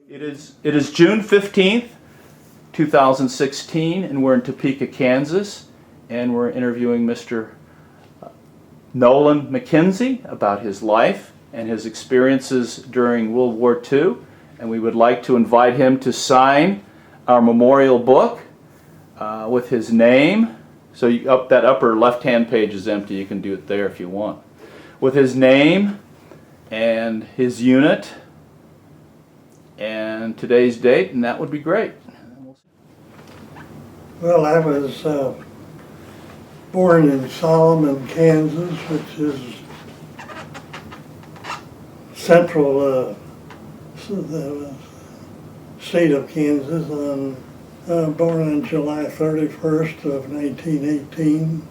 It is June 15th, 2016, and we're in Topeka, Kansas, and we're interviewing Mr. Nolan McKenzie about his life and his experiences during World War II, and we would like to invite him to sign our memorial book with his name. So that upper left-hand page is empty. You can do it there if you want. With his name and his unit and today's date, and that would be great. Well, I was born in Solomon, Kansas, which is central the state of Kansas. Born on July 31st of 1918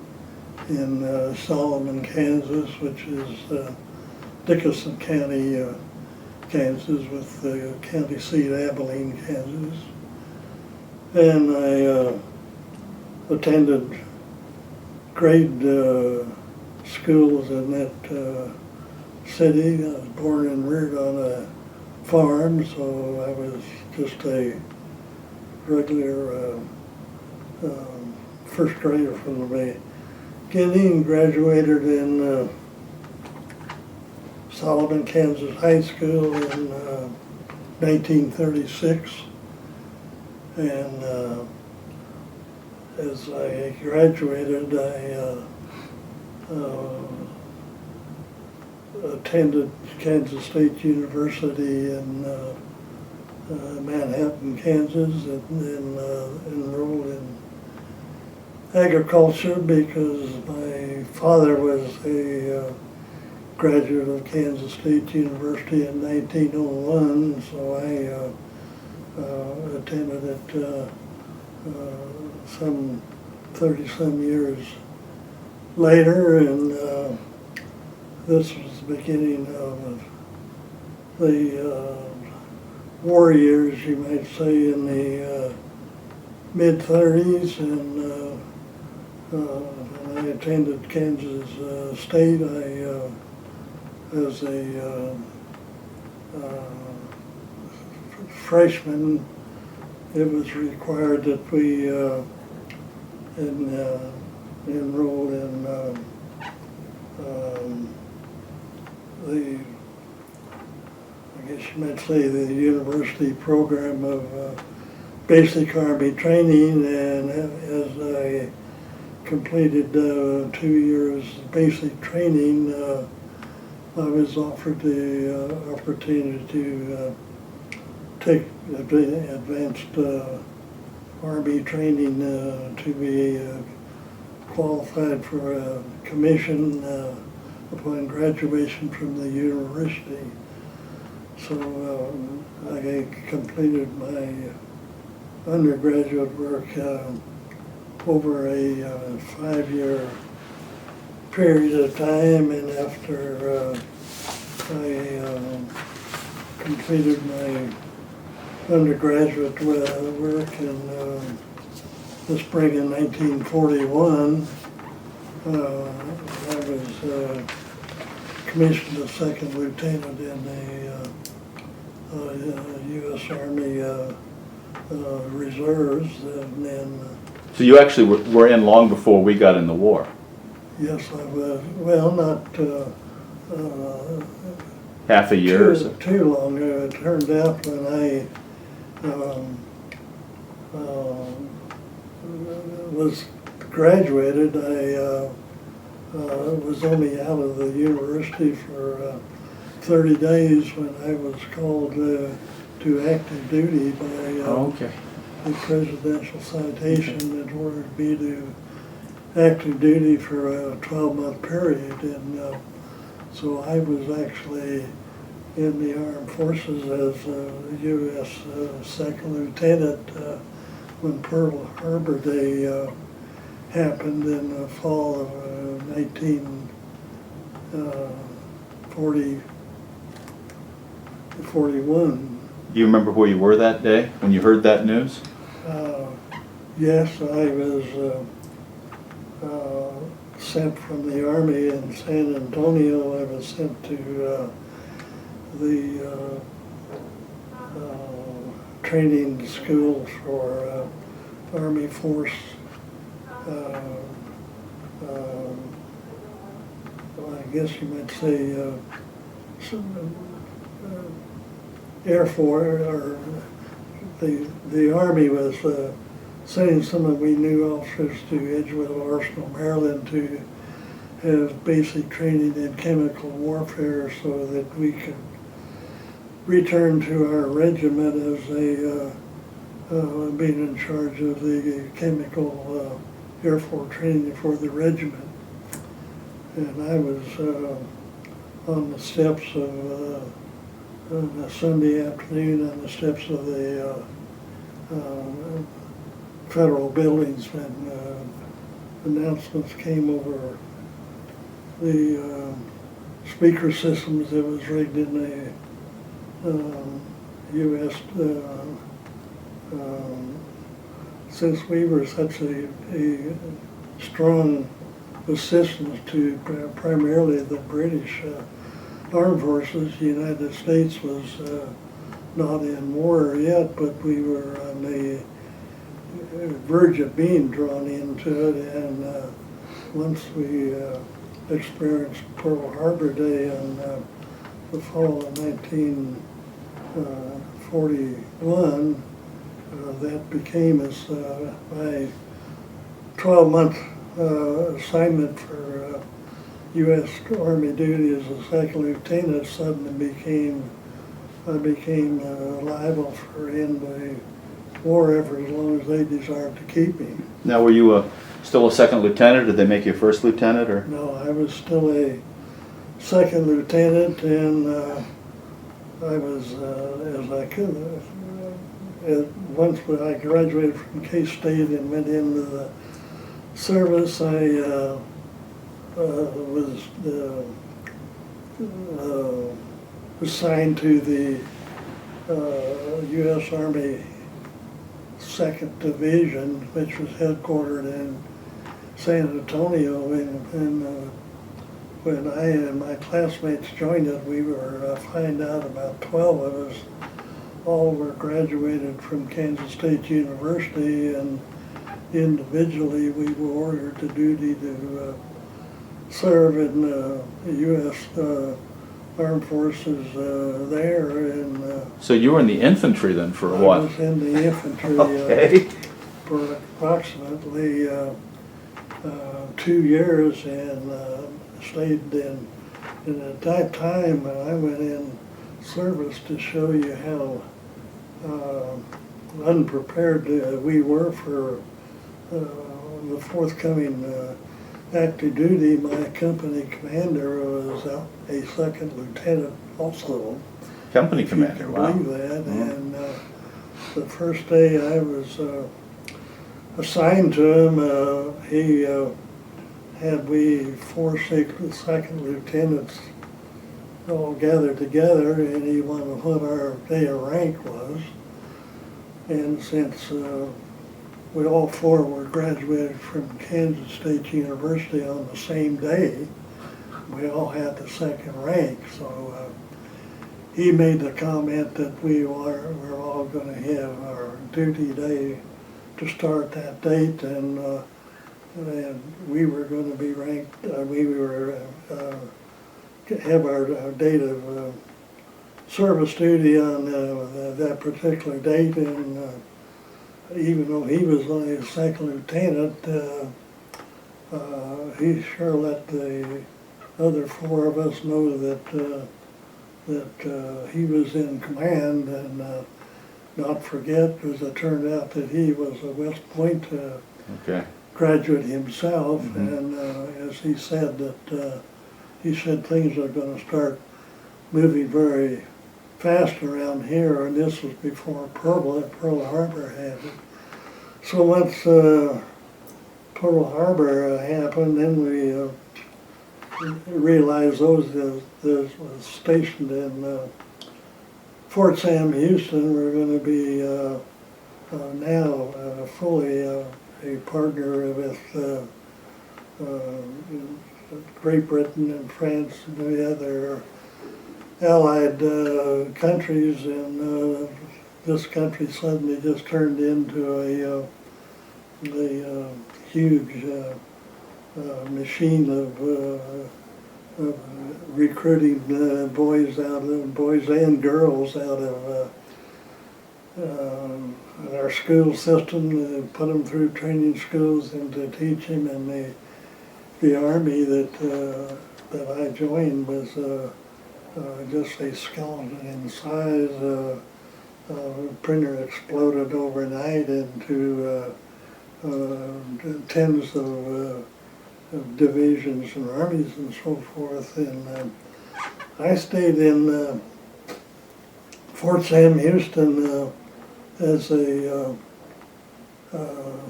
in Solomon, Kansas, which is Dickinson County, Kansas, with the county seat Abilene, Kansas. And I attended grade schools in that city. I was born and reared on a farm, so I was just a regular first grader from the beginning. Graduated in Solomon, Kansas High School in 1936. And as I graduated, I attended Kansas State University in Manhattan, Kansas, and then enrolled in agriculture because my father was a graduate of Kansas State University in 1901, so I attended it some 30-some years later, and this was the beginning of the war years, you might say, in the mid-30s, and when I attended Kansas State, as a freshman, it was required that we enroll in the, I guess you might say, the university program of basic Army training, and as I completed 2 years basic training, I was offered the opportunity to take advanced Army training to be qualified for a commission upon graduation from the university. So I completed my undergraduate work over a 5-year period of time, and after I completed my undergraduate work in the spring of 1941, I was commissioned as second lieutenant in the U.S. Army Reserves, and then. So you actually were in long before we got in the war? Yes, I was. Well, not half a year or so? Too long. It turned out when I was graduated, I was only out of the university for 30 days when I was called to active duty by okay. the presidential citation that ordered me to active duty for a 12-month period, and so I was actually in the armed forces as a U.S. second lieutenant when Pearl Harbor Day happened in the fall of 1941. Do you remember where you were that day when you heard that news? Yes, I was sent from the Army in San Antonio. I was sent to the training schools for Army Force, well, I guess you might say Air Force, or the Army was sending some of we new officers to Edgewood Arsenal, Maryland, to have basic training in chemical warfare so that we could return to our regiment as being in charge of the chemical Air Force training for the regiment. And I was on the steps of, on a Sunday afternoon, on the steps of the federal buildings when announcements came over the speaker systems that was rigged in the U.S. Since we were such a strong assistance to primarily the British Armed Forces, the United States was not in war yet, but we were on the verge of being drawn into it, and once we experienced Pearl Harbor Day in the fall of 1941, that became my 12-month assignment for U.S. Army duty as a second lieutenant. Suddenly I became liable for end the war effort as long as they desired to keep me. Now, were you still a second lieutenant? Did they make you a first lieutenant, or? No, I was still a second lieutenant, and I was, as I could, once when I graduated from K-State and went into the service, I was assigned to the U.S. Army 2nd Division, which was headquartered in San Antonio, and when I and my classmates joined it, we were find out about 12 of us all were graduated from Kansas State University, and individually we were ordered to duty to serve in the U.S. Armed Forces there. And so you were in the infantry then for a while? I was in the infantry Okay. For approximately 2 years, and stayed in. And at that time, when I went in service, to show you how unprepared we were for the forthcoming active duty, my company commander was a second lieutenant also. Company If commander, you can wow. believe that. Mm-hmm. And the first day I was assigned to him, he had we 4 second lieutenants all gathered together, and he wanted what our day of rank was. And since we all 4 were graduated from Kansas State University on the same day, we all had the second rank. So he made the comment that we were all going to have our duty day to start that date, and we were going to be ranked. We were have our date of service duty on that particular date, and even though he was only a second lieutenant, he sure let the other 4 of us know that he was in command, and not forget, as it turned out, that he was a West Point graduate himself. Mm-hmm. And as he said, that he said things are going to start moving very fast around here, and this was before Pearl Harbor happened. So once Pearl Harbor happened, then we realized those that was stationed in Fort Sam Houston were going to be now fully a partner with Great Britain and France and the other allied countries, and this country suddenly just turned into a huge machine of recruiting boys and girls out of our school system, put them through training schools and to teach them. And the army that I joined was just a skeleton in size. Printer exploded overnight into tens of divisions and armies and so forth. And I stayed in Fort Sam Houston as a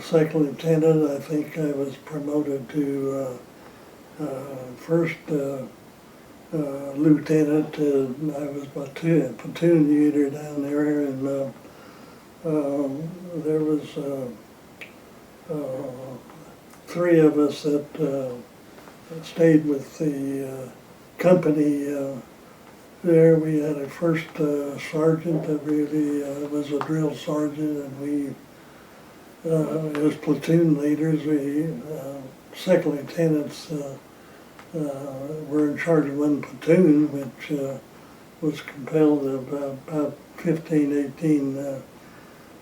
second lieutenant. I think I was promoted to first lieutenant. I was platoon leader down there, and there was three of us that stayed with the company there. We had a first sergeant that really was a drill sergeant, and we, as platoon leaders, we second lieutenants were in charge of one platoon, which was compelled of about 15, 18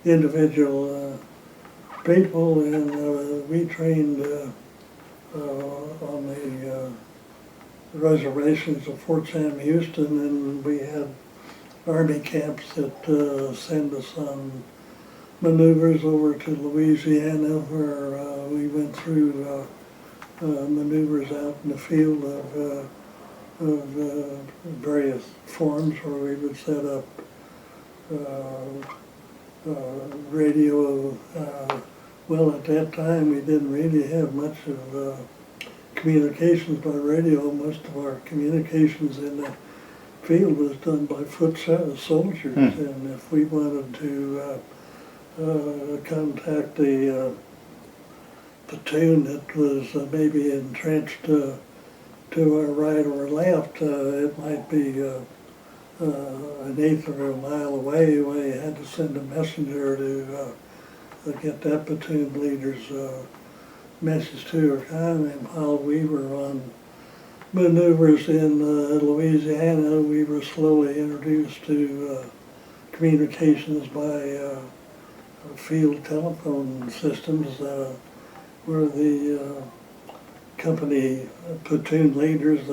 individual people, and we trained on the reservations of Fort Sam Houston, and we had Army camps that sent us on maneuvers over to Louisiana, where we went through maneuvers out in the field of various forms, where we would set up radio. Well, at that time we didn't really have much of communications by radio. Most of our communications in the field was done by foot soldiers, and if we wanted to contact a platoon that was maybe entrenched to our right or left, it might be an eighth of a mile away. We had to send a messenger to get that platoon leader's message to her. And while we were on maneuvers in Louisiana, we were slowly introduced to communications by field telephone systems, where the company platoon leaders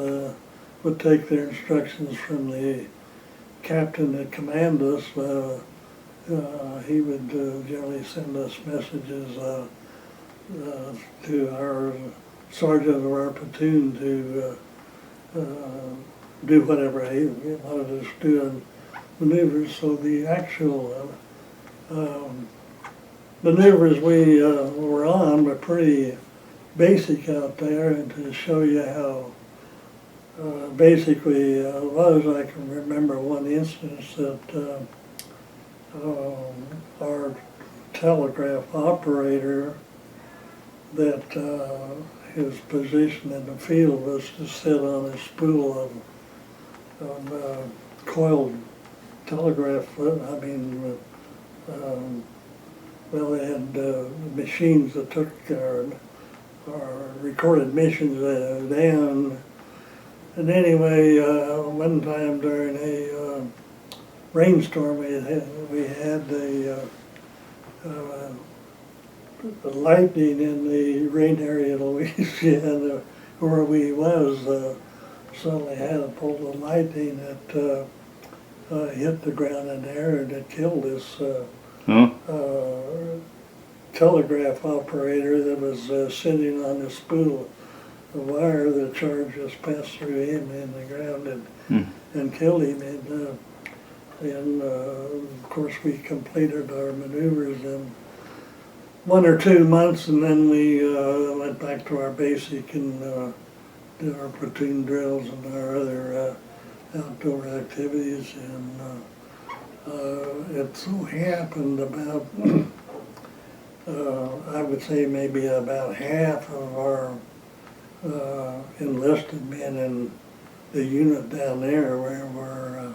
would take their instructions from the captain that commanded us. He would generally send us messages to our sergeant of our platoon to do whatever he wanted us to do in maneuvers. So the actual maneuvers we were on were pretty basic out there, and to show you how basically it was, I can remember one instance that our telegraph operator, that his position in the field was to sit on a spool of coiled telegraph. Well, they had machines that took our recorded missions down. And anyway, one time during a rainstorm, we had the lightning in the rain area of Louisiana where we was. Suddenly had a bolt of lightning that hit the ground in there, and it killed this telegraph operator that was sitting on a spool of wire. The charge just passed through him in the ground and killed him. And of course we completed our maneuvers in 1 or 2 months, and then we went back to our basic and did our platoon drills and our other outdoor activities. And it so happened about, I would say maybe about half of our enlisted men in the unit down there were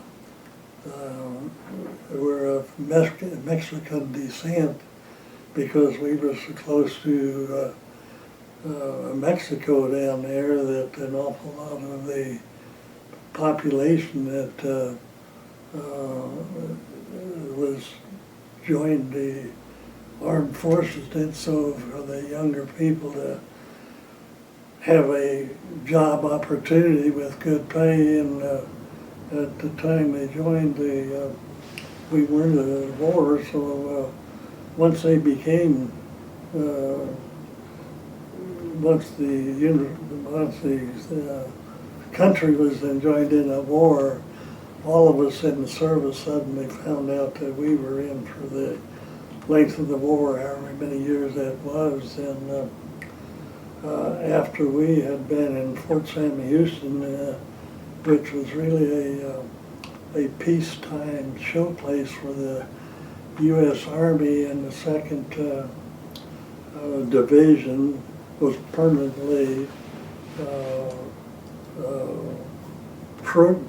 were of Mexican descent because we were so close to Mexico down there that an awful lot of the population that was joined the armed forces did so for the younger people to have a job opportunity with good pay, and at the time they joined, we weren't at a war, so once they became, once the country was then joined in a war, all of us in the service suddenly found out that we were in for the length of the war, however many years that was, and after we had been in Fort Sam Houston, which was really a peacetime showplace for the U.S. Army, and the 2nd Division was permanently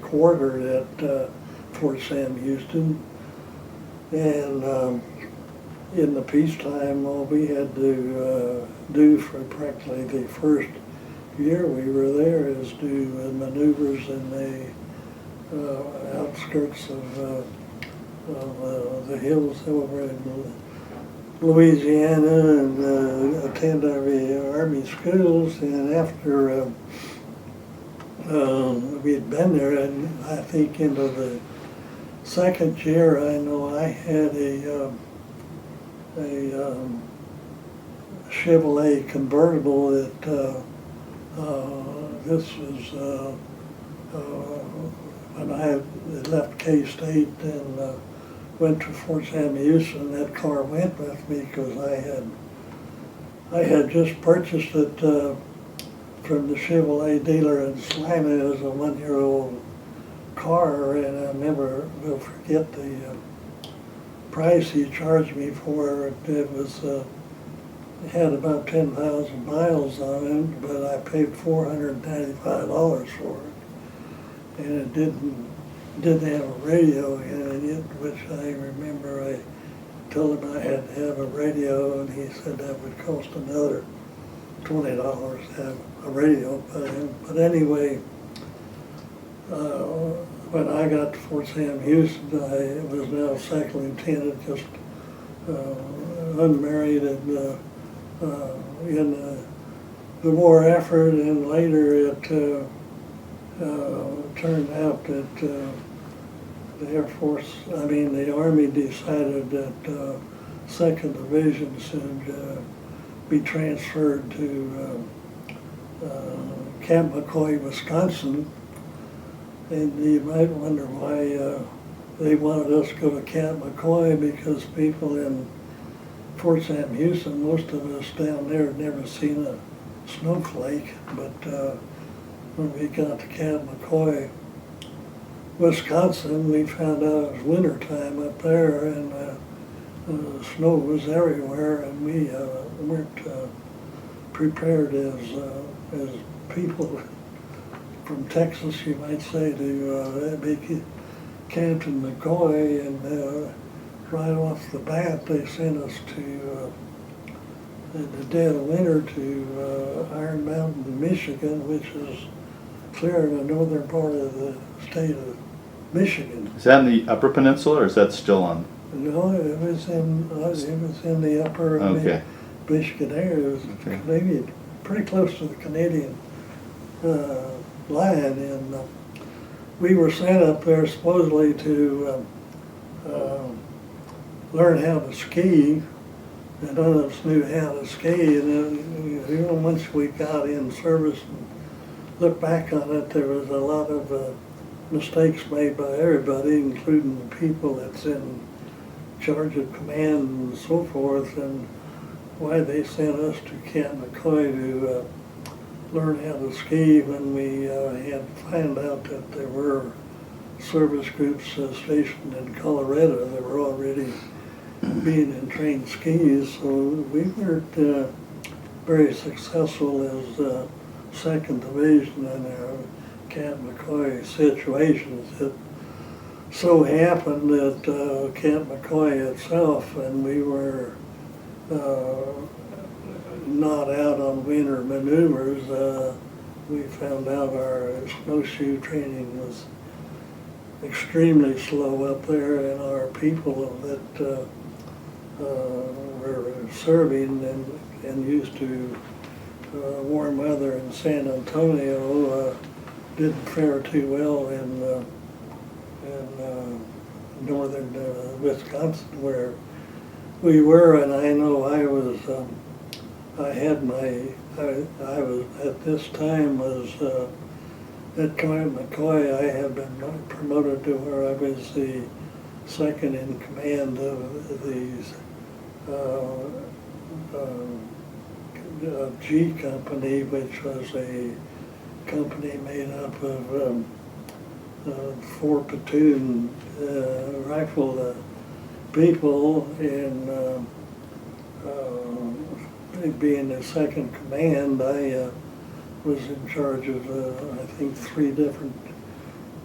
quartered at Fort Sam Houston, and in the peacetime, all we had to do for practically the first year we were there is do maneuvers in the outskirts of the hills over in Louisiana, and attend the Army schools. And after we had been there, and I think into the 2nd year, I know I had a Chevrolet convertible that this was when I had left K-State and went to Fort Sam Houston. That car went with me because I had just purchased it from the Chevrolet dealer in Salina as a 1-year-old car, and I never will forget the price he charged me for it. It was it had about 10,000 miles on it, but I paid $495 for it, and it didn't have a radio in it, which I remember I told him I had to have a radio, and he said that would cost another $20 to have a radio. But anyway, when I got to Fort Sam Houston, I was now 2nd lieutenant, just unmarried, and in the war effort, and later it turned out that the Air Force, the Army decided that 2nd Division should be transferred to Camp McCoy, Wisconsin. And you might wonder why they wanted us to go to Camp McCoy, because people in Fort Sam Houston, most of us down there had never seen a snowflake. But when we got to Camp McCoy, Wisconsin, we found out it was winter time up there, and snow was everywhere, and we weren't prepared as people from Texas, you might say, to be camped in McCoy, and right off the bat they sent us to, in the dead of winter, to Iron Mountain, Michigan, which is clear in the northern part of the state of Michigan. Is that in the Upper Peninsula, or is that still on? No, it was in the upper Michigan area. It was Canadian, pretty close to the Canadian line, and we were sent up there supposedly to learn how to ski, and none of us knew how to ski. And once we got in service and looked back on it, there was a lot of mistakes made by everybody, including the people that's in charge of command and so forth, and why they sent us to Camp McCoy to learn how to ski when we had found out that there were service groups stationed in Colorado that were already being in trained skis. So we weren't very successful as 2nd Division in our Camp McCoy situations. so happened that Camp McCoy itself, and we were not out on winter maneuvers. We found out our snowshoe training was extremely slow up there, and our people that were serving and used to warm weather in San Antonio didn't fare too well in northern Wisconsin where we were. And I know I was at this time was at Camp McCoy. I had been promoted to where I was the second in command of these G Company, which was a company made up of 4 platoon rifle people, and being the second command, I was in charge of I think 3 different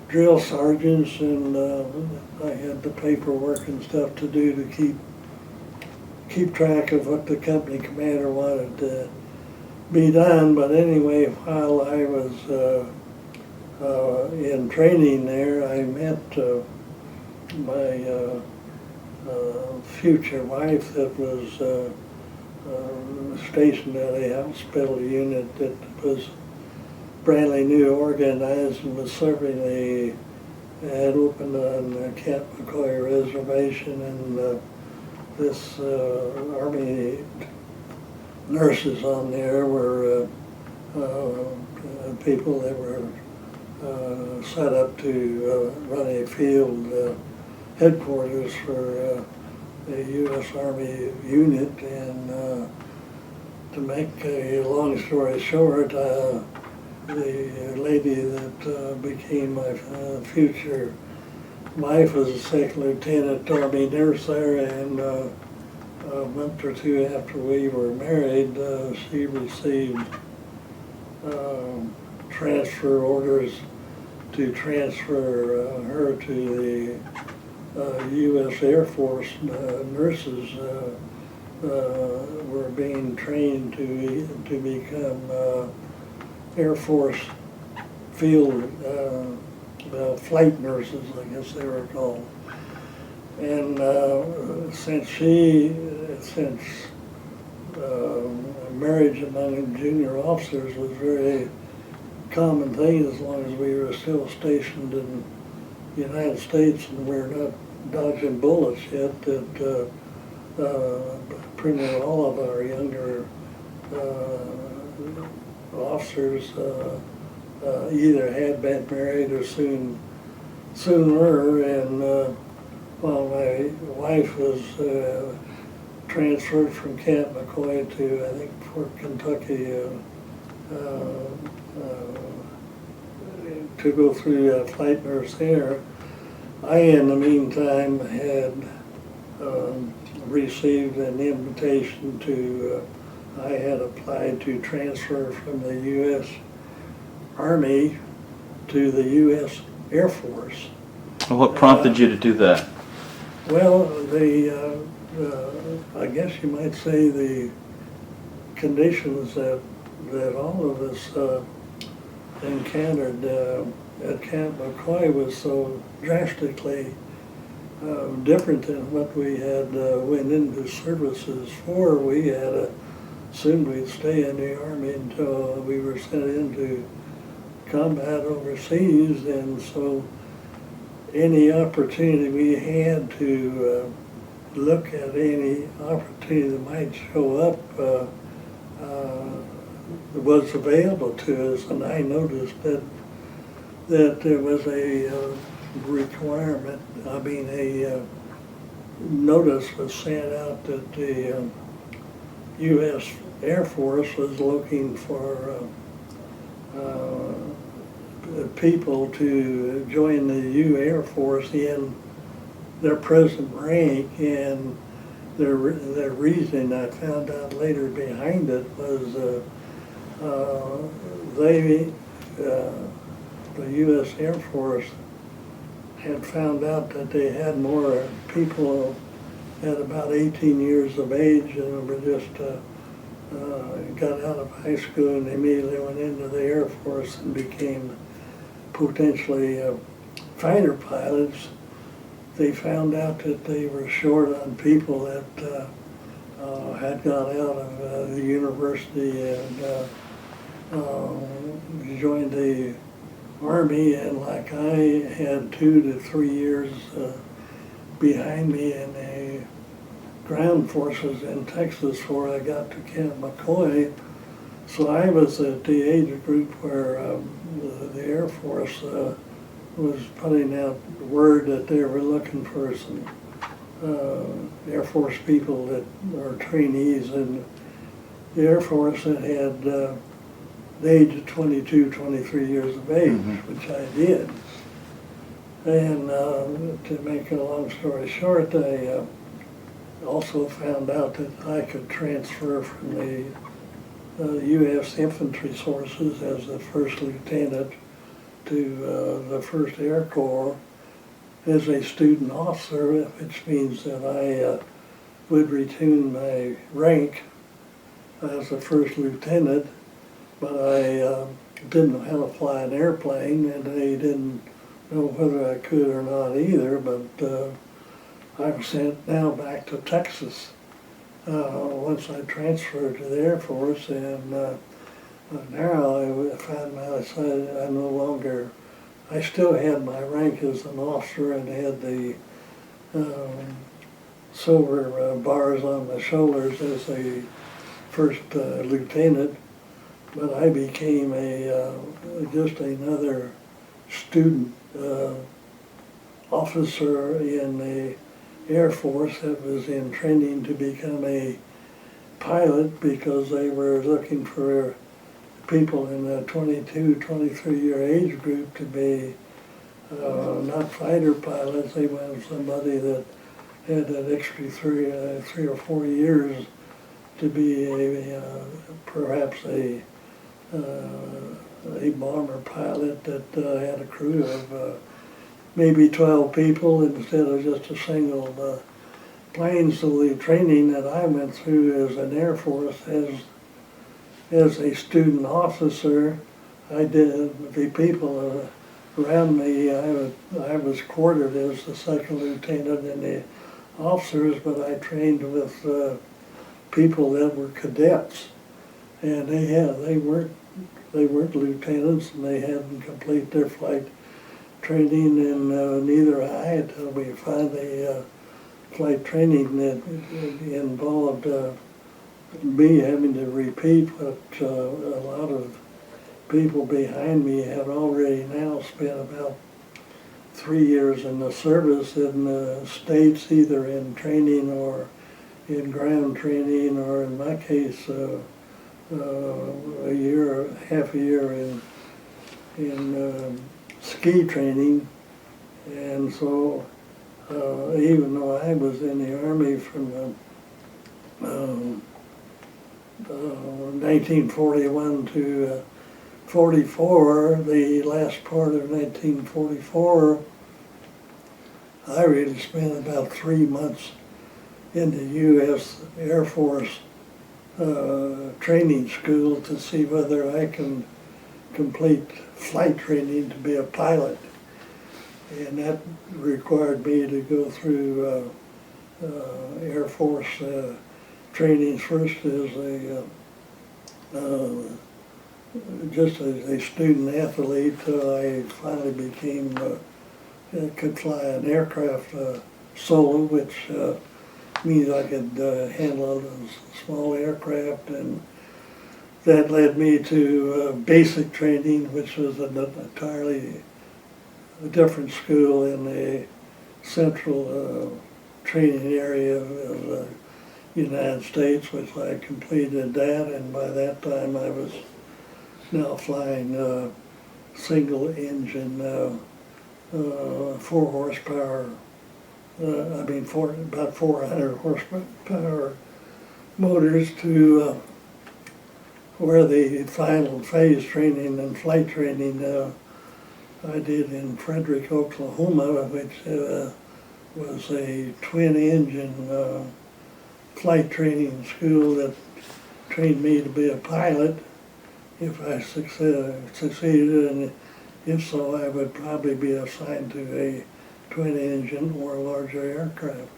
drill sergeants, and I had the paperwork and stuff to do to keep track of what the company commander wanted to be done. But anyway, while I was in training there, I met my future wife that was stationed at a hospital unit that was brand new organized and was serving had opened on the Camp McCoy Reservation, and this Army nurses on there were people that were set up to run a field headquarters for a U.S. Army unit. And to make a long story short, the lady that became my future wife was a second lieutenant Army nurse there, and a month or 2 after we were married, she received transfer orders to transfer her to the U.S. Air Force. Nurses were being trained to become Air Force field flight nurses, I guess they were called. And since marriage among junior officers was very common thing as long as we were still stationed in the United States and we're not dodging bullets yet, that pretty much all of our younger officers either had been married or soon were. And while my wife was transferred from Camp McCoy to, I think, Fort Kentucky to go through flight nurse there, I, in the meantime, had received an invitation to, I had applied to transfer from the U.S. Army to the U.S. Air Force. Well, what prompted you to do that? Well, I guess you might say the conditions that all of us encountered at Camp McCoy was so drastically different than what we had went into services for. We had assumed we'd stay in the Army until we were sent into combat overseas, and so any opportunity we had to look at any opportunity that might show up was available to us. And I noticed that there was a requirement, a notice was sent out that the U.S. Air Force was looking for people to join the U Air Force in their present rank, and their reason I found out later behind it was the U.S. Air Force had found out that they had more people at about 18 years of age and were just got out of high school and immediately went into the Air Force and became potentially fighter pilots. They found out that they were short on people that had got out of the university and joined the Army, and like I had 2 to 3 years behind me in the ground forces in Texas before I got to Camp McCoy. So I was at the age group where the Air Force was putting out word that they were looking for some Air Force people that are trainees, and the Air Force that had the age of 22, 23 years of age, which I did. And to make a long story short, I also found out that I could transfer from the U.S. Infantry Sources as the first lieutenant to the 1st Air Corps as a student officer, which means that I would retain my rank as a first lieutenant, but I didn't know how to fly an airplane, and they didn't know whether I could or not either, but I was sent now back to Texas once I transferred to the Air Force, and now I found myself, I no longer, I still had my rank as an officer and had the silver bars on my shoulders as a first lieutenant, but I became just another student officer in the Air Force that was in training to become a pilot, because they were looking for people in the 22, 23-year age group to be not fighter pilots. They wanted somebody that had that extra 3 or 4 years to be perhaps a bomber pilot that had a crew of maybe 12 people instead of just a single plane. So the training that I went through as an Air Force as a student officer, I did, the people around me, I was quartered as the second lieutenant in the officers, but I trained with people that were cadets, and they weren't lieutenants, and they hadn't completed their flight training, and neither I, until we finally flight training that involved me having to repeat what a lot of people behind me had already now spent about 3 years in the service in the States, either in training or in ground training, or in my case, a year, half a year in ski training. And so even though I was in the Army from 1941 to 44, the last part of 1944, I really spent about 3 months in the U.S. Air Force training school to see whether I can complete flight training to be a pilot. And that required me to go through Air Force trainings first as just as a student athlete till I finally became, could fly an aircraft solo, which means I could handle a small aircraft, and that led me to basic training, which was an entirely different school in the central training area of the United States, which I completed that, and by that time I was now flying single engine 4 horsepower, about 400 horsepower motors, to where the final phase training and flight training I did in Frederick, Oklahoma, which was a twin-engine flight training school that trained me to be a pilot if I succeeded, and if so, I would probably be assigned to a twin-engine or larger aircraft.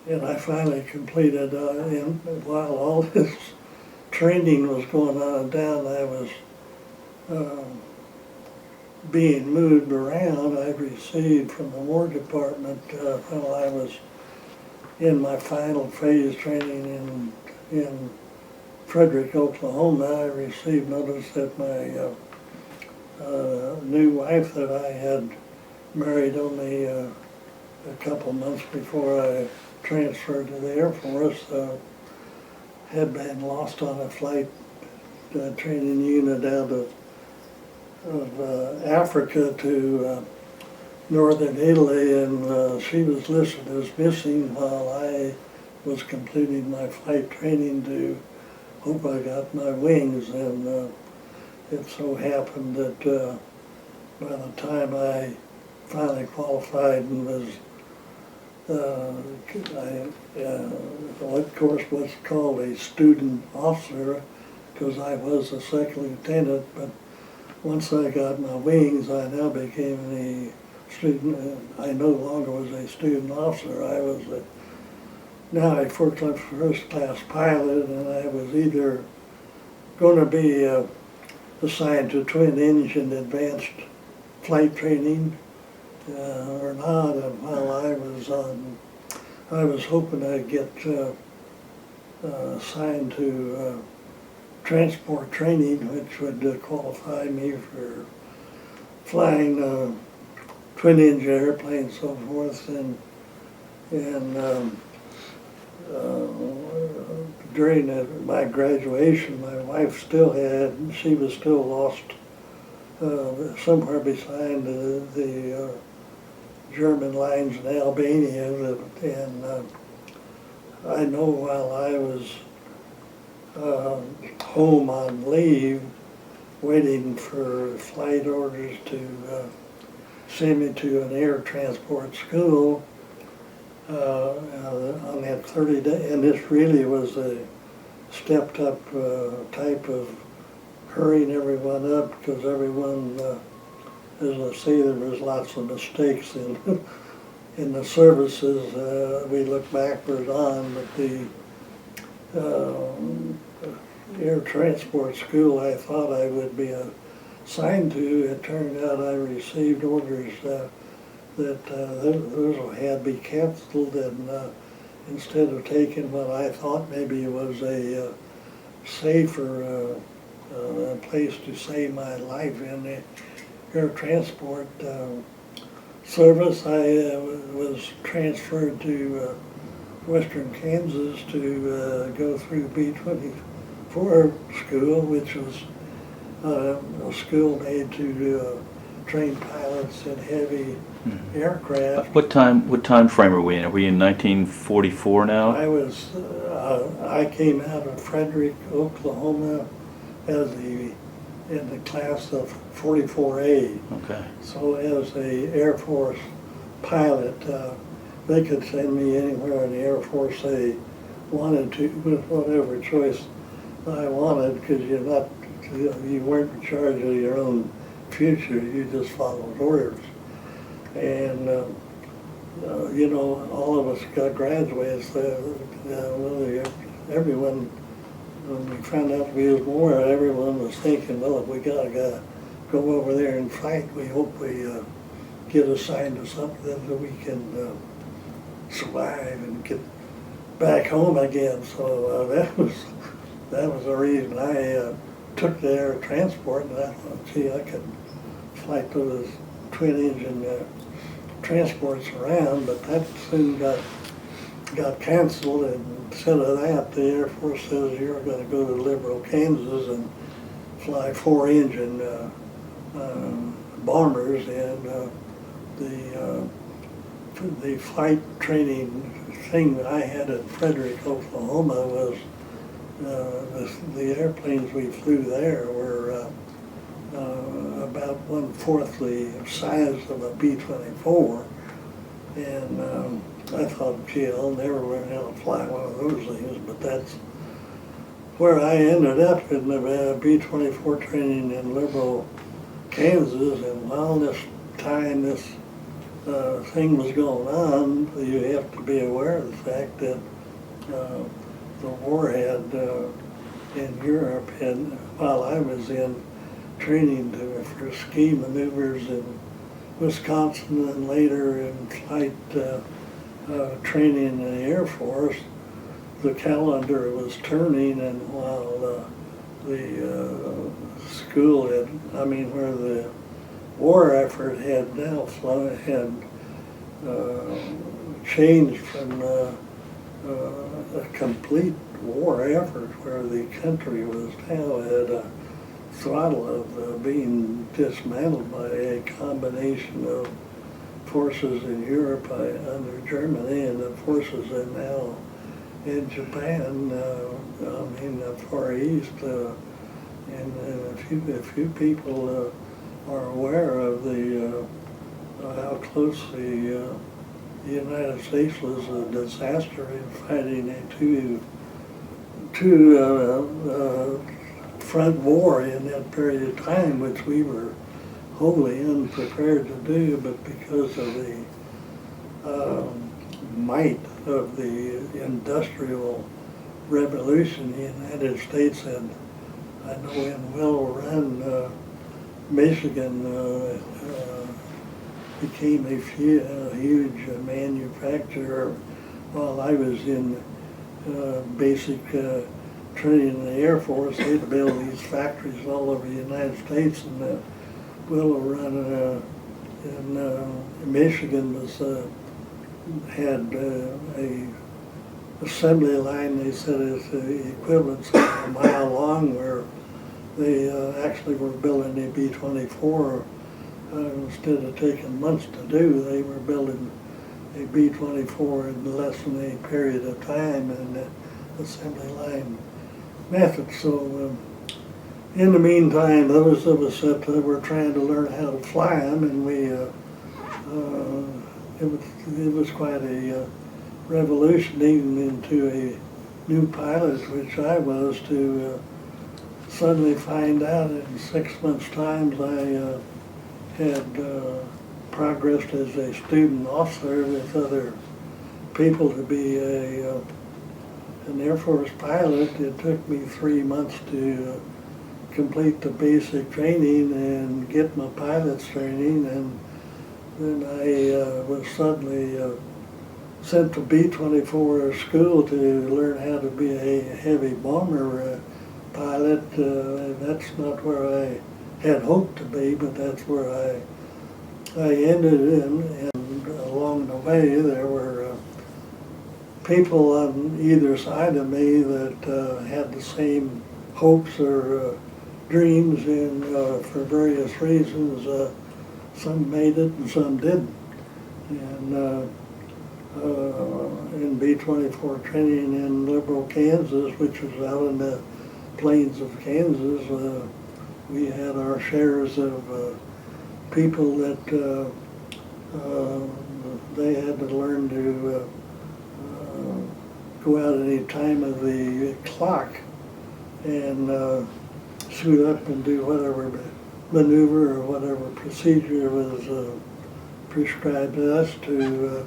And I finally completed, and while all this training was going on down, I was being moved around. I received from the War Department while I was in my final phase training in Frederick, Oklahoma. I received notice that my new wife that I had married only a couple months before I transferred to the Air Force had been lost on a flight training unit out of Africa to northern Italy, and she was listed as missing while I was completing my flight training to hope I got my wings. And it so happened that by the time I finally qualified and was of course what's called a student officer, because I was a second lieutenant, but once I got my wings, I now became a student. I no longer was a student officer. I was now a first class pilot, and I was either going to be assigned to twin engine advanced flight training or not. And while I was hoping I'd get assigned to transport training, which would qualify me for flying twin engine airplanes and so forth. And during my graduation, my wife she was still lost somewhere beside the German lines in Albania, and I know while I was home on leave, waiting for flight orders to send me to an air transport school on that 30-day, and this really was a stepped up type of hurrying everyone up, because everyone, as I say, there was lots of mistakes in the services we look backward on, but the air transport school I thought I would be assigned to, it turned out I received orders that those had to be canceled, and instead of taking what I thought maybe was a safer place to save my life in the air transport service, I was transferred to Western Kansas to go through B-24 school, which was a school made to train pilots in heavy aircraft. What time frame are we in? Are we in 1944 now? I came out of Frederick, Oklahoma in the class of 44A. Okay. So as a Air Force pilot, they could send me anywhere in the Air Force they wanted to, with whatever choice I wanted, because you weren't in charge of your own future, you just followed orders. And all of us got graduates. Everyone, when we found out we was war, everyone was thinking, well, if we gotta go over there and fight, we hope we get assigned to something that we can survive and get back home again. So that was the reason I took the air transport, and I thought, gee, I could fly those twin engine transports around, but that soon got canceled, and instead of that, the Air Force says you're going to go to Liberal, Kansas and fly 4-engine bombers, and the flight training thing that I had at Frederick, Oklahoma was the airplanes we flew there were about 1/4 the size of a B-24. And I thought, gee, I'll never learn how to fly one of those things, but that's where I ended up in the B-24 training in Liberal, Kansas. And while this time this thing was going on, you have to be aware of the fact that the warhead in Europe, and while I was in training for ski maneuvers in Wisconsin and later in flight training in the Air Force, the calendar was turning, and while the school where the war effort had now changed from a complete war effort, where the country was now at a throttle of being dismantled by a combination of forces in Europe under Germany and the forces that now in Japan, the Far East, and a few people are aware of how close the United States was a disaster in fighting a two front war in that period of time, which we were wholly unprepared to do, but because of the might of the industrial revolution, the United States had, I know in Willow Run, Michigan, became a huge manufacturer. While I was in basic training in the Air Force, they'd build these factories all over the United States, and Willow Run in Michigan had a assembly line. They said is the equivalent of a mile long, where they actually were building a B-24. Instead of taking months to do, they were building a B-24 in less than a period of time in the assembly line method. So in the meantime, those of us that were trying to learn how to fly them, and it was quite a revolution even into a new pilot, which I was, to suddenly find out in 6 months' time I had progressed as a student officer with other people to be an Air Force pilot. It took me 3 months to complete the basic training and get my pilot's training, and then I was suddenly sent to B-24 school to learn how to be a heavy bomber pilot. That's not where I had hoped to be, but that's where I ended in. And along the way there were people on either side of me that had the same hopes or dreams, and for various reasons some made it and some didn't. And in B-24 training in Liberal, Kansas, which was out in the plains of Kansas, we had our shares of people that they had to learn to go out any time of the clock and suit up and do whatever maneuver or whatever procedure was prescribed to us to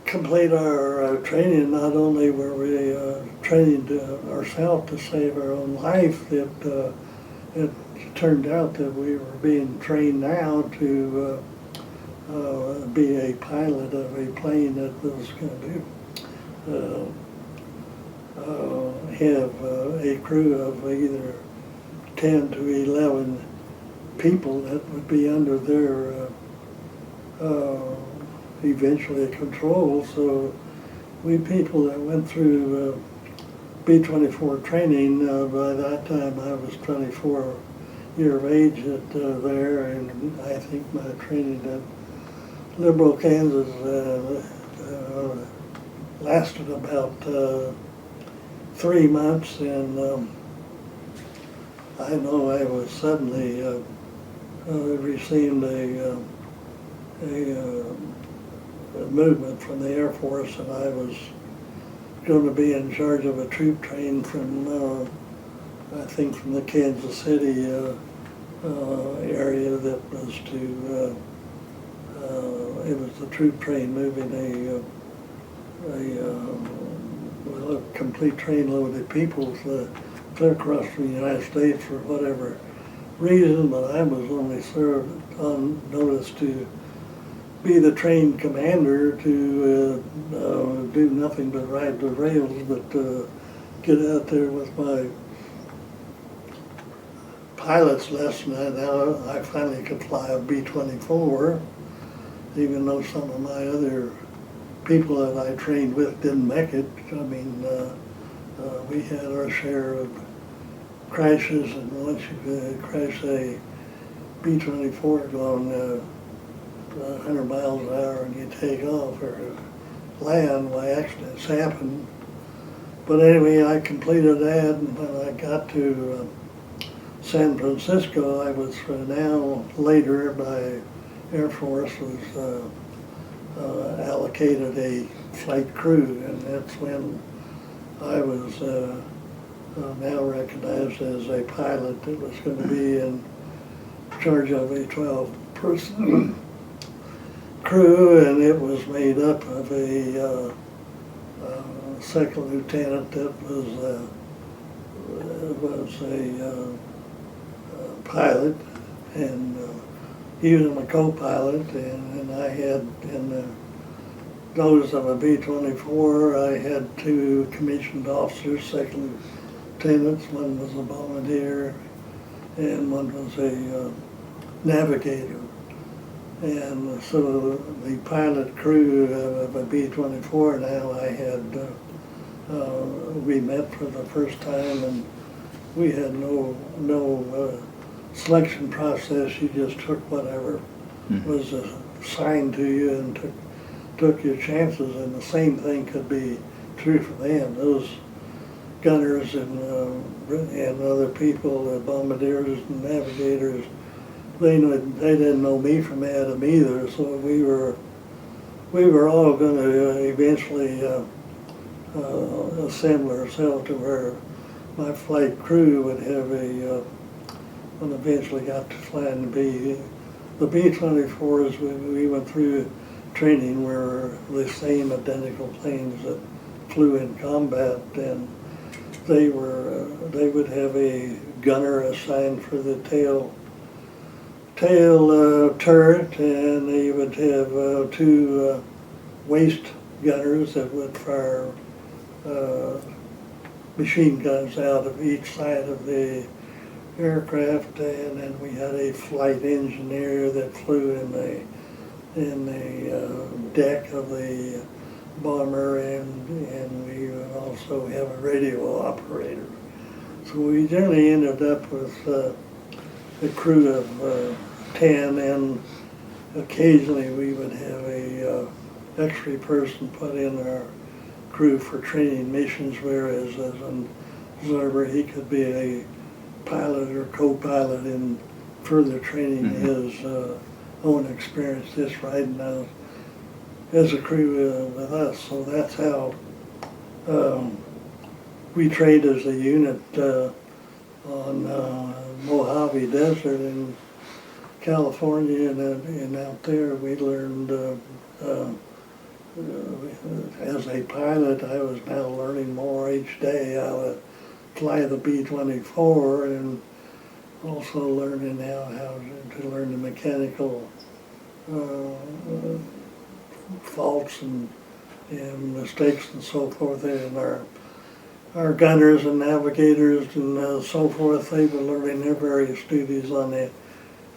complete our training. Not only were we training ourselves to save our own life, it turned out that we were being trained now to be a pilot of a plane that was going to have a crew of either 10 to 11 people that would be under their eventually control. So we people that went through B-24 training, by that time I was 24 years of age there, and I think my training at Liberal, Kansas lasted about 3 months, and I know I was suddenly received a movement from the Air Force, and I was going to be in charge of a troop train from, I think, from the Kansas City area that was to, it was the troop train moving a complete trainload of people clear across the United States for whatever reason, but I was only served on notice to be the train commander, to do nothing but ride the rails, but get out there with my pilot's lesson. I finally could fly a B-24, even though some of my other people that I trained with didn't make it. I mean, we had our share of crashes, and once you crash a B-24 going 100 miles an hour and you take off or land, why accidents happen. But anyway, I completed that, and when I got to San Francisco, I was now later by Air Force was allocated a flight crew, and that's when I was now recognized as a pilot that was going to be in charge of a 12-person crew, and it was made up of a second lieutenant that was a pilot, and he was my co-pilot, and I had in the nose of a B-24, I had two commissioned officers, second lieutenants. One was a bombardier, and one was a navigator. And so the pilot crew of a B-24 now I had, we met for the first time, and we had no selection process. You just took whatever was assigned to you and took your chances, and the same thing could be true for them. Those gunners and other people, the bombardiers and navigators, they didn't know me from Adam either, so we were all going to eventually assemble ourselves to where my flight crew would have when eventually got to flying the B-24s. We went through training were the same identical planes that flew in combat, and they would have a gunner assigned for the tail turret, and they would have two waist gunners that would fire machine guns out of each side of the aircraft, and then we had a flight engineer that flew in the deck of the bomber, and we would also have a radio operator. So we generally ended up with a crew of 10, and occasionally we would have a extra person put in our crew for training missions, whereas as an observer he could be a pilot or co-pilot in further training his own experience, just riding out as a crew with us. So that's how we trained as a unit on Mojave Desert in California, and out there we learned as a pilot. I was now learning more each day how to fly the B-24, and also learning now how to learn the mechanical faults and mistakes and so forth. And our gunners and navigators and so forth, they were learning their various duties on the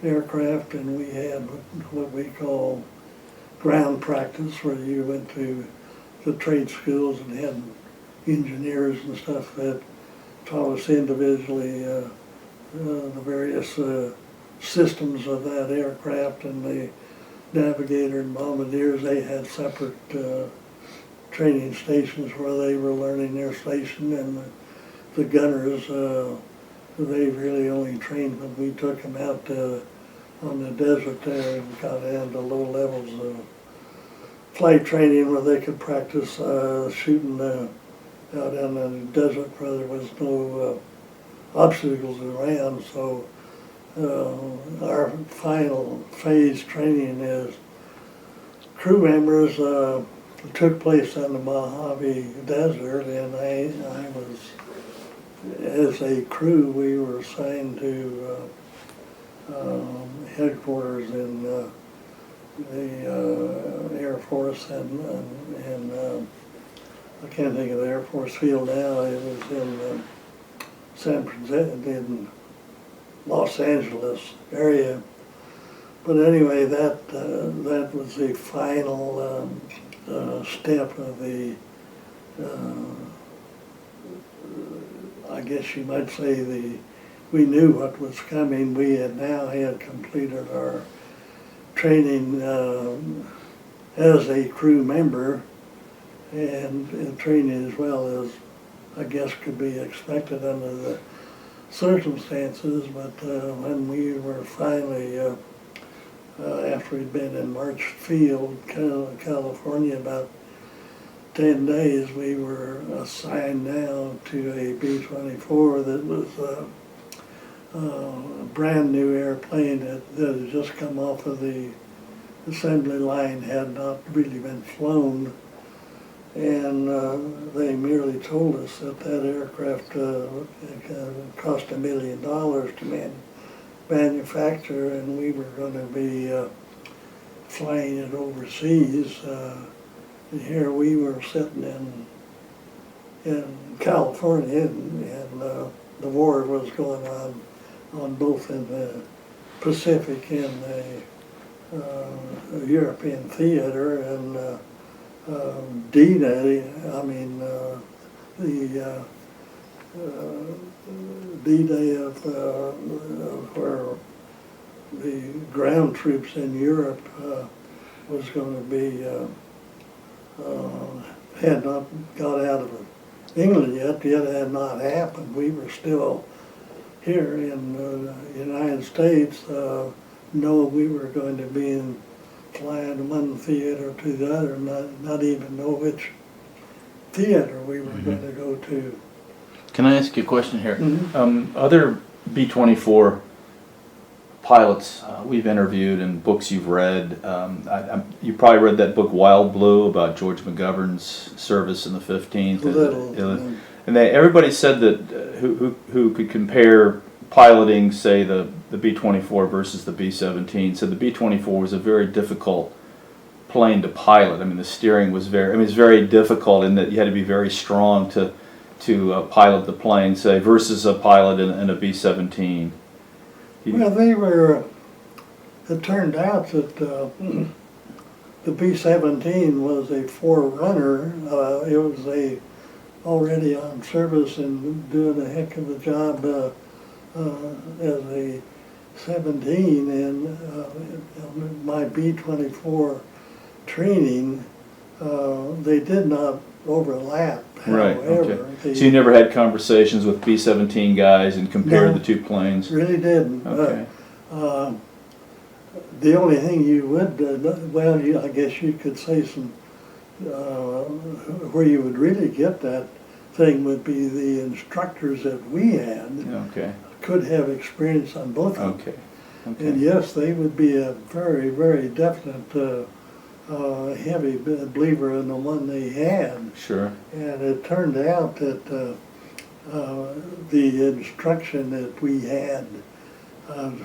aircraft, and we had what we call ground practice, where you went to the trade schools and had engineers and stuff that taught us individually the various systems of that aircraft. And the navigator and bombardiers, they had separate training stations where they were learning their station, and the gunners they really only trained when we took them out on the desert there and got into low levels of flight training where they could practice shooting out in the desert where there was no obstacles around. So our final phase training is crew members took place in the Mojave Desert, and I was, as a crew, we were assigned to headquarters in the Air Force, and I can't think of the Air Force field now. It was in San Francisco, in Los Angeles area. But anyway, that was the final step of the, I guess you might say, we knew what was coming. We had completed our training as a crew member, and training as well as I guess could be expected under the circumstances. But when we were finally, after we'd been in March Field, California, about 10 days, we were assigned now to a B-24 that was a brand new airplane that had just come off of the assembly line, had not really been flown. And they merely told us that that aircraft cost $1 million to manufacture, and we were going to be flying it overseas. And here we were sitting in California, and the war was going on both in the Pacific and the European theater, and D-Day, I mean, the D-Day of where the ground troops in Europe was going to be, had not got out of England yet had not happened. We were still here in the United States. No, we were going to be flying one theater to the other, not even know which theater we were going to go to. Can I ask you a question here? Other B-24 pilots we've interviewed and books you've read, you probably read that book Wild Blue about George McGovern's service in the 15th. And everybody said that who could compare piloting, say, the B-24 versus the B-17, said the B-24 was a very difficult plane to pilot. I mean, the steering was it's very difficult in that you had to be very strong to pilot the plane, say, versus a pilot in a B-17. Well, it turned out that the B-17 was a forerunner. It was already on service and doing a heck of a job as a 17, and my B-24 training, they did not overlap. Right, However, okay. So you never had conversations with B-17 guys and compared the two planes? Really didn't. Okay. The only thing you would, I guess you could say where you would really get that thing would be the instructors that we had. Okay. Could have experience on both of them. Okay. Okay. And yes, they would be a very, very definite heavy believer in the one they had. Sure. And it turned out that the instruction that we had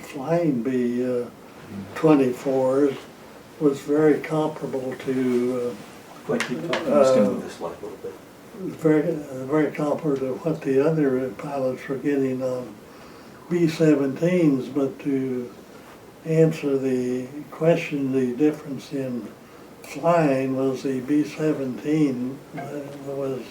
flying B-24s was very comparable to I'm just going to move this light a little bit. very comparable to what the other pilots were getting on B-17s, but to answer the question, the difference in flying was the B-17 was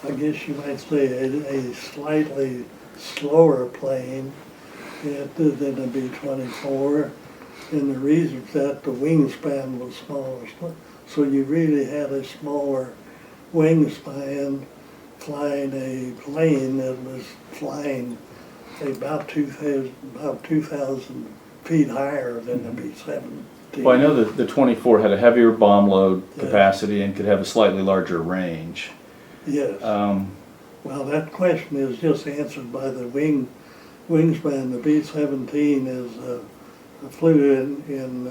I guess you might say, a slightly slower plane than the B-24, and the reason for that, the wingspan was smaller, so you really had a smaller wingspan flying a plane that was flying about 2,000 feet higher than the B-17. Well, I know that the 24 had a heavier bomb load Yeah. capacity and could have a slightly larger range. Yes. Um, Well, that question is just answered by the wingspan. The B-17 is flew in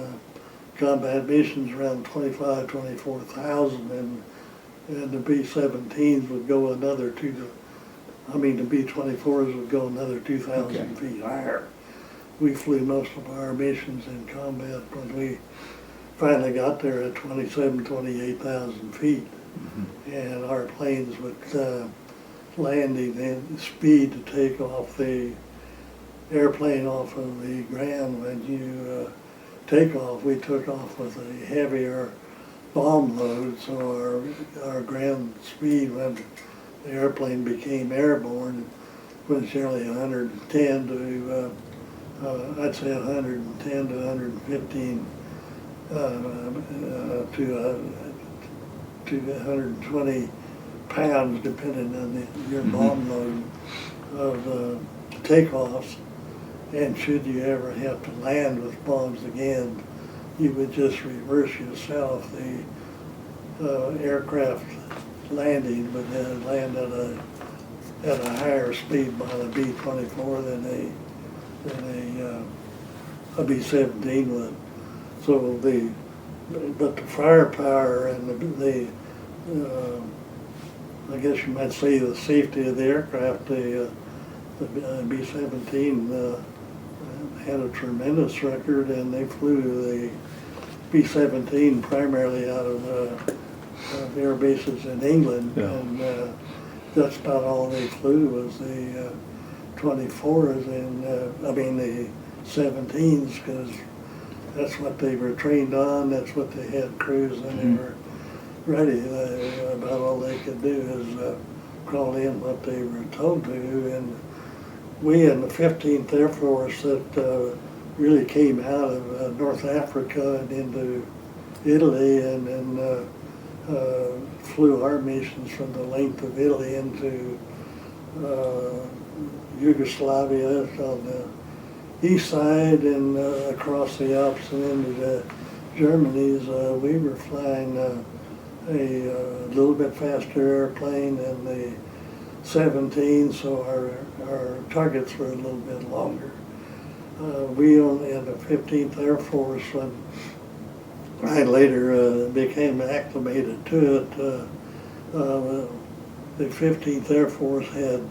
combat missions around 24,000, and the B-17s would go another the B-24s would go another 2,000 feet higher. We flew most of our missions in combat when we finally got there at 28,000 feet. And our planes would landing in speed to take off the airplane off of the ground. When you take off, we took off with a heavier bomb load, so our ground speed when the airplane became airborne was generally 110 to I'd say 110 to 115 to 120 pounds, depending on your bomb load of takeoffs. And should you ever have to land with bombs again, you would just reverse yourself. The aircraft landing would then land at a higher speed by the B-24 than a B-17 would. So but the firepower and the I guess you might say the safety of the aircraft, the B-17 had a tremendous record, and they flew the B-17 primarily out of air bases in England, Yeah. and that's about all they flew was the 24s and the 17s, because that's what they were trained on, that's what they had crews, and they were ready. About all they could do is crawl in what they were told to, and we in the 15th Air Force that really came out of North Africa and into Italy, and then flew our missions from the length of Italy into Yugoslavia on the east side, and across the Alps and into Germany's. We were flying a little bit faster airplane than the 17, so our targets were a little bit longer. We only in the 15th Air Force, when I later became acclimated to it, the 15th Air Force had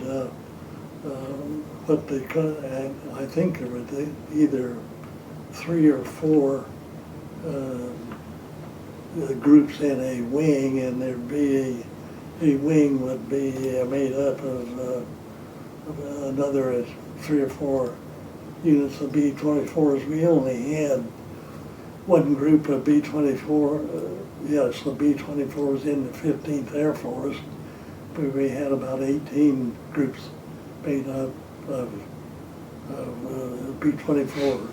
what they call, I think there were either 3 or 4 groups in a wing, and there'd be a wing would be made up of another 3 or 4 units of B-24s. We only had one group of B-24, yes, the B-24s in the 15th Air Force, but we had about 18 groups made up of B-24s.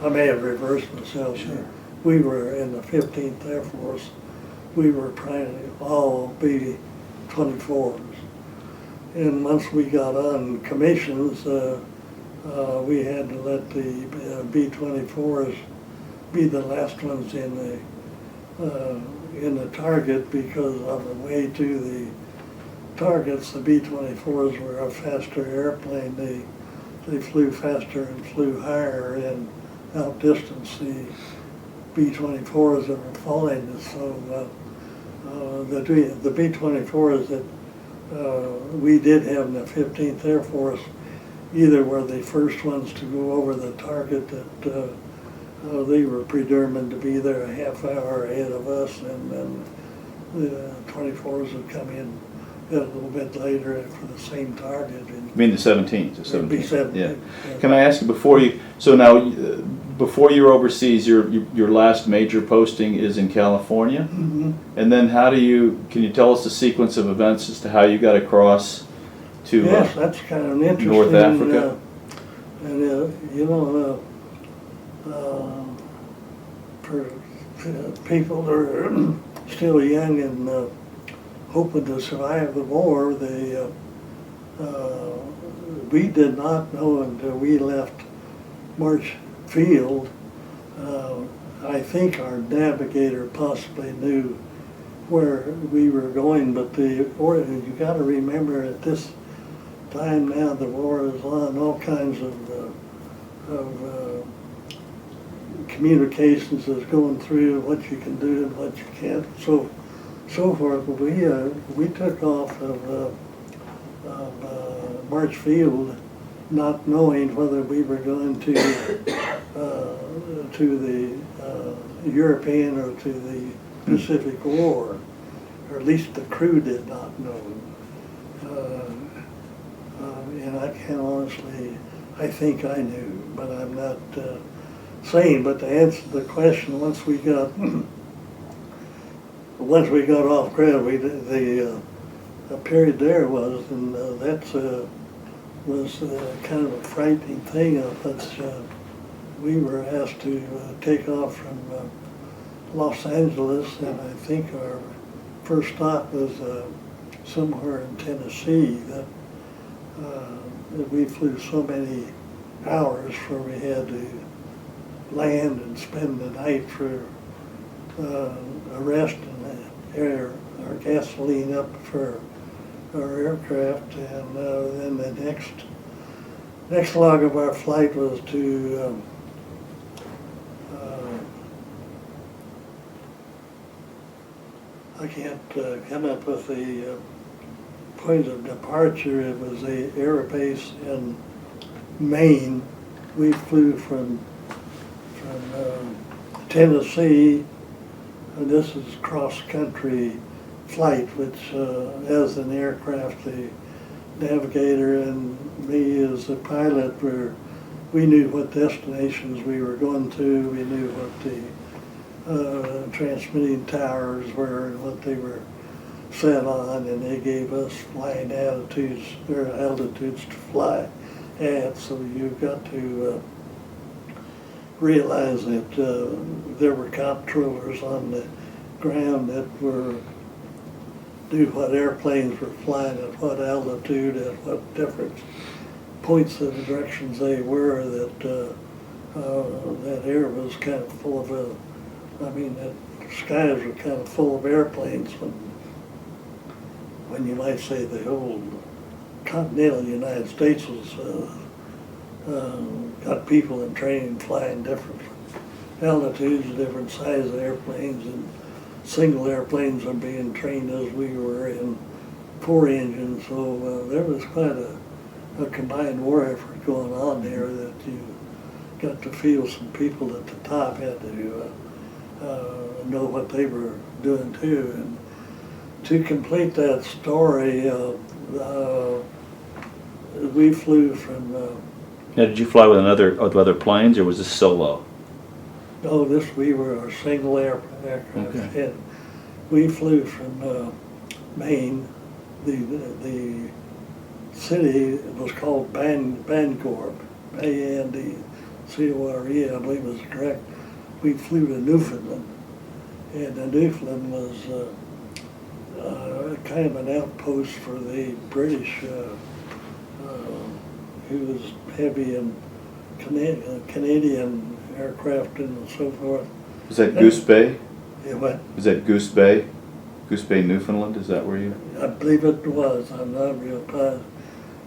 I may have reversed myself. Sure. We were in the 15th Air Force. We were primarily all B-24s. And once we got on commissions, we had to let the B-24s be the last ones in the target, because on the way to the targets, the B-24s were a faster airplane. They flew faster and flew higher and outdistanced the B-24s that were falling. So the B-24s that we did have in the 15th Air Force either were the first ones to go over the target, that they were predetermined to be there a half hour ahead of us, and then the 24s would come in a little bit later for the same target. And I mean the 17s, the 17s. B-17, Yeah. yeah. Can I ask you before you before you were overseas, your last major posting is in California, and then can you tell us the sequence of events as to how you got across to Yes, that's kind of an interesting. North Africa? For people that are still young and hoping to survive the war. We did not know until we left March Field. I think our navigator possibly knew where we were going, but you got to remember at this time now the war is on, all kinds of communications is going through, what you can do and what you can't, so forth. We took off of March Field, not knowing whether we were going to the European or to the Pacific War, or at least the crew did not know. And I can honestly, I think I knew, but I'm not saying. But to answer the question, once we got off ground, the period there was, and was kind of a frightening thing of us. We were asked to take off from Los Angeles, and I think our first stop was somewhere in Tennessee. That we flew so many hours where we had to land and spend the night for a rest and air our gasoline up for our aircraft, and then the next log of our flight was to I can't come up with the point of departure. It was a air base in Maine. We flew from Tennessee, and this is cross-country flight, which as an aircraft, the navigator and me as the pilot, we knew what destinations we were going to. We knew what the transmitting towers were and what they were set on, and they gave us flying altitudes to fly at. So you've got to realize that there were comptrollers on the ground that knew what airplanes were flying at what altitude, at what different points of the directions they were. That air was kind of full of the skies were kind of full of airplanes when you might say the whole continental United States was got people in training flying different altitudes, different sizes of airplanes, and single airplanes are being trained as we were in 4 engines. So there was quite a combined war effort going on there that you got to feel some people at the top had to know what they were doing too. And to complete that story, we flew from. Now, did you fly with other planes, or was this solo? No, we were a single aircraft. Okay. And we flew from Maine. The city was called Bangor, A-N-D-C-O-R-E, I believe is correct. We flew to Newfoundland, and Newfoundland was kind of an outpost for the British, who was heavy in Canadian aircraft and so forth. Was that Goose Bay? Yeah, what? Was that Goose Bay? Goose Bay, Newfoundland? Is that where you? I believe it was. I'm not real positive.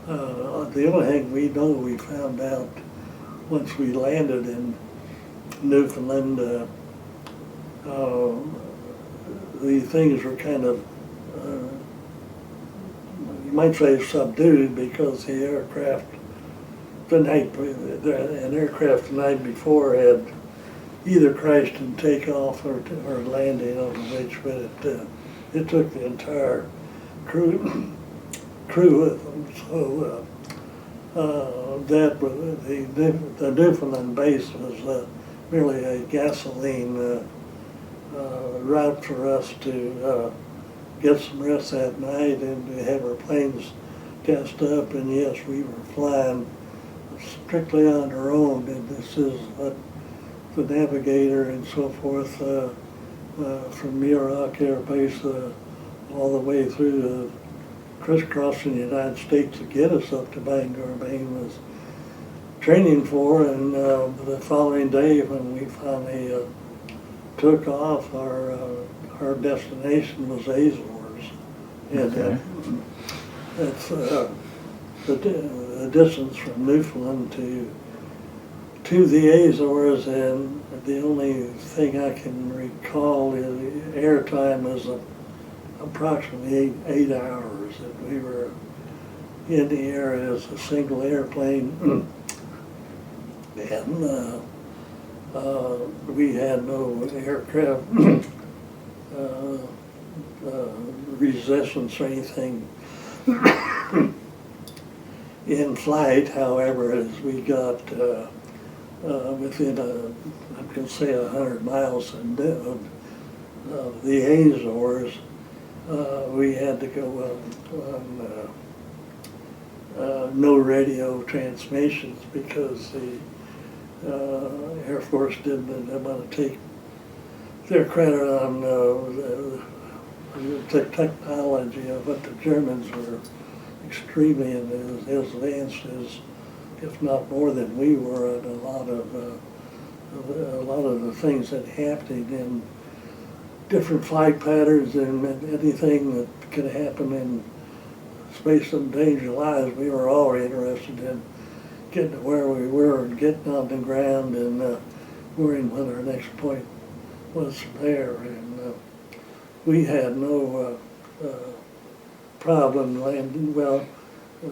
The only thing we found out once we landed in Newfoundland, the things were kind of, you might say, subdued, because the aircraft, an aircraft the night before had either crashed in takeoff or landing on the which, but it took the entire crew with them. So the Newfoundland base was merely a gasoline route for us to get some rest that night and to have our planes gassed up. And yes, we were flying strictly on our own, and this is what the navigator and so forth from Muroc Air Base, all the way through the crisscrossing the United States to get us up to Bangor, Maine was training for, and the following day when we finally took off, our destination was Azores, and Okay. that's the distance from Newfoundland to the Azores, and the only thing I can recall is airtime is approximately 8 hours that we were in the air as a single airplane, and we had no aircraft resistance or anything in flight. However, as we got within I'm going to say 100 miles of the Azores, we had to go on no radio transmissions because the Air Force didn't want to take their credit on the technology of what the Germans were extremely as advanced as, if not more than we were, at a lot of the things that happened in different flight patterns and anything that could happen in space and danger lives. We were all interested in getting to where we were and getting on the ground and worrying when our next point was there. And we had no problem landing. Well,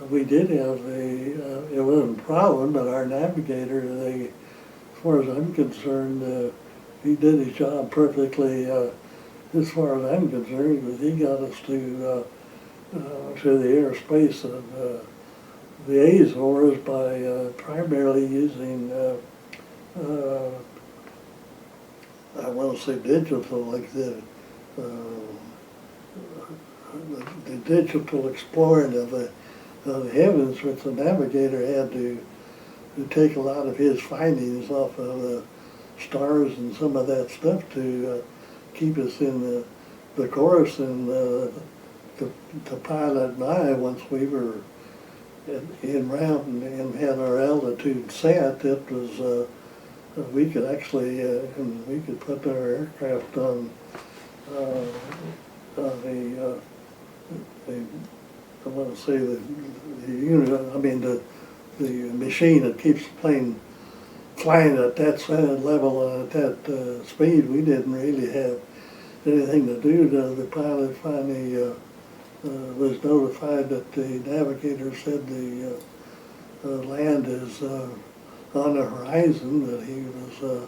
we did have it wasn't a problem, but our navigator, as far as I'm concerned, he did his job perfectly. As far as I'm concerned, because he got us to the airspace of the Azores by primarily using, I want to say digital, like the digital exploring of the heavens, which the navigator had to take a lot of his findings off of the stars and some of that stuff to keep us in the course, and the pilot and I, once we were in route and had our altitude set, it was we could actually we could put our aircraft on the I want to say the unit. I mean the machine that keeps the plane flying at that level and at that speed. We didn't really have anything to do. The pilot finally was notified that the navigator said the land is on the horizon, that he was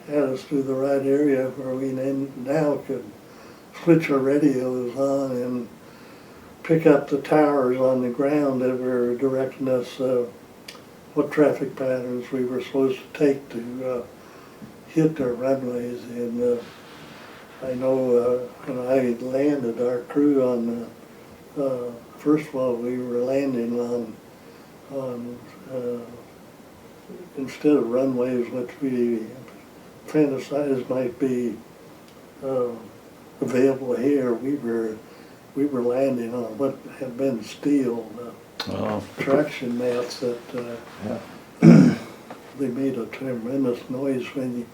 had us through the right area where we now could switch our radios on and pick up the towers on the ground that were directing us what traffic patterns we were supposed to take to hit their runways. And I know when I landed our crew on first of all, we were landing on instead of runways which we fantasized might be available here, we were landing on what had been steel traction mats that they made a tremendous noise when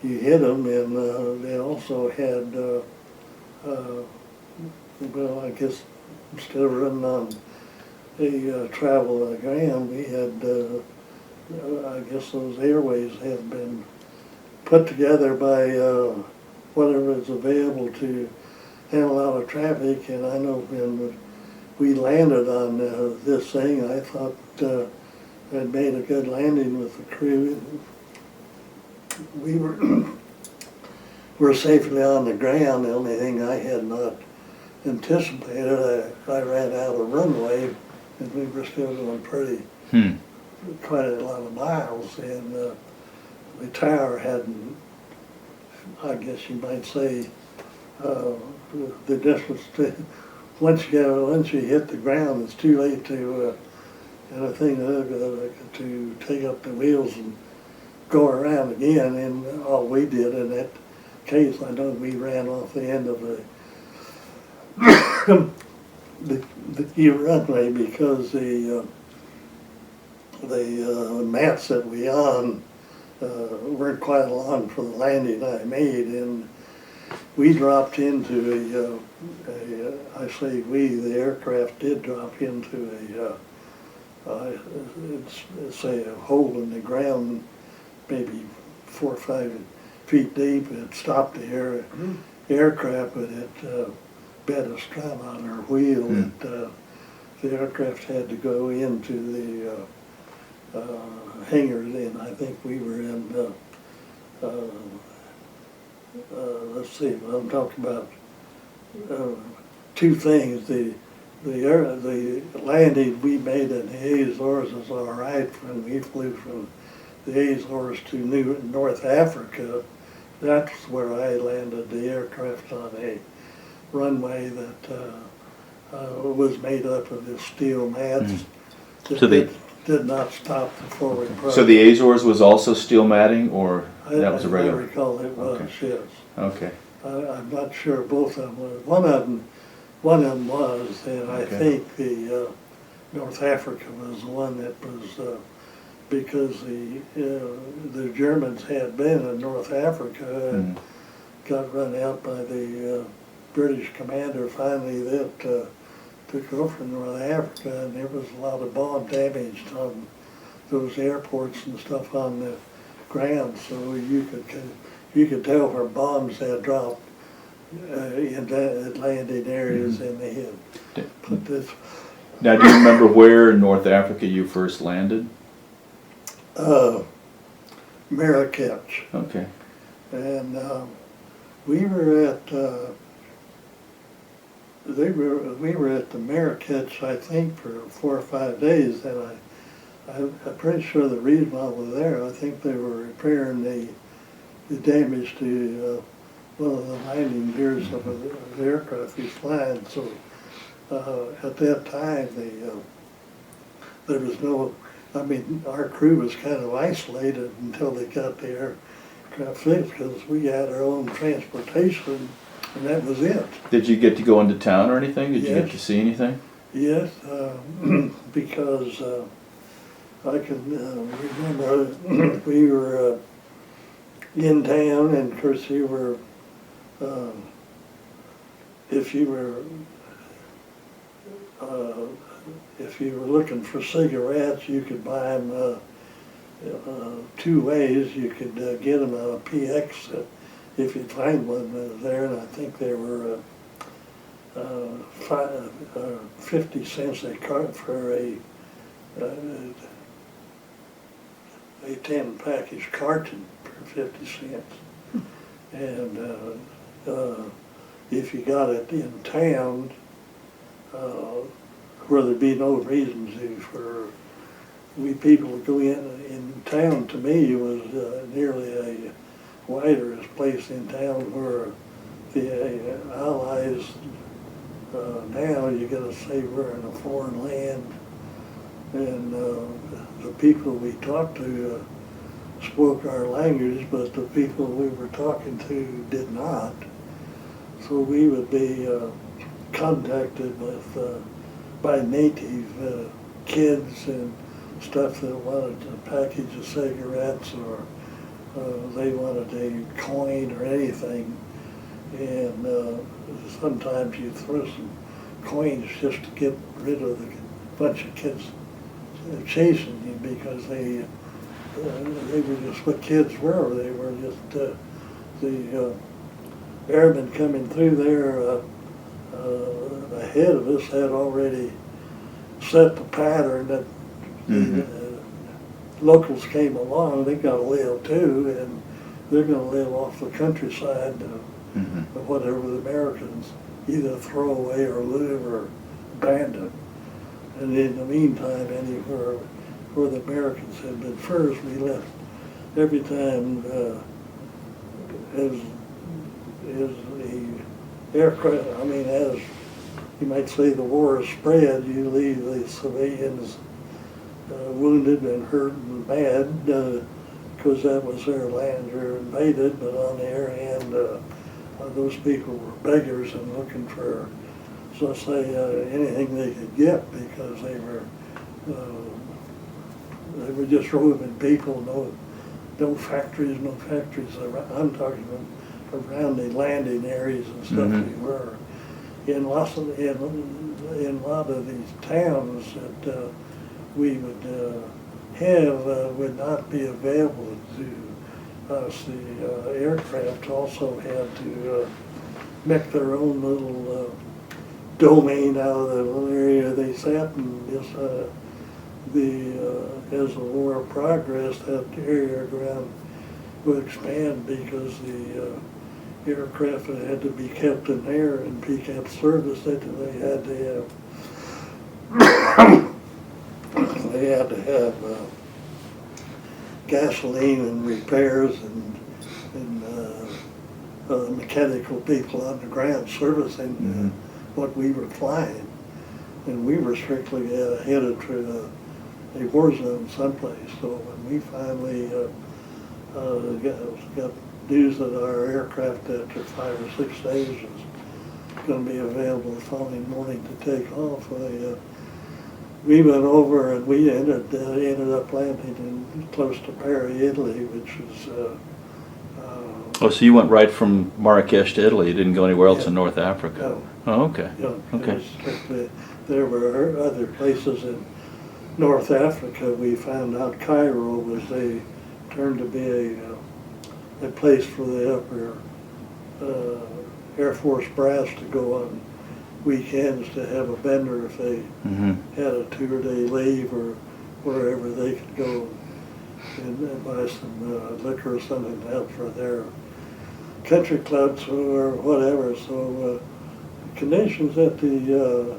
you hit them, and they also had well, I guess instead of running on a travel ground, we had I guess those airways had been put together by whatever is available to handle a lot of traffic. And I know when we landed on this thing, I thought I'd made a good landing with the crew. We were safely on the ground. The only thing I had not anticipated, I ran out of runway, and we were still going quite a lot of miles, and the tower hadn't, I guess you might say, the distance once you hit the ground, it's too late to anything to take up the wheels and go around again. And all we did in that case, I know we ran off the end of the runway, because the mats that we on weren't quite long for the landing I made, and we dropped into I say we, the aircraft did drop into it's a hole in the ground, maybe 4 or 5 feet deep. It stopped the aircraft, but it bent a strap on our wheel. The aircraft had to go into the hangars, and I think we were in, let's see, I'm talking about two things. The landing we made in the Azores was all right when we flew from the Azores to North Africa. That's where I landed the aircraft, on a runway that was made up of this steel mats. So they did not stop the forward progress. So the Azores was also steel matting, or that was a regular? I recall it was, yes. Okay. I'm not sure both of them was. One of them was, and I think the North Africa was the one that was, because the Germans had been in North Africa and got run out by the British commander finally that took over North Africa, and there was a lot of bomb damage on those airports and stuff on the ground, so you could tell where bombs had dropped in the landing areas, and they had put this. Now, do you remember where in North Africa you first landed? Marrakech. Okay. And we were at we were at the Marrakech, I think, for 4 or 5 days, and I'm pretty sure the reason why we were there, I think they were repairing the damage to one of the landing gears of the aircraft he's flying. So at that time, there was no, I mean, our crew was kind of isolated until they got the aircraft fixed, because we had our own transportation, and that was it. Did you get to go into town or anything? Did you get Yes. to see anything? Yes, because I can remember we were in town, and of course you were, if you were looking for cigarettes, you could buy them 2 ways. You could get them out of PX if you'd find one there, and I think they were 50 cents a cart for a 10 package carton for 50 cents. And if you got it in town, where there'd be no reason for we people to go in town, to me was nearly a wider's place in town, where the Allies, now you gotta say we're in a foreign land, and the people we talked to spoke our language, but the people we were talking to did not. So we would be contacted with by native kids and stuff that wanted a package of cigarettes, or they wanted a coin or anything, and sometimes you throw some coins just to get rid of the bunch of kids chasing you, because they were just what kids were. They were just the airmen coming through there ahead of us had already set the pattern that the locals came along. They got to live too, and they're going to live off the countryside of whatever the Americans either throw away or loot or abandon. And in the meantime, anywhere where the Americans had been first, we left. Every time as the aircraft, I mean, as you might say the war is spread, you leave the civilians wounded and hurt and bad, because that was their land were invaded. But on the other hand, those people were beggars and looking for so say, anything they could get, because they were just roving people, no factories around. I'm talking around the landing areas and stuff. We were in lots of, in a lot of these towns that we would have would not be available to us. The aircraft also had to make their own little domain out of the little area they sat in. Just as the war progressed, that area around would expand, because the aircraft had to be kept in there and be kept serviced. That they had to have gasoline and repairs and mechanical people on the ground servicing what we were flying, and we were strictly headed to a war zone someplace. So when we finally got news that our aircraft after 5 or 6 days was going to be available the following morning to take off, we went over and we ended up landing in close to Bari, Italy, which was. Oh, so you went right from Marrakesh to Italy. You didn't go anywhere else in North Africa? No. Oh, okay. Okay. There were other places in North Africa. We found out Cairo was turned to be a place for the upper Air Force brass to go on weekends to have a bender if they had a 2-day leave, or wherever they could go and buy some liquor or something else for their country clubs or whatever. So conditions that the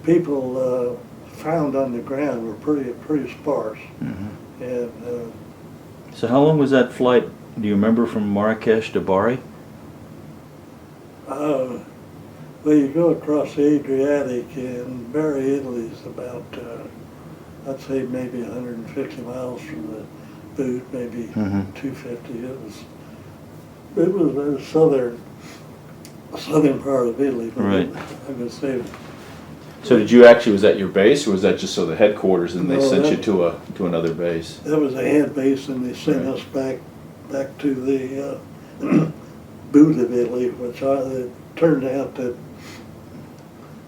people found on the ground were pretty sparse. And so how long was that flight, do you remember, from Marrakesh to Bari? well, you go across the Adriatic, and Bari, Italy is about, I'd say maybe 150 miles from the boot, maybe 250. It was a southern part of Italy. But Right. I'm gonna say. So did you actually, was that your base, or was that just so the headquarters and they No, sent that- you to another base? That was a head base, and they sent us back to the boot of Italy, which it turned out that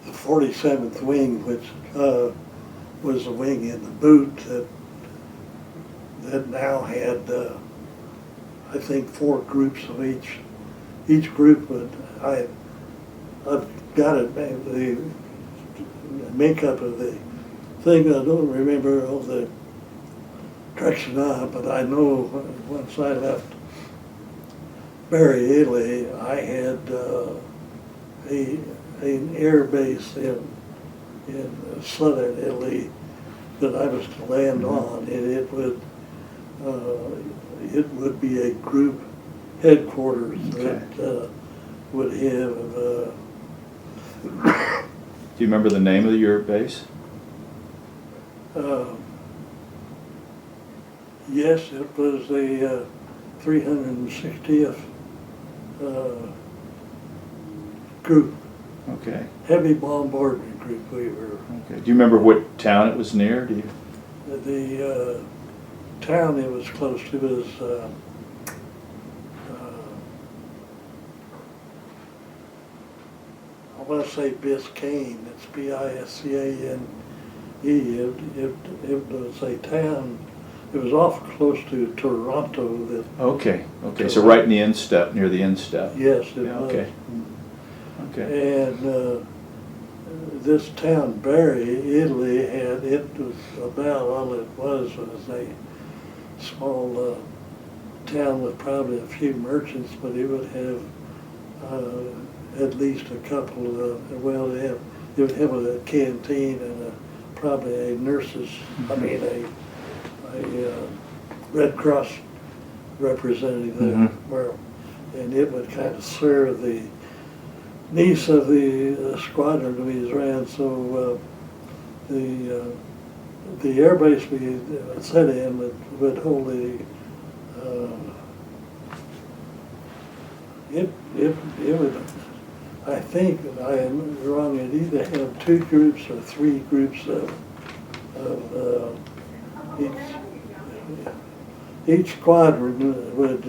the 47th wing, which was the wing in the boot that now had, I think, 4 groups of each. Each group would, I've got it, the makeup of the thing. I don't remember all the direction on, but I know once I left Bari, Italy, I had an air base in southern Italy that I was to land on, and it would be a group headquarters that would have. Do you remember the name of your base? Yes, it was the 360th group. Okay. Heavy bombardment group we were. Okay. Do you remember what town it was near? Do you? The town it was close to was I want to say Biscayne. It's Biscane. It was a town. It was awful close to Toronto. Okay. Okay. So right in the instep, near the instep. Yes, it Yeah, was. okay. Okay. And this town, Bari, Italy, it was about all it was a small town with probably a few merchants, but it would have at least a couple of, it would have a canteen and probably a nurses, a Red Cross representative where, and it would kind of serve the needs of the squadron we ran. So the air base we set in would hold it would I think that I am wrong, it either had 2 groups or 3 groups of each squadron would,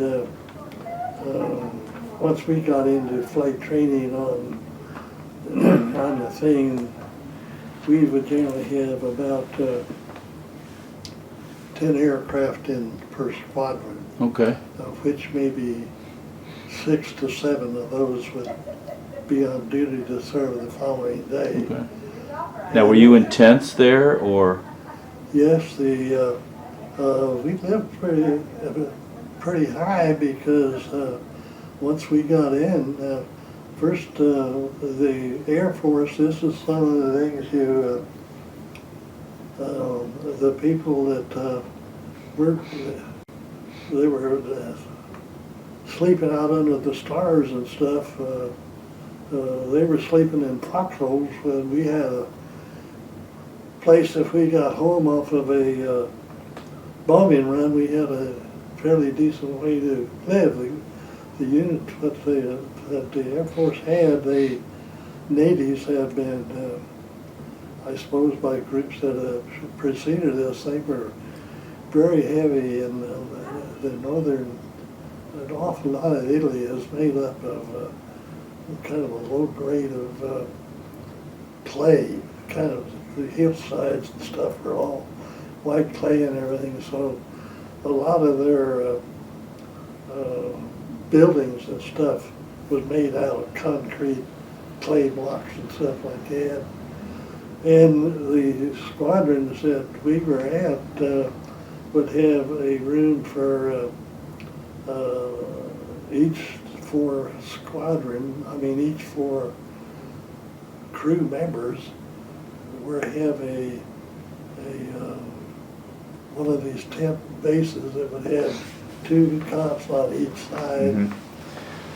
once we got into flight training on the thing, we would generally have about 10 aircraft in per squadron, Okay. of which maybe 6 to 7 of those would be on duty to serve the following day. Okay. Now, were you in tents there, or? Yes, we lived pretty high because once we got in, first the Air Force, this is some of the things the people that they were sleeping out under the stars and stuff. They were sleeping in foxholes when we had a place. If we got home off of a bombing run, we had a fairly decent way to live. The unit that the Air Force had, the natives had been, I suppose by groups that preceded us, they were very heavy in the northern. An awful lot of Italy is made up of kind of a low grade of clay. Kind of the hillsides and stuff are all white clay and everything. So a lot of their buildings and stuff was made out of concrete, clay blocks and stuff like that. And the squadrons that we were at would have a room for each 4 each 4 crew members have one of these tent bases that would have 2 cots on each side. Mm-hmm.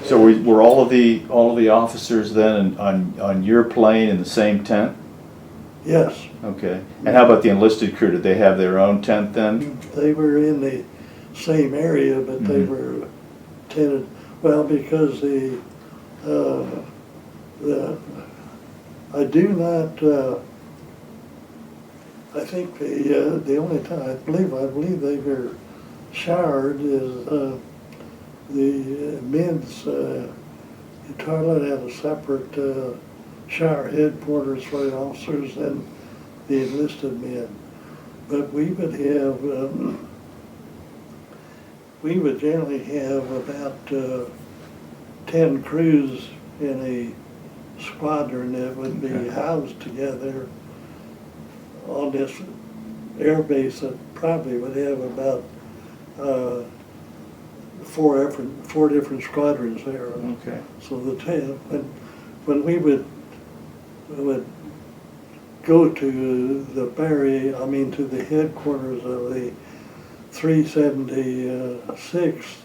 So were all of the officers then on your plane in the same tent? Yes. Okay. And how about the enlisted crew? Did they have their own tent then? They were in the same area, but they were tented. Well, because I do not. I think the only time I believe they were showered is the men's toilet had a separate shower headquarters for the officers and the enlisted men. But we would have, we would generally have about 10 crews in a squadron that would be housed together on this air base that probably would have about 4 different squadrons there. Okay. So when we would go to the to the headquarters of the 376,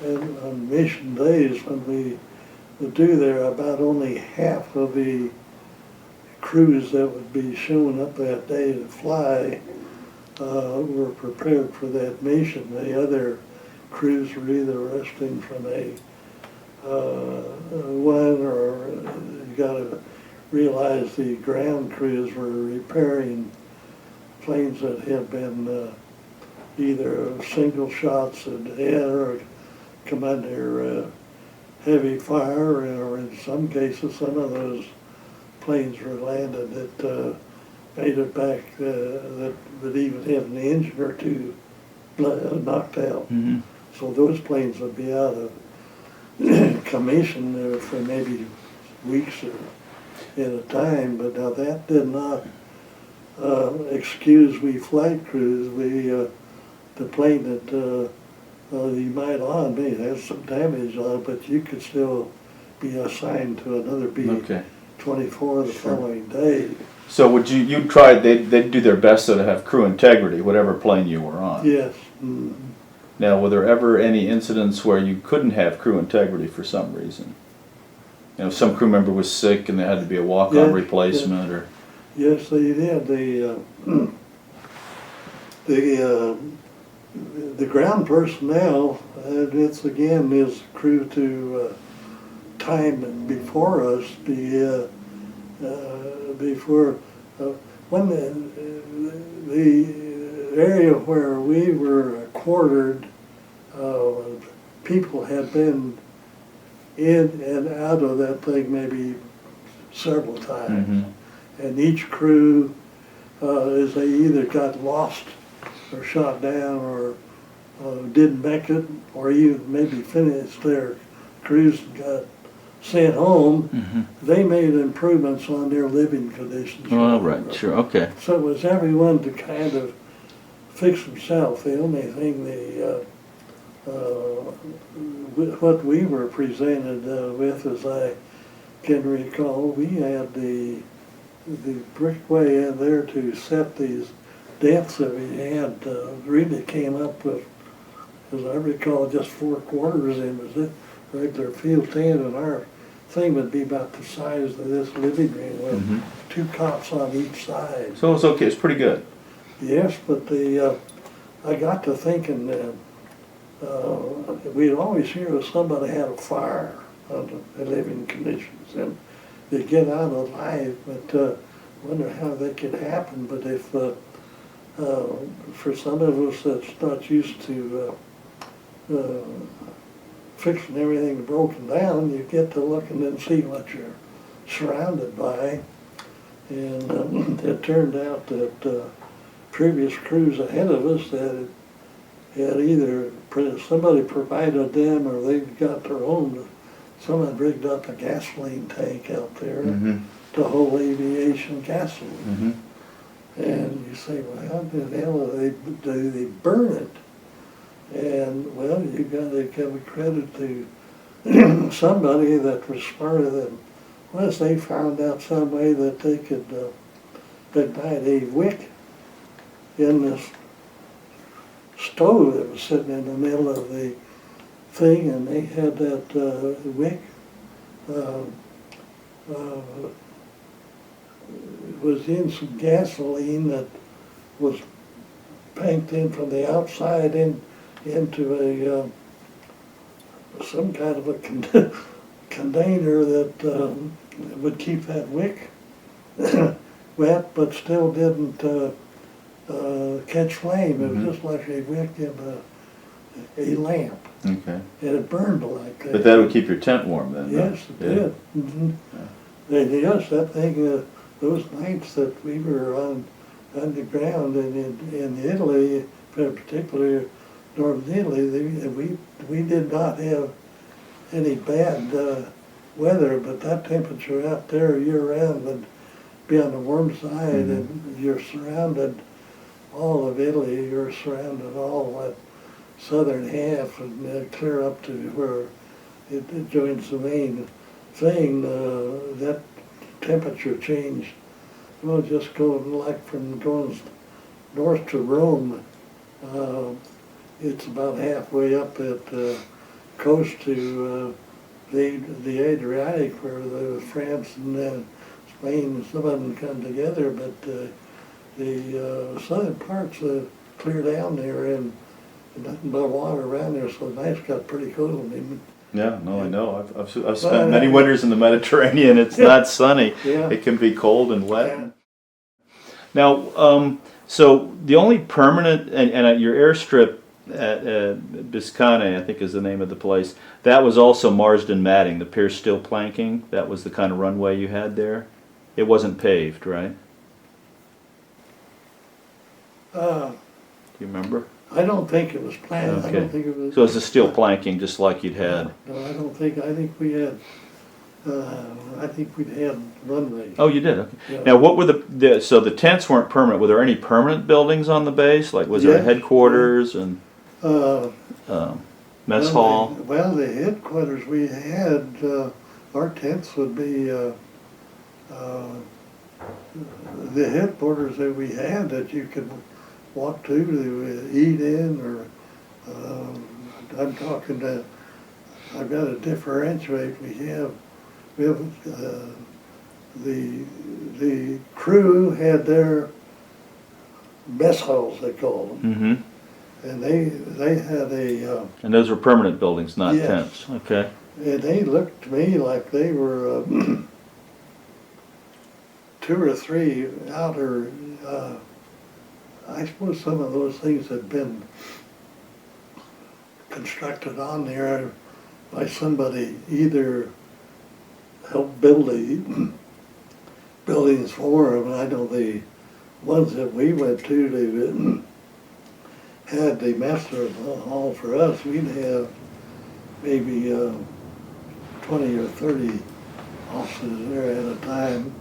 and on mission days when we would do there, about only half of the crews that would be showing up that day to fly were prepared for that mission. The other crews were either resting from one, or you got to realize the ground crews were repairing planes that had been either single shots in the head or come under heavy fire, or in some cases, some of those planes were landed that made it back that would even have an engine or 2 knocked out. Mm-hmm. So those planes would be out of commission for maybe weeks or at a time. But now that did not excuse we flight crews. The plane that you might may have some damage on it, but you could still be assigned to another B-24 the following day. So you tried, they'd do their best so to have crew integrity, whatever plane you were on? Yes. Mm-hmm. Now, were there ever any incidents where you couldn't have crew integrity for some reason? You know, some crew member was sick and there had to be a walk-on replacement, or? Yes, they did. the ground personnel, it's again is crew to time before us. Before when the area where we were quartered, people had been in and out of that thing maybe several times, and each crew, as they either got lost or shot down or didn't make it, or even maybe finished their cruise and got sent home, they made improvements on their living conditions. Oh, right, sure, okay. So it was everyone to kind of fix himself. The only thing what we were presented with, as I can recall, we had the brickway in there to set these depths that we had really came up with, as I recall, just 4 quarters in was it regular field tent, and our thing would be about the size of this living room with 2 cots on each side. So it's okay, it's pretty good. Yes, but I got to thinking that we'd always hear if somebody had a fire under the living conditions, and they'd get out alive, but wonder how that could happen. But if for some of us that's not used to fixing everything broken down, you get to looking and see what you're surrounded by. And it turned out that previous crews ahead of us that had either somebody provided them or they got their own. Someone rigged up a gasoline tank out there to hold aviation gasoline. And you say, well, how the hell do they burn it? And, well, you got to give credit to somebody that was smarter than us. They found out some way that they could ignite a wick in this stove that was sitting in the middle of the thing, and they had that wick was in some gasoline that was panked in from the outside into some kind of a container that would keep that wick wet, but still didn't catch flame. It was just like a wick in a lamp. Okay. And it burned like that. But that would keep your tent warm then? Yes, it did. And yes, that thing, those nights that we were on the ground in Italy, particularly northern Italy, we did not have any bad weather, but that temperature out there year-round would be on the warm side, and you're surrounded, all of Italy, you're surrounded all that southern half and clear up to where it joins the main thing. That temperature change, well, just going like from going north to Rome, it's about halfway up at coast to the Adriatic, where the France and Spain and some of them come together, but the southern parts clear down there, and nothing but water around there, so the nights got pretty cold. Yeah, no, I know. I've spent many winters in the Mediterranean. It's not sunny. Yeah. It can be cold and wet. Now, so the only permanent, and your airstrip at Biscayne, I think is the name of the place, that was also Marsden matting, the pierced steel planking. That was the kind of runway you had there. It wasn't paved, right? Do you remember? I don't think it was planned. Okay. I don't think it was. So it's a steel planking, just like you'd had. No, I don't think. I think we had. I think we'd had runway. Oh, you did. Okay. Yeah. Now, what were so the tents weren't permanent? Were there any permanent buildings on the base? Like, was there a Yes. headquarters and mess hall? Well, the headquarters we had, our tents would be the headquarters that we had that you could walk to eat in, or I'm talking to. I've got to differentiate. We have the crew had their mess halls, they call them, and they had And those were permanent buildings, not Yes. tents. Okay. and they looked to me like they were 2 or 3 outer. I suppose some of those things had been constructed on there by somebody either helped build the buildings for them. I know the ones that we went to, they had the master hall for us. We'd have maybe 20 or 30 officers there at a time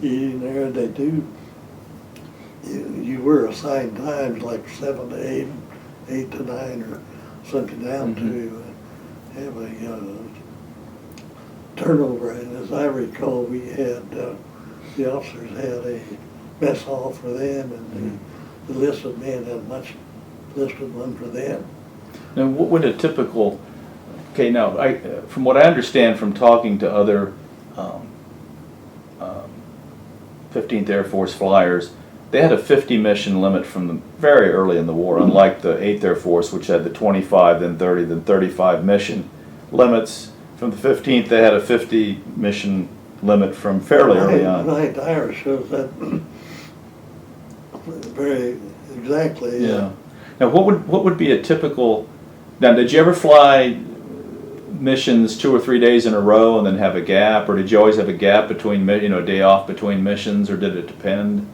eating there. They do. You were assigned times like 7 to 8, 8 to 9, or something down to have a turnover. And as I recall, we had the officers had a mess hall for them, and the enlisted men had a much listed one for them. Now, what would a typical? Okay, now from what I understand from talking to other 15th Air Force flyers, they had a 50 mission limit from the very early in the war, unlike the 8th Air Force, which had the 25, then 30, then 35 mission limits. From the 15th, they had a 50 mission limit from fairly early on. My diary shows that very exactly. Yeah. Now, what would be a typical? Now, did you ever fly missions 2 or 3 days in a row and then have a gap, or did you always have a gap between, a day off between missions, or did it depend?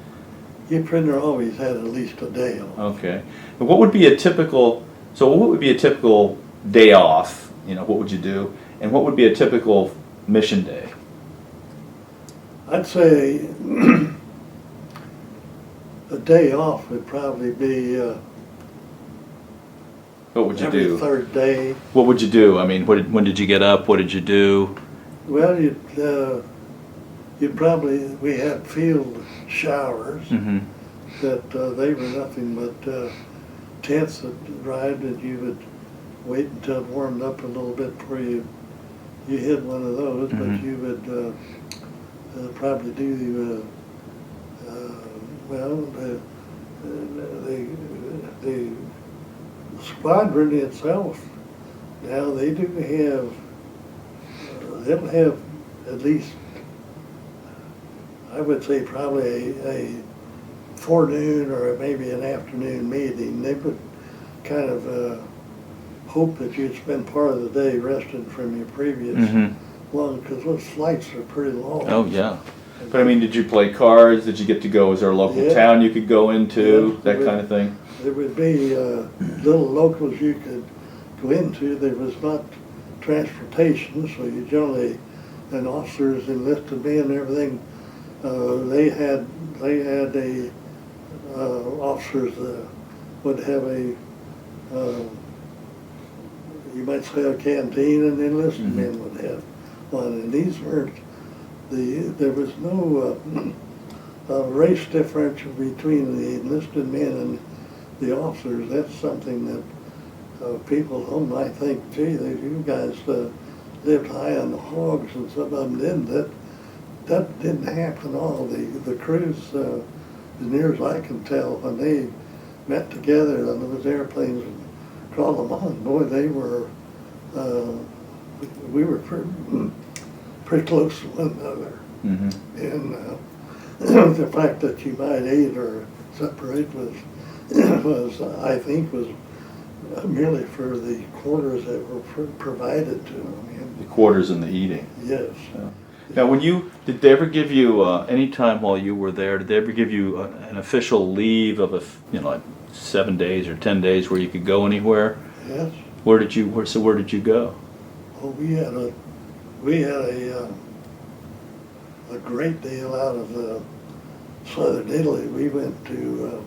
Your printer always had at least a day off. Okay. And what would be a typical? So, what would be a typical day off? What would you do? And what would be a typical mission day? I'd say a day off would probably be What would you every do? third day. What would you do? I mean, when did you get up? What did you do? Well, you'd probably, we had field showers that they were nothing but tents that dried, and you would wait until it warmed up a little bit before you hit one of those, but you would probably do the squadron itself. Now they do have, they'll have at least, I would say probably a forenoon or maybe an afternoon meeting. They would kind of hope that you'd spend part of the day resting from your previous one, because those flights are pretty long. Oh yeah. But I mean, did you play cards? Did you get to go? Was there a local town you could go into? Yes, that kind of thing? There would be little locals you could go into. There was not transportation, so you generally, and officers, enlisted men and everything, they had a, officers would have a, you might say a canteen, and enlisted men would have one. And these weren't, there was no race differential between the enlisted men and the officers. That's something that people at home might think, gee, you guys lived high on the hogs, and some of them didn't. That didn't happen at all. The crews, as near as I can tell, when they met together on those airplanes and crawled them on, boy, they were, we were pretty close to one another. And the fact that you might eat or separate was I think, was merely for the quarters that were provided to them. The quarters and the eating. Yes. Yeah. Now, did they ever give you any time while you were there? Did they ever give you an official leave of like 7 days or 10 days where you could go anywhere? Yes. Where did you go? Well, we had a great deal out of southern Italy. We went to.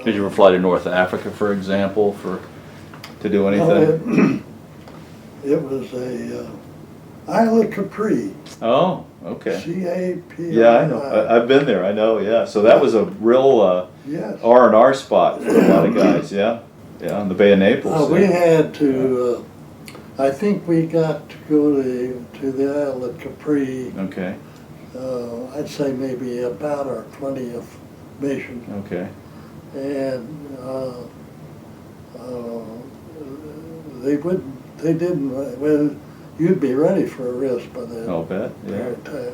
Did you ever fly to North Africa, for example, to do anything? It was a Isle of Capri. Oh, okay. C-A-P-R-I. Yeah, I know. I've been there. I know. Yeah. So that was a real yes. R&R spot for a lot of guys. Yeah. Yeah, on the Bay of Naples. We had to. I think we got to go to the Isle of Capri. Okay. I'd say maybe about our 20th mission. Okay. and they didn't, well, you'd be ready for a risk by then. I'll bet, yeah. Time.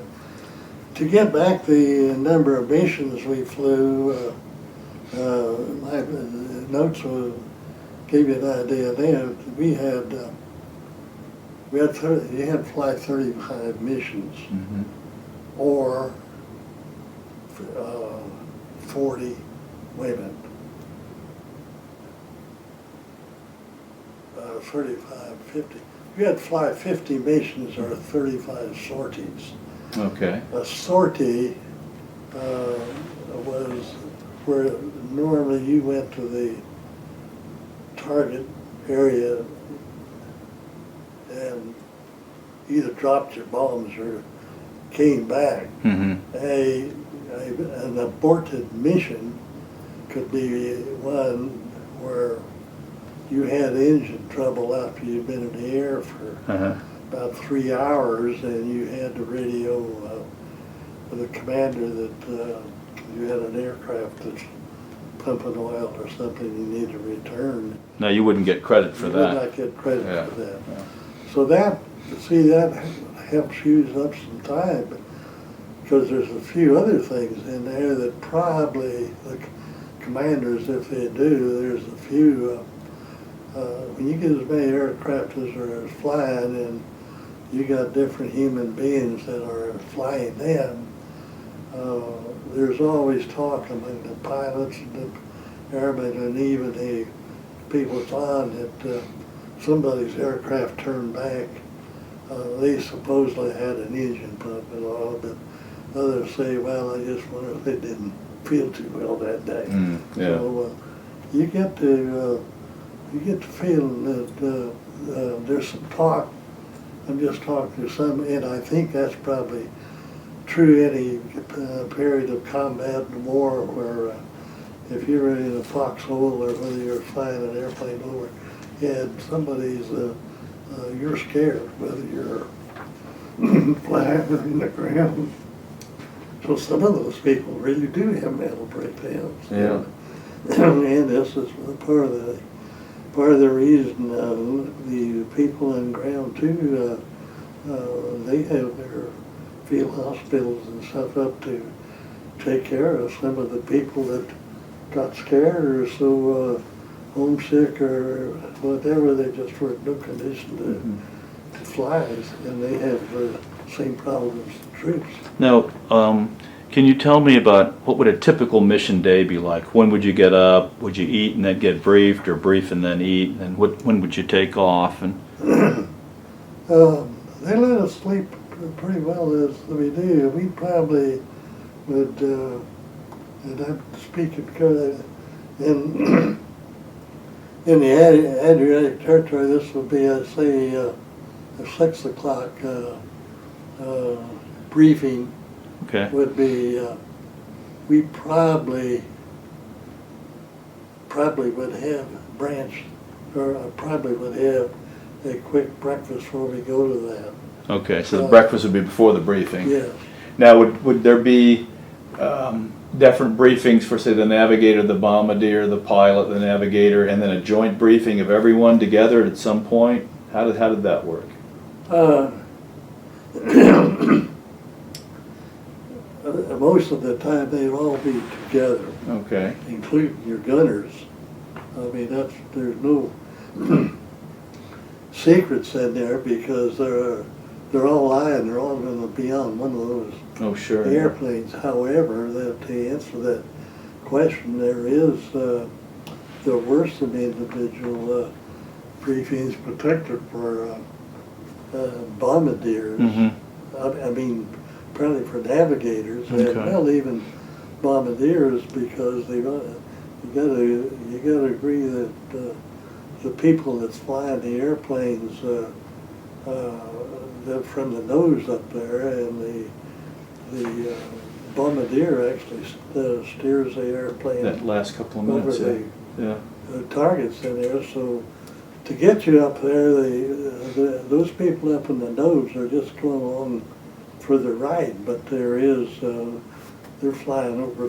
To get back the number of missions we flew, my notes will give you an idea there. You had to fly 35 missions, Mm-hmm. or 40, wait a minute, 35, 50. You had to fly 50 missions or 35 sorties. Okay. A sortie was where normally you went to the target area and either dropped your bombs or came back. Mm-hmm. An aborted mission could be one where you had engine trouble after you'd been in the air for about 3 hours, and you had to radio the commander that you had an aircraft that's pumping oil or something you need to return. Now you wouldn't get credit for You that. would not get credit Yeah. for that. Yeah. So that helps use up some time, because there's a few other things in there that probably the commanders, if they do, there's a few, when you get as many aircraft as are flying and you got different human beings that are flying them, there's always talk among the pilots and the airmen and even the people flying that somebody's aircraft turned back. They supposedly had an engine pump and all, but others say, well, I just wonder if they didn't feel too well that day. Yeah. So you get to feeling that there's some talk. I'm just talking to some, and I think that's probably true any period of combat and war where if you were in a foxhole or whether you're flying an airplane over, and somebody's, you're scared whether you're flying or in the ground. So some of those people really do have mental breakdowns. Yeah. And this is part of the reason the people on ground too, they have their field hospitals and stuff up to take care of some of the people that got scared or so homesick or whatever. They just were in no condition to fly, and they have the same problems as the troops. Now, can you tell me about what would a typical mission day be like? When would you get up? Would you eat and then get briefed, or brief and then eat? And when would you take off? And they let us sleep pretty well as we do. We probably would, and I'm speaking because in the Adriatic territory, this would be, I'd say, a 6 o'clock briefing. okay. Would be, we probably would have branch, or probably would have a quick breakfast before we go to that. Okay, so the breakfast would be before the briefing. Yes. Now, would there be different briefings for, say, the navigator, the bombardier, the pilot, the navigator, and then a joint briefing of everyone together at some point? How did that work? Most of the time they'd all be together, Okay. including your gunners. I mean, there's no secrets in there because they're all lying. They're all going to be on one of those Oh, sure. airplanes. However, to answer that question, there were some individual briefings protected for bombardiers. Mm-hmm. I mean, probably for navigators, Okay. and well, even bombardiers, because you gotta agree that the people that's flying the airplanes, from the nose up there, and the bombardier actually steers the airplane That last couple of over minutes. Yeah. the targets in there. So to get you up there, those people up in the nose are just going along for the ride, but they're flying over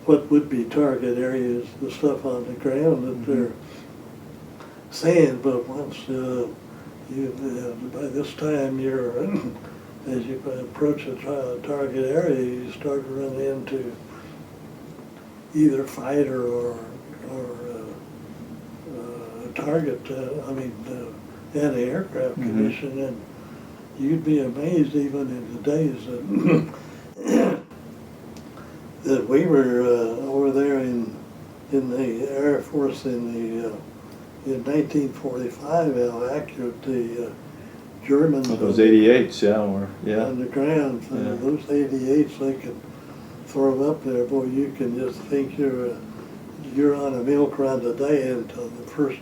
what would be target areas, the stuff on the ground that they're saying, but once by this time you're, as you approach a target area, you start to run into either fighter or target, anti-aircraft condition, and you'd be amazed even in the days that that we were over there in the Air Force in 1945, how accurate the German those 88s, on the ground. Those 88s, they could throw them up there. Boy, you can just think you're on a milk run today until the first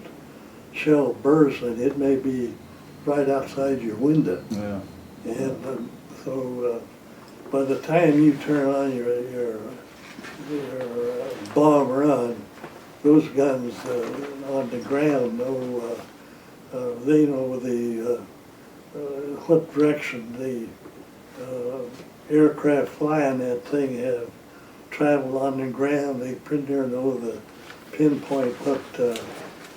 shell bursts, and it may be right outside your window. Yeah. And so by the time you turn on your bomb run, those guns on the ground know they know what direction the aircraft flying that thing have traveled on the ground. They pretty near know the pinpoint what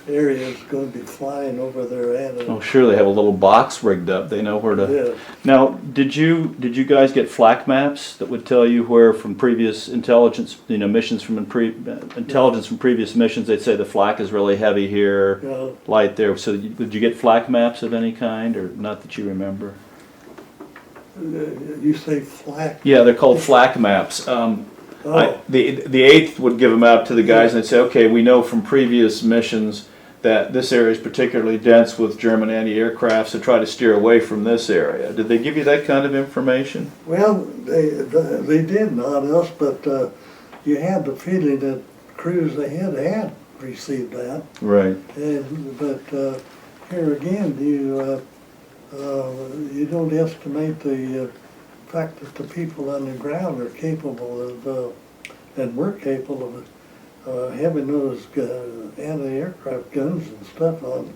area is going to be flying over their enemy. Oh, sure, they have a little box rigged up. They know where to. Yeah. Now, did you guys get flak maps that would tell you where from previous intelligence, missions from intelligence from previous missions? They'd say the flak is really heavy here, light there. So, did you get flak maps of any kind, or not that you remember? You say flak? Yeah, they're called flak maps. The 8th would give them out to the guys, and they'd say, okay, we know from previous missions that this area is particularly dense with German anti-aircraft, so try to steer away from this area. Did they give you that kind of information? Well, they did, not us, but you had the feeling that crews ahead had received that. Right. But here again, you don't estimate the fact that the people on the ground are capable of, and were capable of having those anti-aircraft guns and stuff on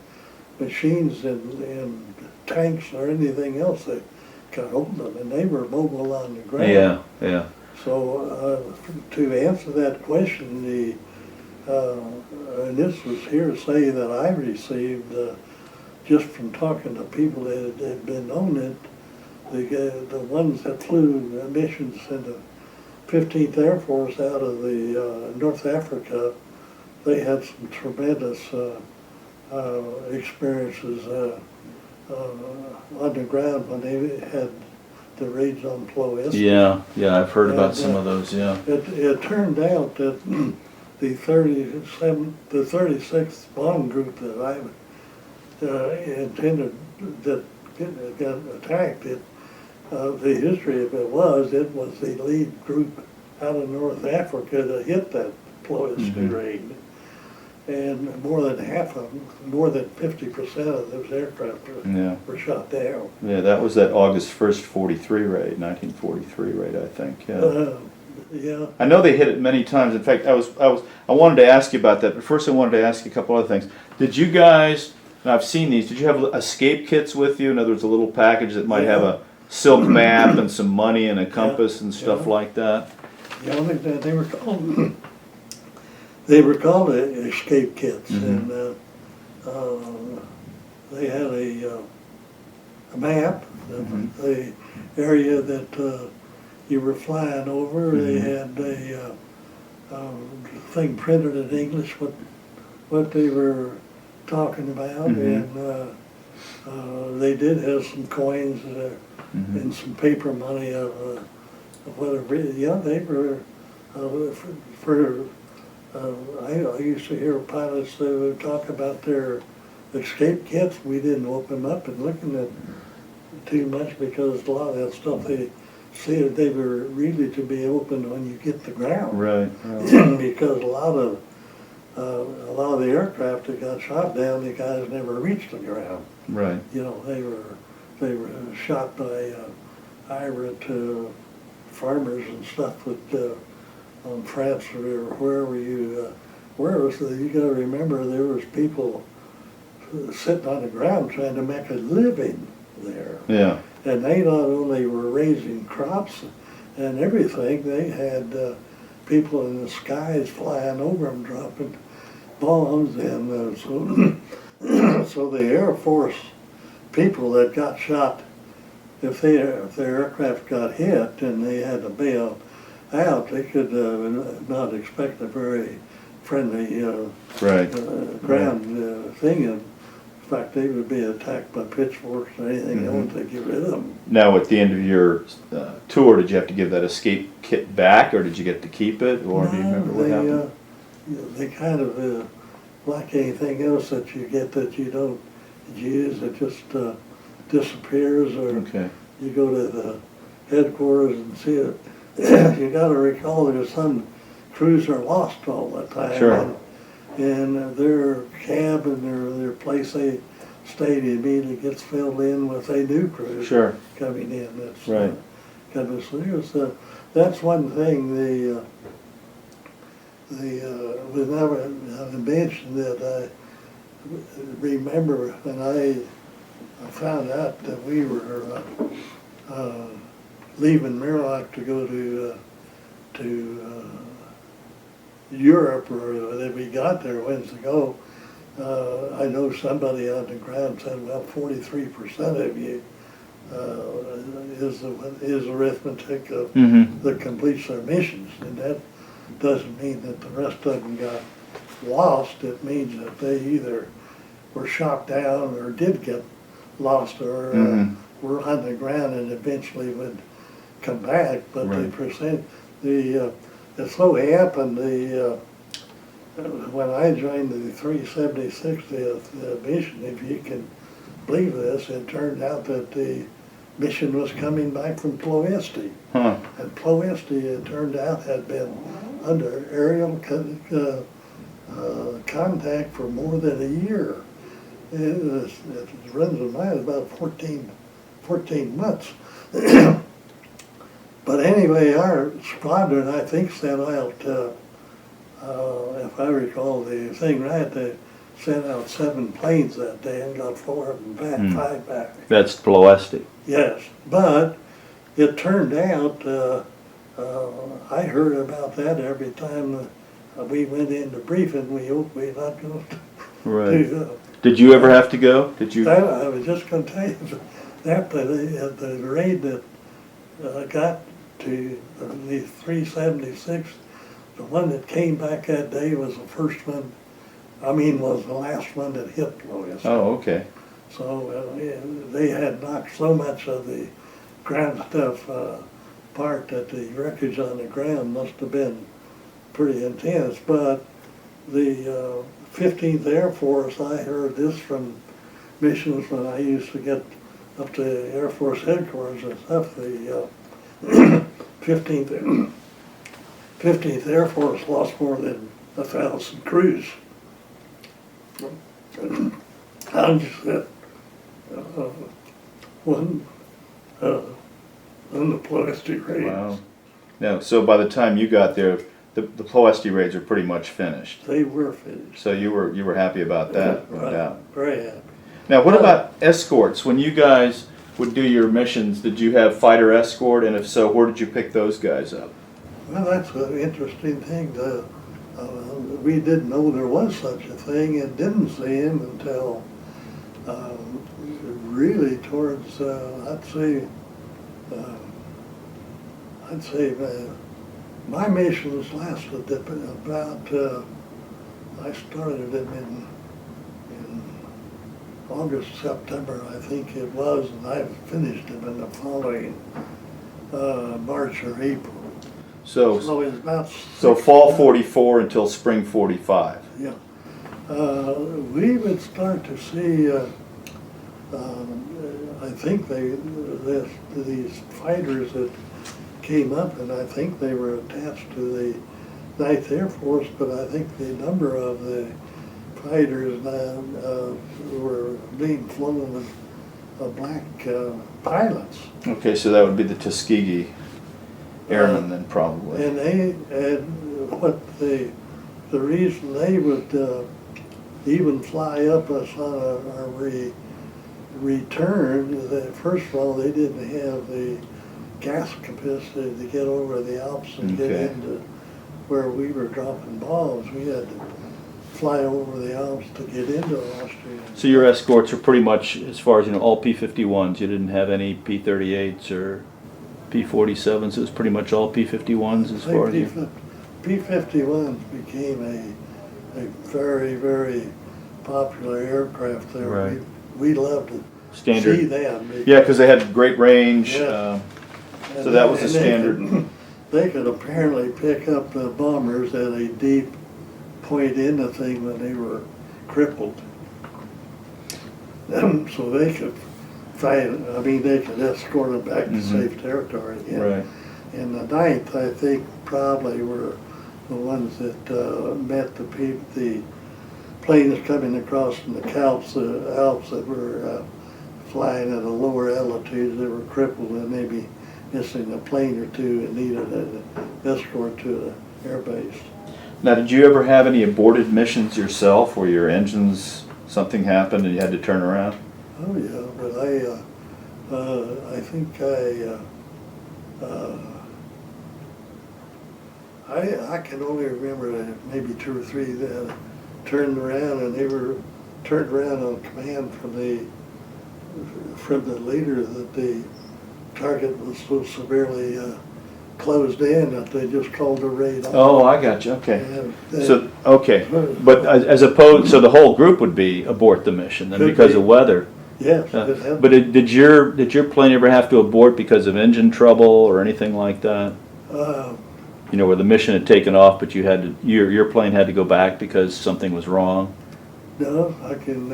machines and tanks or anything else that could hold them, and they were mobile on the ground. Yeah. So to answer that question, and this was hearsay that I received just from talking to people that had been on it, the ones that flew missions in the 15th Air Force out of the North Africa, they had some tremendous experiences on the ground when they had the raids on Ploest. Yeah, I've heard about some of those. Yeah. It turned out that the 36th bomb group that I intended that got attacked, the history of it was the lead group out of North Africa to hit that Ploest raid. And more than half of them, more than 50% of those aircraft were shot down. Yeah, that was that August 1st 1943 raid, I think. Yeah. Yeah. I know they hit it many times. In fact, I wanted to ask you about that, but first I wanted to ask you a couple other things. Did you guys, and I've seen these, did you have escape kits with you? In other words, a little package that might have a silk map and some money and a compass and stuff like that? Yeah, they were called escape kits, and they had a map of the area that you were flying over. They had a thing printed in English what they were talking about, and they did have some coins and some paper money of whatever. Yeah, they were I used to hear pilots that would talk about their escape kits. We didn't open them up and look at it too much because a lot of that stuff they said they were really to be opened when you get the ground. Right. Because a lot of the aircraft that got shot down, the guys never reached the ground. Right. You know, they were shot by Irate farmers and stuff with on France or wherever you were. So you got to remember there was people sitting on the ground trying to make a living there. Yeah. And they not only were raising crops and everything, they had people in the skies flying over them, dropping bombs, and so the Air Force people that got shot, if their aircraft got hit and they had to bail out, they could not expect a very friendly ground thing. In fact, they would be attacked by pitchforks or anything else to get rid of them. Now, at the end of your tour, did you have to give that escape kit back, or did you get to keep it, or do you remember what happened? They kind of, like anything else that you get that you don't use, it just disappears, or you go to the headquarters and see it. You got to recall there's some crews are lost all the time. Sure. And their cab and their place they stayed immediately gets filled in with a new crew coming in. That's right. Kind of serious. That's one thing. We never mentioned that I remember when I found out that we were leaving Merlock to go to Europe, or that we got there whens to go. I know somebody on the ground said, well, 43% of you is arithmetic of that completes their missions, and that doesn't mean that the rest of them got lost. It means that they either were shot down or did get lost, or were on the ground and eventually would come back. But it so happened when I joined the 376th mission, if you can believe this, it turned out that the mission was coming back from Ploesti. And Ploesti, it turned out, had been under aerial contact for more than a year. It runs in mind about 14 months. But anyway, our squadron, I think, sent out, if I recall the thing right, they sent out 7 planes that day and got 4 of them back, 5 back. That's Ploesti. Yes, but it turned out, I heard about that every time we went into briefing. We hoped we not going to. Did you ever have to go? Did you? I was just going to tell you that the raid that got to the 376, the one that came back that day was the first one, was the last one that hit Ploesti. Oh, okay. So they had knocked so much of the ground stuff apart that the wreckage on the ground must have been pretty intense. But the 15th Air Force, I heard this from missions when I used to get up to Air Force headquarters and stuff. The 15th Air Force lost more than 1,000 crews. I just said, on the Ploesti raids. Wow. Now, so by the time you got there, the Ploesti raids are pretty much finished. They were finished. So you were happy about that, no doubt. Very happy. Now, what about escorts? When you guys would do your missions, did you have fighter escort, and if so, where did you pick those guys up? Well, that's an interesting thing. We didn't know there was such a thing and didn't see him until really towards, I'd say my missions lasted about, I started them in August, September, I think it was, and I finished them in the following March or April. So it's about fall 44 until spring 45. Yeah. We would start to see, I think these fighters that came up, and I think they were attached to the 9th Air Force, but I think the number of the fighters were being flown with black pilots. Okay, so that would be the Tuskegee Airmen then, probably. And the reason they would even fly up us on our return, first of all, they didn't have the gas capacity to get over the Alps and get into where we were dropping bombs, we had to fly over the Alps to get into Austria. So your escorts were pretty much, as far as you know, all P-51s. You didn't have any P-38s or P-47s. It was pretty much all P-51s as far as you. P-51s became a very, very popular aircraft there. Right. We loved to Standard. see them. Yeah, because they had great range. Yeah. So that was the standard. They could apparently pick up the bombers at a deep point in the thing when they were crippled. So they could find, I mean, they could escort them back to safe territory again. Right. And the 9th, I think, probably were the ones that met the planes coming across from the Alps that were flying at a lower altitude. They were crippled and maybe missing a plane or two and needed an escort to the air base. Now, did you ever have any aborted missions yourself where your engines, something happened and you had to turn around? Oh yeah, but I think I can only remember maybe 2 or 3 that turned around, and they were turned around on command from the leader that the target was so severely closed in that they just called the raid off. Oh, I got you. Okay. And So, okay. But as opposed, so the whole group would be abort the mission then Could because be. of weather. yes, it had- But did your plane ever have to abort because of engine trouble or anything like that? You know, where the mission had taken off, but you had to, your plane had to go back because something was wrong? no, I can.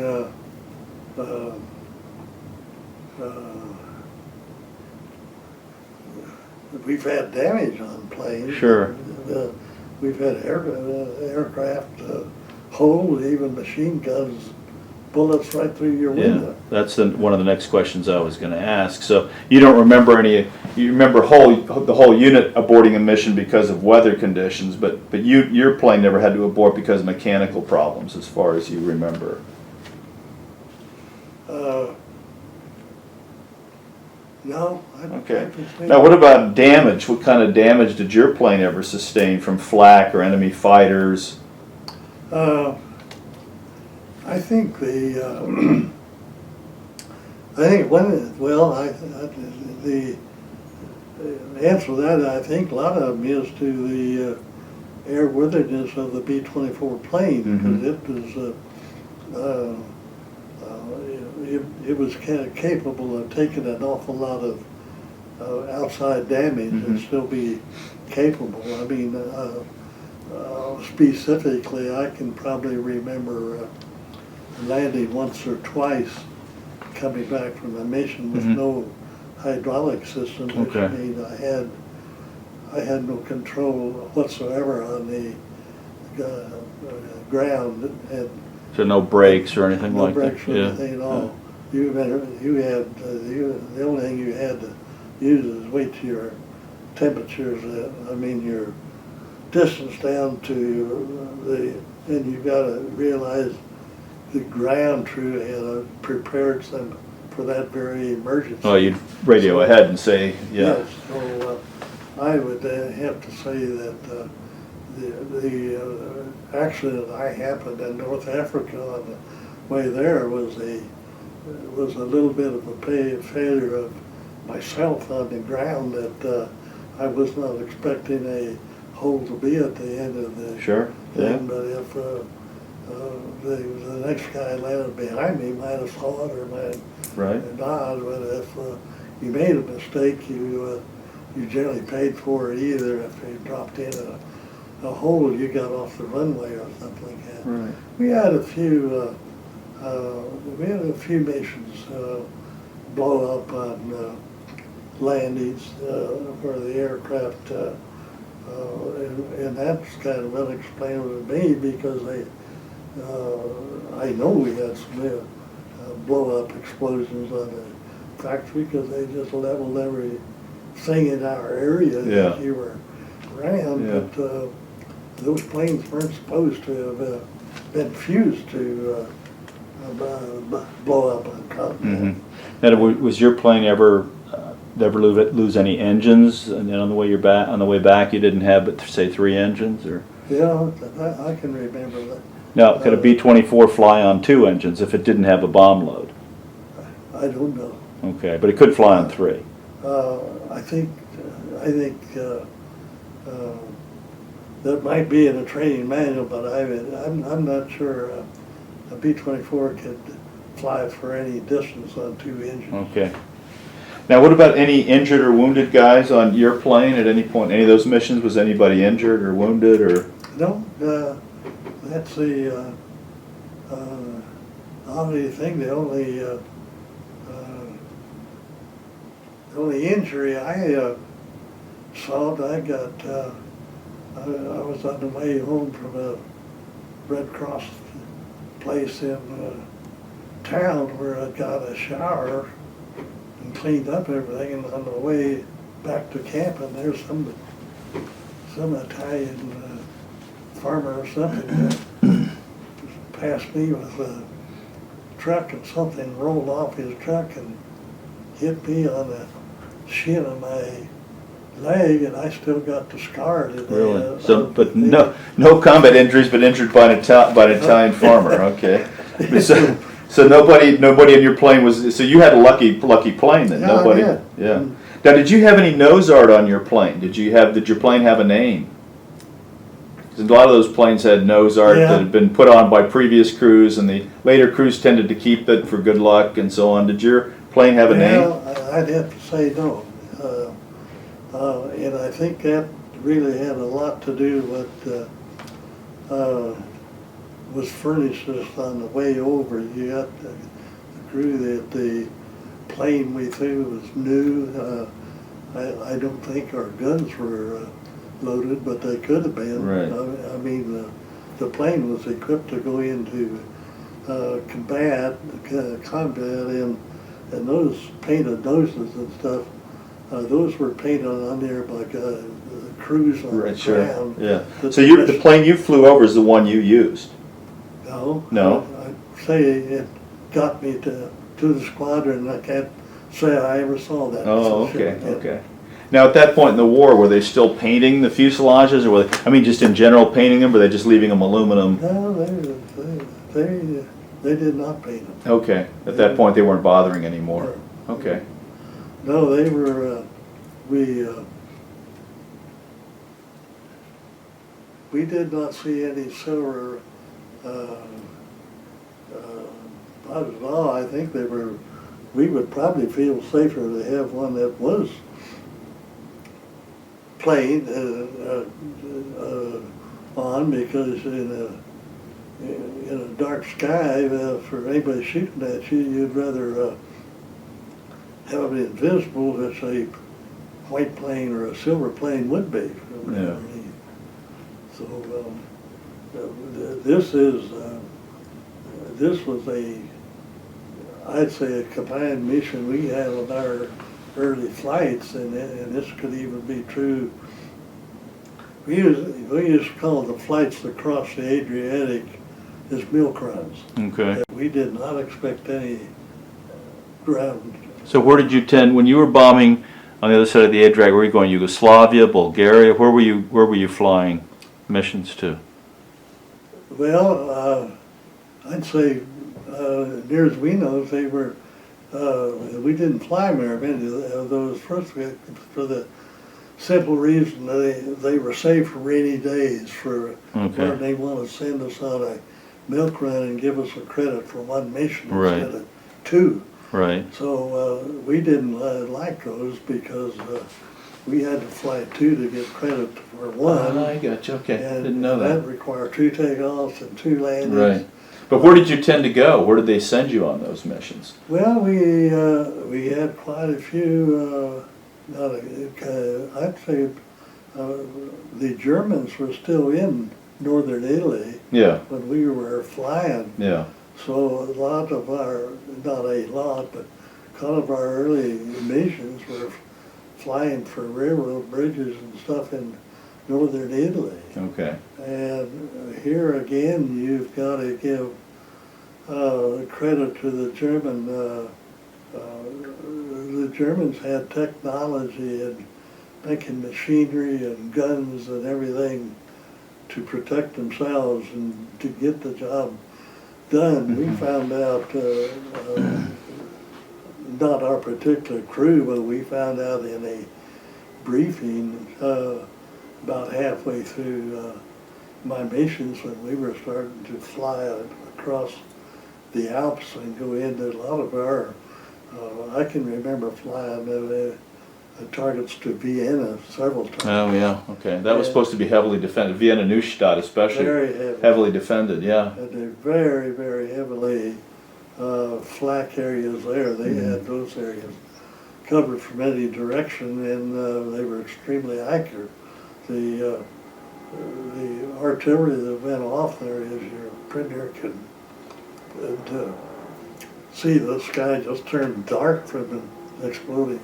We've had damage on planes. Sure. We've had aircraft hold, even machine guns, bullets right through your Yeah, window. that's one of the next questions I was going to ask. So you don't remember any? You remember the whole unit aborting a mission because of weather conditions, but your plane never had to abort because of mechanical problems, as far as you remember. No. Okay. Now, what about damage? What kind of damage did your plane ever sustain from flak or enemy fighters? I think I think the answer to that, I think a lot of them is to the airworthiness of the B-24 plane, because it was kind of capable of taking an awful lot of outside damage and still be capable. I mean, specifically, I can probably remember landing once or twice coming back from a mission with no hydraulic system, which Okay. means I had no control whatsoever on the ground. And So no brakes or anything no like brakes that? or anything at all. The only thing you had to use is wait till your temperatures, your distance down to and you've got to realize the ground crew had prepared them for that very emergency. Oh, you'd radio ahead and say, yeah. Yes, so I would have to say that the accident I happened in North Africa on the way there was a little bit of a failure of myself on the ground that I was not expecting a hole to be at the end of the Sure. Yeah. thing, but if the next guy landed behind me might have saw it or might Right. have not, but if you made a mistake, you generally paid for it either. If you dropped in a hole, you got off the runway or something like that. Right. We had a few missions blow up on landings where the aircraft, and that's kind of unexplainable to me because I know we had some blow-up explosions on the factory because they just leveled everything in our area Yeah. that you were around. Yeah. But those planes weren't supposed to have been fused to blow up on contact. And was your plane ever ever lose any engines? And then on the way back, you didn't have but say 3 engines, or? Yeah, I can remember that. Now, could a B-24 fly on 2 engines if it didn't have a bomb load? I don't know. Okay, but it could fly on 3. I think that might be in a training manual, but I'm not sure a B-24 could fly for any distance on 2 engines. Okay. Now, what about any injured or wounded guys on your plane at any point? Any of those missions, was anybody injured or wounded, or? No, that's the only thing. The only injury I saw, I was on the way home from a Red Cross place in town where I got a shower and cleaned up everything, and on the way back to camp, and there's some Italian farmer or something that passed me with a truck, and something rolled off his truck and hit me on the shin of my leg, and I still got the scar today. Really? But no combat injuries, but injured by an Italian farmer. Okay. So nobody in your plane was. So you had a lucky plane then. Yeah, Nobody. I did. Yeah. Now, did you have any nose art on your plane? Did your plane have a name? 'Cause a lot of those planes had nose art that had been put on by previous crews, and the later crews tended to keep it for good luck and so on. Did your plane have a name? Well, I'd have to say no. And I think that really had a lot to do with was furnished us on the way over. You got the crew that the plane we flew was new. I don't think our guns were loaded, but they could have been. Right. I mean, the plane was equipped to go into combat, and those painted noses and stuff, those were painted on there by crews on the ground. Yeah. So the plane you flew over is the one you used? No. I'd say it got me to the squadron. I can't say I ever saw that. Oh, okay, okay. Now, at that point in the war, were they still painting the fuselages, or were they, I mean, just in general painting them, or were they just leaving them aluminum? No, they did not paint them. Okay. At that point, they weren't bothering anymore. Okay. No, they were. We did not see any silver. Not at all. I think they were. We would probably feel safer to have one that was plain on, because in a dark sky, for anybody shooting at you, you'd rather have it invisible, which a white plane or a silver plane would be. Yeah. So this was I'd say a combined mission we had on our early flights, and this could even be true. We used to call the flights across the Adriatic as milk runs. Okay. We did not expect any ground. So where did you tend, when you were bombing on the other side of the Adriatic, were you going Yugoslavia, Bulgaria? Where were you flying missions to? Well, I'd say near as we know, they were. We didn't fly very many of those first, for the simple reason they were saved for rainy days, for where they want to send us on a milk run and give us a credit for one mission instead of 2. Right. So we didn't like those, because we had to fly 2 to get credit for 1. I got you. Okay. And Didn't know that. That required 2 takeoffs and 2 landings. Right. But where did you tend to go? Where did they send you on those missions? Well, we had quite a few. I'd say the Germans were still in northern Italy. Yeah. When we were flying. Yeah. So a lot of our, not a lot, but a lot of our early missions were flying for railroad bridges and stuff in northern Italy. Okay. And here again, you've got to give credit to the the Germans had technology and making machinery and guns and everything to protect themselves and to get the job done. We found out, not our particular crew, but we found out in a briefing about halfway through my missions when we were starting to fly across the Alps and go into a lot of our, I can remember flying targets to Vienna several times. Oh yeah, okay. That was supposed to be heavily defended. Vienna Neustadt especially. Very heavily defended, yeah. And they're very, very heavily flak areas there. They had those areas covered from any direction, and they were extremely accurate. The artillery that went off there, as your printer can see, the sky just turned dark from an exploding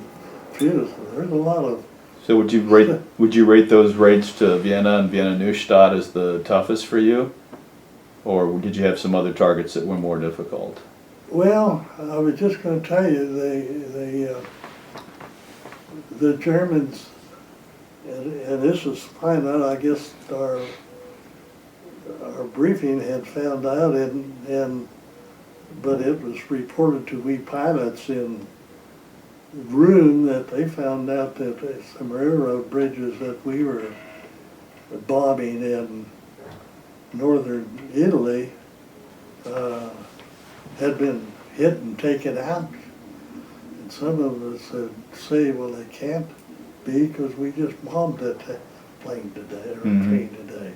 fuse. There's a lot of. So would you rate those raids to Vienna and Vienna Neustadt as the toughest for you, or did you have some other targets that were more difficult? Well, I was just going to tell you, the Germans, and this is fine. I guess our briefing had found out, but it was reported to we pilots in room that they found out that some railroad bridges that we were bombing in northern Italy had been hit and taken out. And some of us would say, well, they can't be because we just bombed that plane today or train today.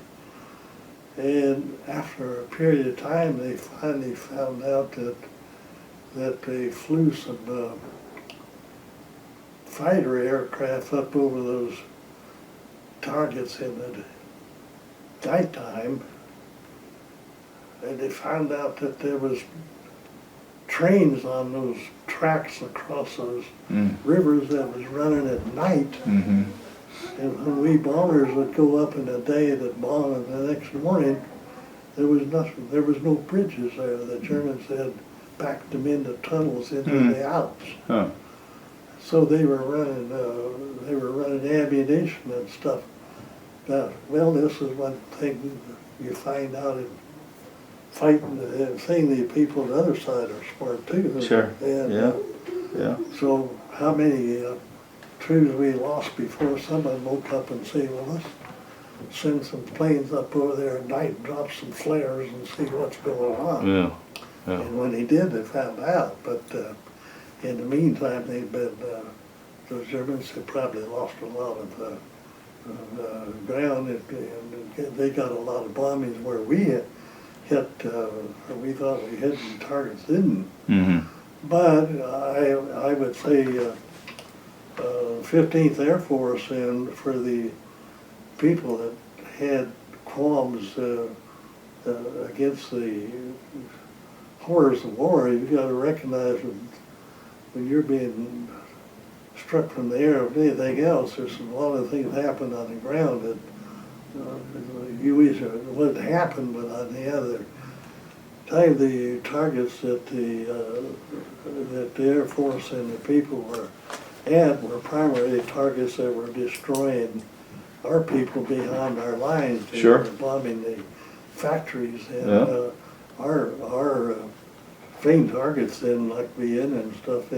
And after a period of time, they finally found out that they flew some fighter aircraft up over those targets in the nighttime, and they found out that there was trains on those tracks across those rivers that was running at night. And when we bombers would go up in the day that bomb, and the next morning there was nothing. There was no bridges there. The Germans had backed them into tunnels into the Alps. Huh. So they were running ammunition and stuff. Now, well, this is one thing you find out in fighting, seeing the people on the other side are smart too. Sure. And, Yeah. So how many crews we lost before someone woke up and say, well, let's send some planes up over there at night and drop some flares and see what's going on. Yeah. And when he did, they found out. But in the meantime, they'd been, those Germans had probably lost a lot of ground, and they got a lot of bombings where we hit, or we thought we hit, and targets didn't. But I would say 15th Air Force, and for the people that had qualms against the horrors of war, you've got to recognize when you're being struck from the air of anything else, there's a lot of things happen on the ground that you either wouldn't happen, but on the other time, the targets that the Air Force and the people were primarily targets that were destroying our people behind our lines. They Sure. were bombing the factories, and our main targets then, like Vienna and stuff,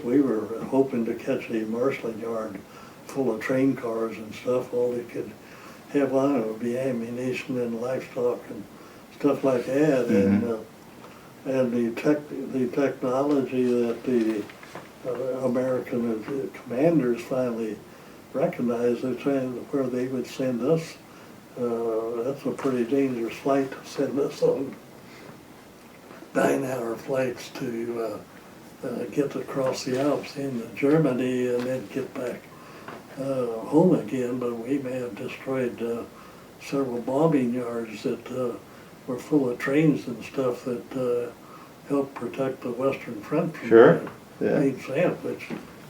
we were hoping to catch a marshalling yard full of train cars and stuff. All they could have on it would be ammunition and livestock and stuff like that. And the technology that the American commanders finally recognized, where they would send us, that's a pretty dangerous flight to send us on 9-hour flights to get across the Alps into Germany and then get back home again. But we may have destroyed several bombing yards that were full of trains and stuff that helped protect the Western Front from being sent,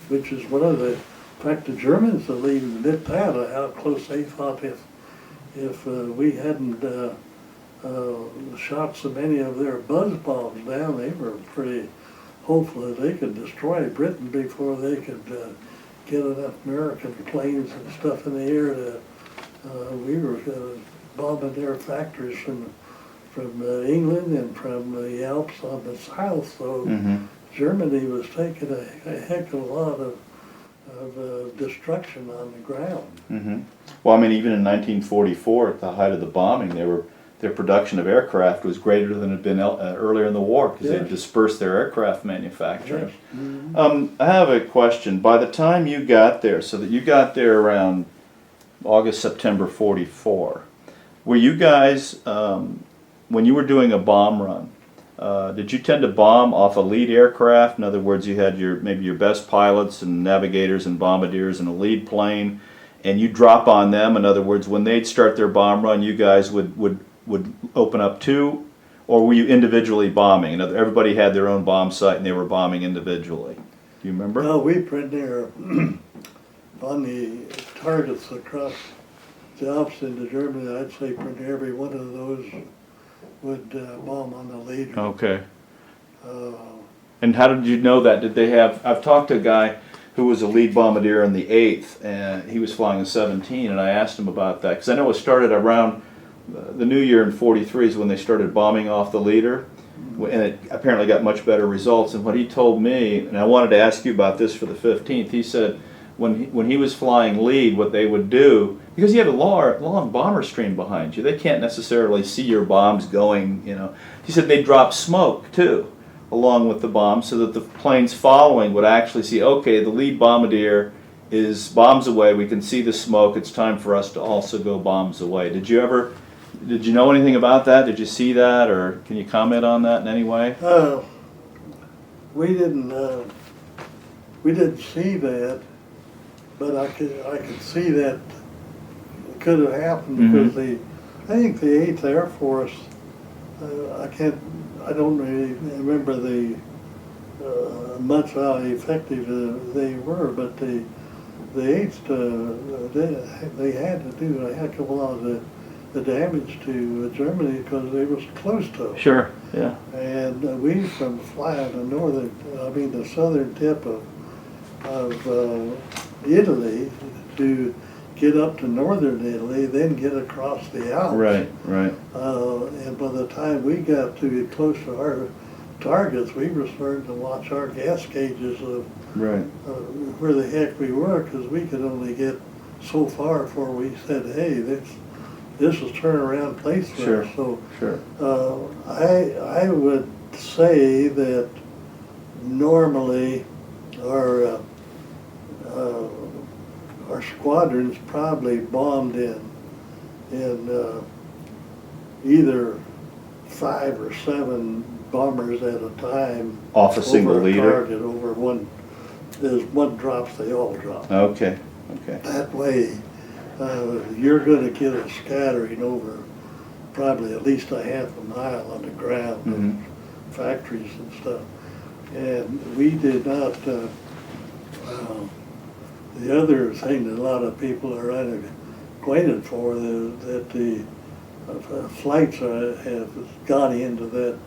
which is one of the, in fact, the Germans have even admit that, how close they thought if we hadn't shot so many of their buzz bombs down, they were pretty hopefully they could destroy Britain before they could get enough American planes and stuff in the air to, we were bombing their factories from England and from the Alps on the south, so Germany was taking a heck of a lot of destruction on the ground. Well, I mean, even in 1944, at the height of the bombing, their production of aircraft was greater than it had been earlier in the war because they dispersed their aircraft manufacturing. I have a question. By the time you got there, so that you got there around August, September 44, were you guys, when you were doing a bomb run, did you tend to bomb off a lead aircraft? In other words, you had maybe your best pilots and navigators and bombardiers in a lead plane, and you drop on them. In other words, when they'd start their bomb run, you guys would open up too, or were you individually bombing? In other, everybody had their own bomb site and they were bombing individually. Do you remember? No, we put there on the targets across the Alps into Germany. I'd say pretty every one of those would bomb on the leader. Okay. And how did you know that? Did they have? I've talked to a guy who was a lead bombardier in the 8th, and he was flying a 17, and I asked him about that because I know it started around the new year in 43 is when they started bombing off the leader, and it apparently got much better results. And what he told me, and I wanted to ask you about this for the 15th, he said when he was flying lead, what they would do, because you have a long bomber stream behind you, they can't necessarily see your bombs going, you know. He said they'd drop smoke too, along with the bombs, so that the planes following would actually see, okay, the lead bombardier is bombs away, we can see the smoke, it's time for us to also go bombs away. Did you know anything about that? Did you see that, or can you comment on that in any way? We didn't see that, but I could see that it could have happened because I think the 8th Air Force, I don't really remember much how effective they were, but the 8th, they had to do a heck of a lot of the damage to Germany because they was close to them. Sure, yeah. And we from flying the southern tip of Italy to get up to northern Italy, then get across the Alps. Right. And by the time we got to get close to our targets, we were starting to watch our gas gauges of where the heck we were, because we could only get so far before we said, hey, this is turnaround place for us. So I would say that normally our squadrons probably bombed in either 5 or 7 bombers at a time off a single leader. Target over one. As one drops, they all drop. Okay. That way, you're going to get a scattering over probably at least a half a mile on the ground of factories and stuff. And we did not. The other thing that a lot of people are unacquainted for is that the flights have gone into that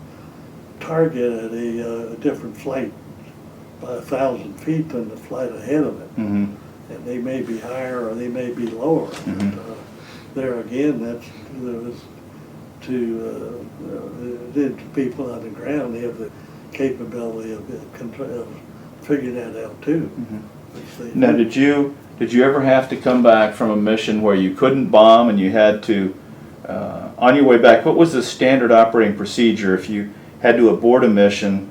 target at a different flight by 1,000 feet than the flight ahead of it. And they may be higher or they may be lower. But, there again, that's to people on the ground, they have the capability of figuring that out too. Now, did you ever have to come back from a mission where you couldn't bomb and you had to, on your way back, what was the standard operating procedure if you had to abort a mission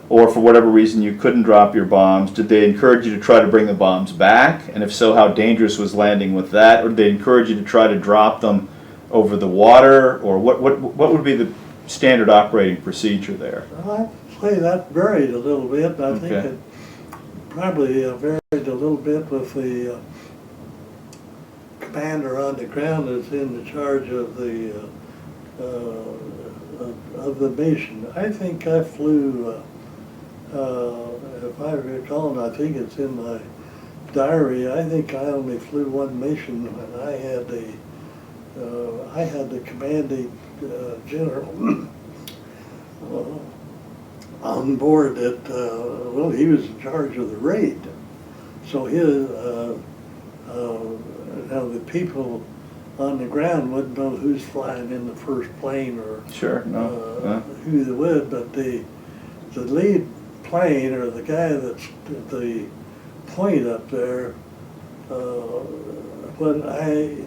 or for whatever reason you couldn't drop your bombs? Did they encourage you to try to bring the bombs back? And if so, how dangerous was landing with that? Or did they encourage you to try to drop them over the water? Or what would be the standard operating procedure there? I'd say that varied a little bit. I think it probably varied a little bit with the commander on the ground that's in charge of the mission. I think I flew, if I recall, and I think it's in my diary, I think I only flew one mission when I had the commanding general on board that, well, he was in charge of the raid. So now the people on the ground wouldn't know who's flying in the first plane or Sure, no. who they would, but the lead plane or the guy that's at the point up there, what I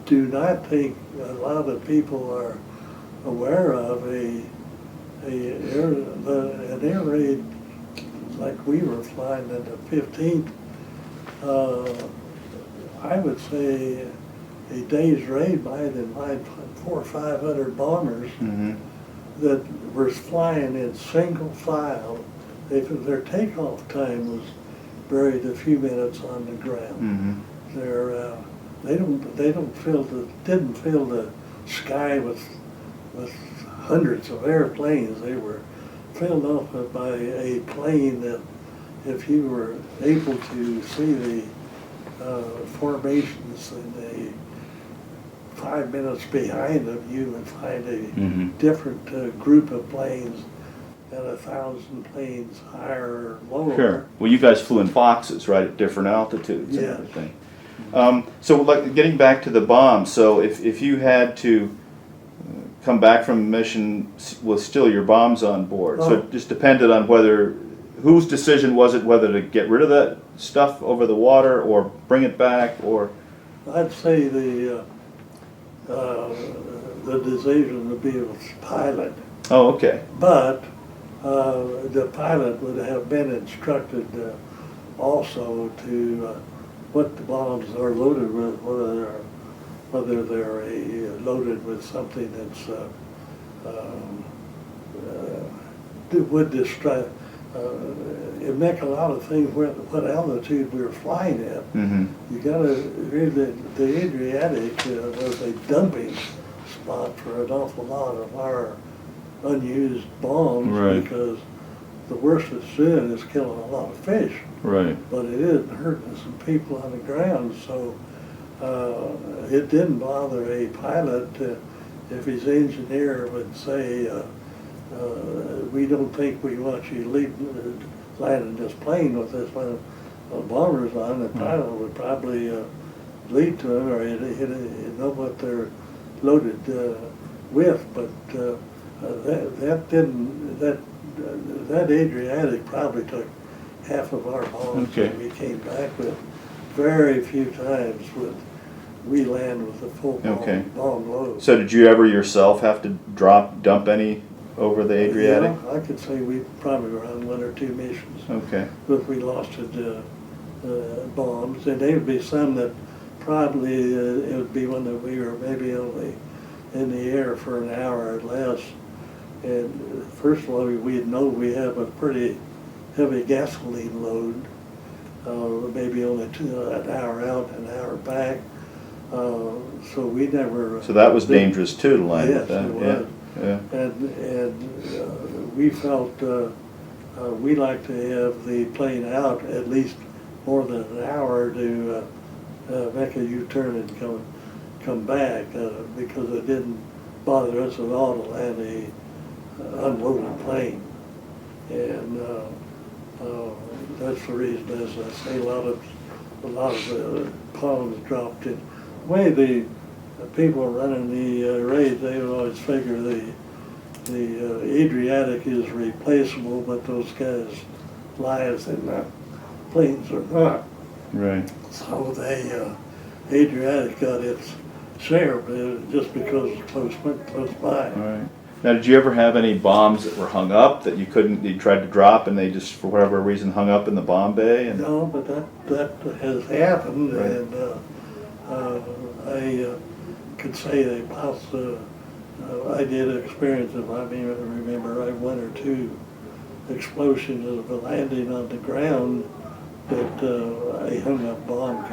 do not think a lot of people are aware of, an air raid like we were flying in the 15th, I would say a day's raid might invite 400 or 500 bombers that were flying in single file. Their takeoff time was buried a few minutes on the ground. Didn't fill the sky with hundreds of airplanes. They were filled up by a plane that, if you were able to see the formations in the 5 minutes behind them, you would find a different group of planes and 1,000 planes higher or lower. Sure. Well, you guys flew in boxes, right, at different altitudes and Yes. everything. So, like, getting back to the bombs, so if you had to come back from a mission with still your bombs on board, so it just depended on whose decision was it whether to get rid of that stuff over the water or bring it back, or? I'd say the decision would be with the pilot. Oh, okay. But the pilot would have been instructed also to what the bombs are loaded with, whether they're loaded with something that's would distract. It make a lot of things what altitude we were flying at. You got to read the Adriatic was a dumping spot for an awful lot of our unused bombs, Right. because the worst it's doing is killing a lot of fish. Right. But it isn't hurting some people on the ground, so it didn't bother a pilot if his engineer would say, we don't think we want you landing this plane with this one bombers on. The pilot would probably lead to him, or he'd know what they're loaded with, but that Adriatic probably took half of our bombs that we came back with. Very few times would we land with a full bomb load. So did you ever yourself have to dump any over the Adriatic? Yeah, I could say we probably were on 1 or 2 missions. Okay. But we lost bombs, and there would be some that probably it would be one that we were maybe only in the air for an hour or less. And first of all, we'd know we have a pretty heavy gasoline load, maybe only an hour out, an hour back. So we never. So that was dangerous too to land with that. Yes, it was. Yeah. And we felt we like to have the plane out at least more than an hour to make a U-turn and come back, because it didn't bother us at all to land a unloaded plane. And that's the reason, as I say, a lot of the bombs dropped in. The way the people running the raids, they would always figure the Adriatic is replaceable, but those guys' lives in the planes are not. Right. So Adriatic got its share, but just because it's close by. All right. Now, did you ever have any bombs that were hung up that you tried to drop and they just, for whatever reason, hung up in the bomb bay? And No, but that has happened, right. And I could say they I did experience it. I mean, I remember 1 or 2 explosions of a landing on the ground that a hung up bomb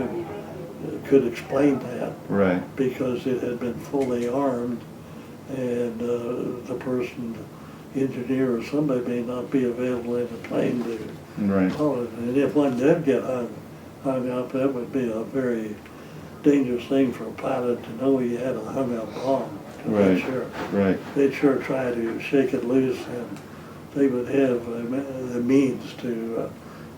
could explain that. Right. Because it had been fully armed, and the person, engineer or somebody, may not be available in the plane to Right. call it. And if one did get hung up, that would be a very dangerous thing for a pilot to know he had a hung up bomb. Right. Sure. Right. They'd sure try to shake it loose they would have the means to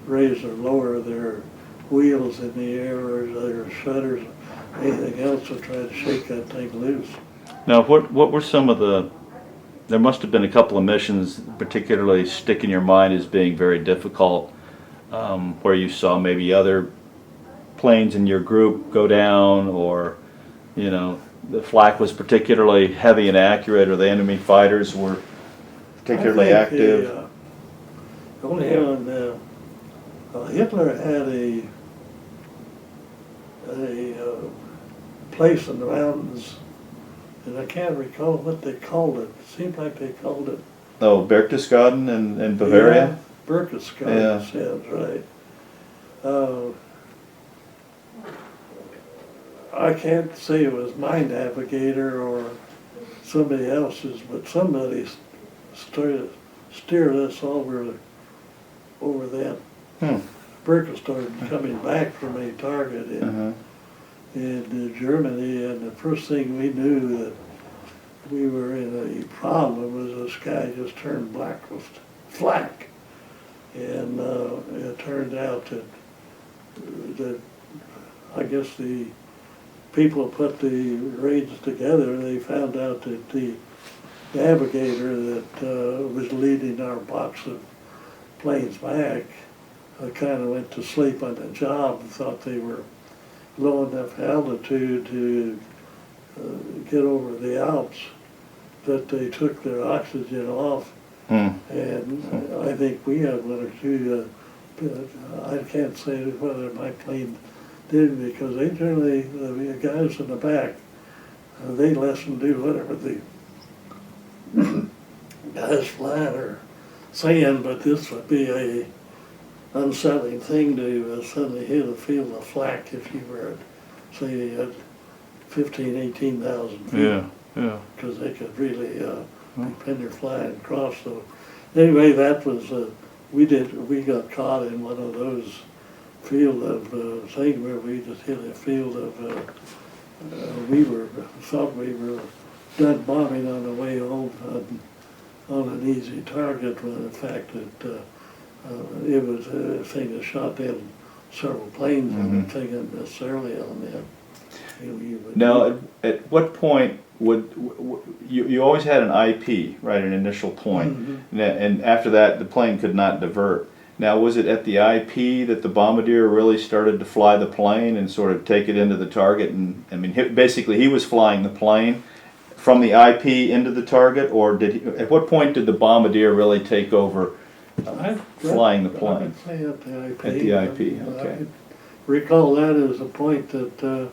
raise or lower their wheels in the air or their shutters, anything else to try to shake that thing loose. Now, what were some of the, there must have been a couple of missions particularly stick in your mind as being very difficult, where you saw maybe other planes in your group go down, or, you know, the flak was particularly heavy and accurate, or the enemy fighters were particularly active? Only on Hitler had a place in the mountains, and I can't recall what they called it. It seemed like they called it. Oh, Berchtesgaden in Bavaria? Yeah, Berchtesgaden sounds right. I can't say it was my navigator or somebody else's, but somebody steered us over them. Berkeley started coming back from a target in Germany, and the first thing we knew that we were in a problem was the sky just turned black with flak. And it turned out that I guess the people put the raids together, they found out that the navigator that was leading our box of planes back kind of went to sleep on the job and thought they were low enough altitude to get over the Alps, that they took their oxygen off. And I think we had one or two, I can't say whether my plane did, because they generally, the guys in the back, they let them do whatever the guys flying are saying, but this would be a unsettling thing to suddenly hit a field of flak if you were at, say, at 18,000 feet. Yeah. Because they could really depend their flying across. So anyway, that was, we got caught in one of those field of thing where we just hit a field of, thought we were done bombing on the way home on an easy target, when in fact it was a thing that shot down several planes and the thing not necessarily on them. Now, at what point would you always had an IP, right, an initial point, and after that the plane could not divert. Now, was it at the IP that the bombardier really started to fly the plane and sort of take it into the target? And I mean, basically, he was flying the plane from the IP into the target, or did he, at what point did the bombardier really take over flying the plane? I would say at the IP. At the IP, okay. I recall that as a point that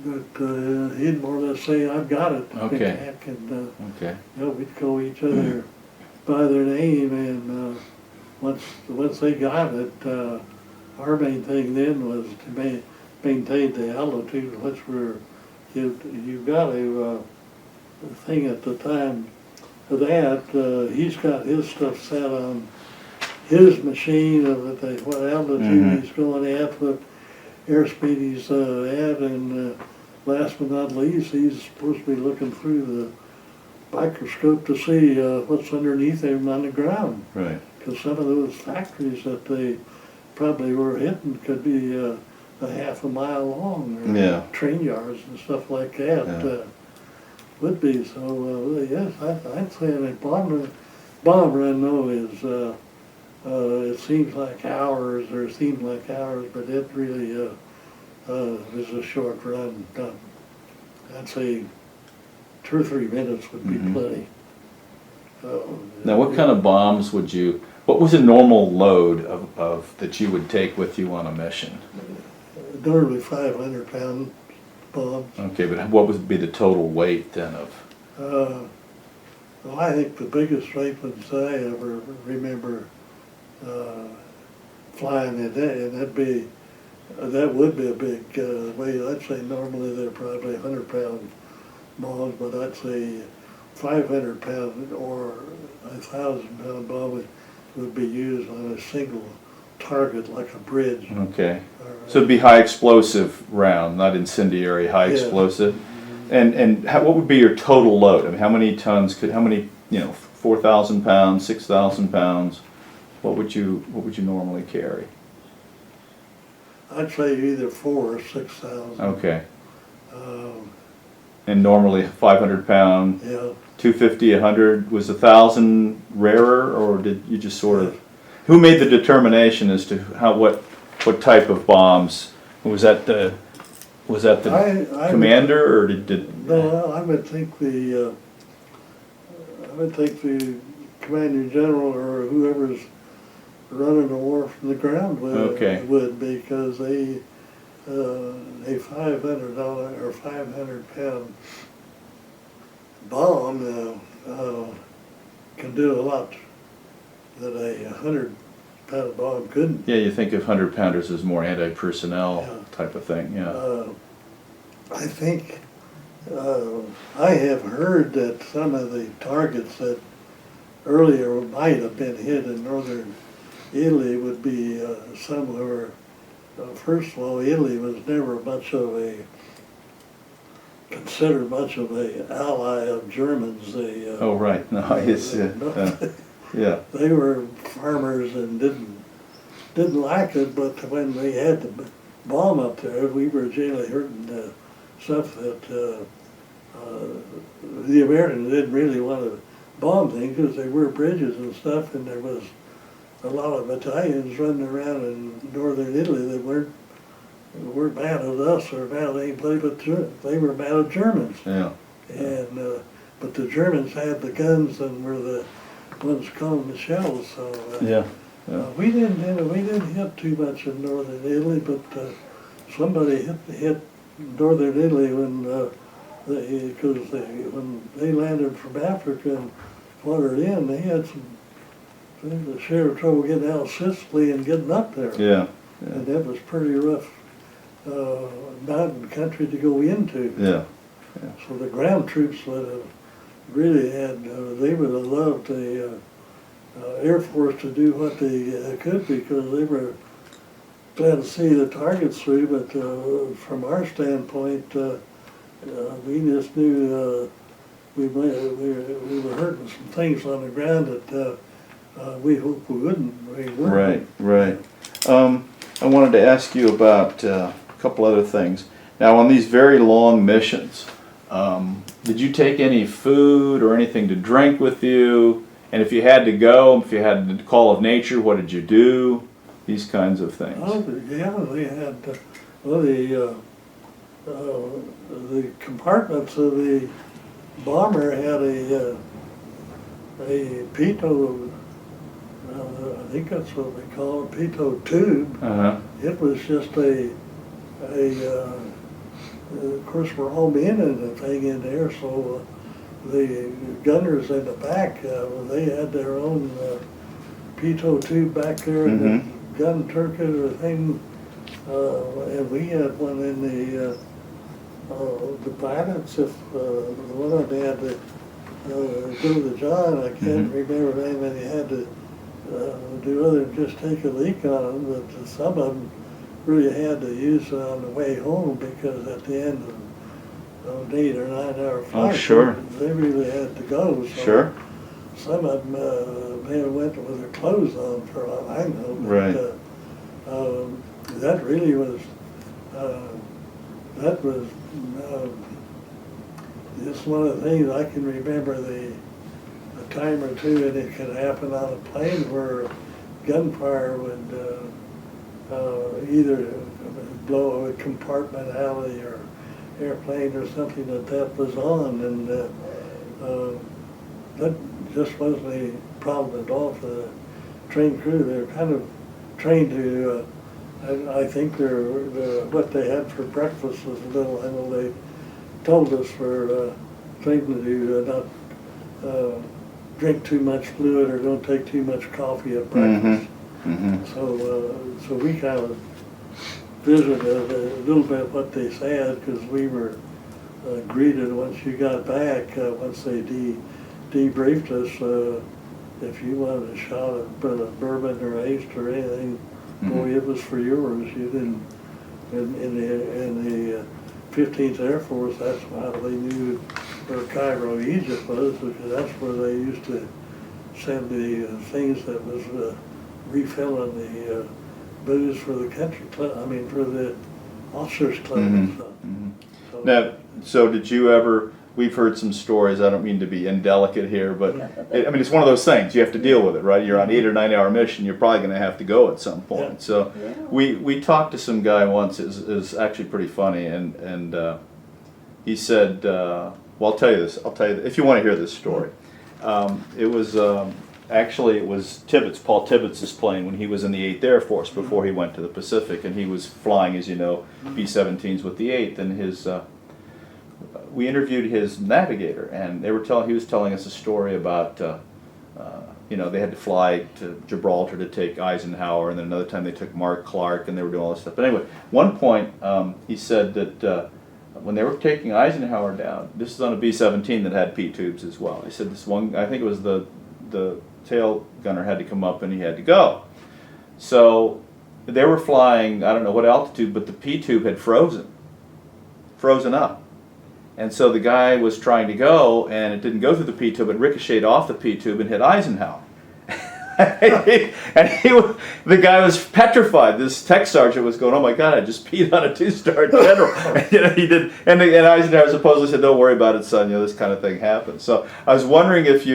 he'd more or less say, "I've got it." Okay. And Okay. you know, we'd call each other by their name, and once they got it, our main thing then was to maintain the altitude at which you've got a thing at the time of that. He's got his stuff set on his machine of what altitude he's going at, what airspeed he's at, and last but not least, he's supposed to be looking through the microscope to see what's underneath him on the ground. Right. Because some of those factories that they probably were hitting could be a half a mile long, or train yards and stuff like that. Would be. So yes, I'd say that bomb run though is it seems like hours, but it really is a short run. I'd say 2 or 3 minutes would be plenty. Now, what kind of bombs would you? What was a normal load of that you would take with you on a mission? Normally 500-pound bombs. Okay, but what would be the total weight then of? Well, I think the biggest weight ones I ever remember flying in that, and that would be a big weight. I'd say normally they're probably 100-pound bombs, but I'd say 500-pound or 1,000-pound bomb would be used on a single target, like a bridge. Okay. So it'd be high explosive round, not incendiary, high explosive. And what would be your total load? I mean, how many tons how many, 4 4,000 pounds, 6,000 pounds, what would you normally carry? I'd say either 4 or 6,000. Okay. Um, And normally 500 pound, yeah. 250, 100, was 1,000 rarer, or did you just sort of, who made the determination as to what type of bombs? Was that the I commander, or did No, I would think the Commander General or whoever's running the war from the ground would, because a $500 or 500-pound bomb can do a lot that a 100-pound bomb couldn't. Yeah, you think of 100-pounders as more anti-personnel type of thing, yeah. I think I have heard that some of the targets that earlier might have been hit in northern Italy would be somewhere. First of all, Italy was never considered much of an ally of Germans. Oh, right. No, it's yeah. They were farmers and didn't like it, but when they had the bomb up there, we were generally hurting stuff that the Americans didn't really want to bomb things because there were bridges and stuff, and there was a lot of battalions running around in northern Italy that weren't mad at us or mad at anybody, but they were mad at Germans. Yeah. And but the Germans had the guns and were the ones calling the shells. So Yeah. we didn't hit too much in northern Italy, but somebody hit northern Italy when they landed from Africa and wandered in. They had a share of trouble getting out of Sicily and getting up there. Yeah. And that was pretty rough mountain country to go into. Yeah. So the ground troops would have really had, they would have loved the Air Force to do what they could, because they were glad to see the targets through, but from our standpoint, we just knew we were hurting some things on the ground that we hoped we wouldn't. We weren't. Right. I wanted to ask you about a couple other things. Now, on these very long missions, did you take any food or anything to drink with you? And if you had to go, if you had the call of nature, what did you do? These kinds of things. Oh, yeah, they had, the compartments of the bomber had a pitot, I think that's what we call a pitot tube. Uh-huh. It was just of course we're all men in the thing in there, so the gunners in the back, they had their own pitot tube back there in the gun turret or thing, and we had one in the pilots. If the one of them had to go to the John, I can't remember the name, and he had to do other than just take a leak on them, but some of them really had to use it on the way home, because at the end of an 8 or 9 hour flight, they really had to go. So some of them may have went with their clothes on, for all I know. But, that really was just one of the things I can remember. A time or two, and it could happen on a plane where gunfire would either blow a compartmentality or airplane or something that was on, and that just wasn't a problem at all for the train crew. They were kind of trained to, I think what they had for breakfast was a little, I know they told us for trained to do not drink too much fluid or don't take too much coffee at breakfast. So we kind of visited a little bit what they said, because we were greeted once you got back, once they debriefed us, if you wanted a shot of bourbon or ace or anything, boy, it was for yours. You didn't, in the 15th Air Force, that's why they knew where Cairo, Egypt was, because that's where they used to send the things that was refilling the booze for the country club, I mean, for the officers club and stuff. So, Now, so did you ever, we've heard some stories, I don't mean to be indelicate here, but I mean, it's one of those things, you have to deal with it, right? You're on 8 or 9 hour mission, you're probably going to have to go at some point. Yeah. So we talked to some guy once, it was actually pretty funny, and he said, well, I'll tell you this, if you want to hear this story. It was, actually, it was Tibbets, Paul Tibbets' plane when he was in the 8th Air Force before he went to the Pacific, and he was flying, as you know, B-17s with the 8th, and his, we interviewed his navigator, and he was telling us a story about, you know, they had to fly to Gibraltar to take Eisenhower, and then another time they took Mark Clark, and they were doing all this stuff. But anyway, one point, he said that when they were taking Eisenhower down, this is on a B-17 that had P-tubes as well. He said this one, I think it was the tail gunner had to come up and he had to go. So they were flying, I don't know what altitude, but the P-tube had frozen up. And so the guy was trying to go, and it didn't go through the P-tube, it ricocheted off the P-tube and hit Eisenhower. The guy was petrified. This tech sergeant was going, "Oh my God, I just peed on a 2-star general." And, you know, he did, and Eisenhower supposedly said, "Don't worry about it, son. You know, this kind of thing happens." So I was wondering if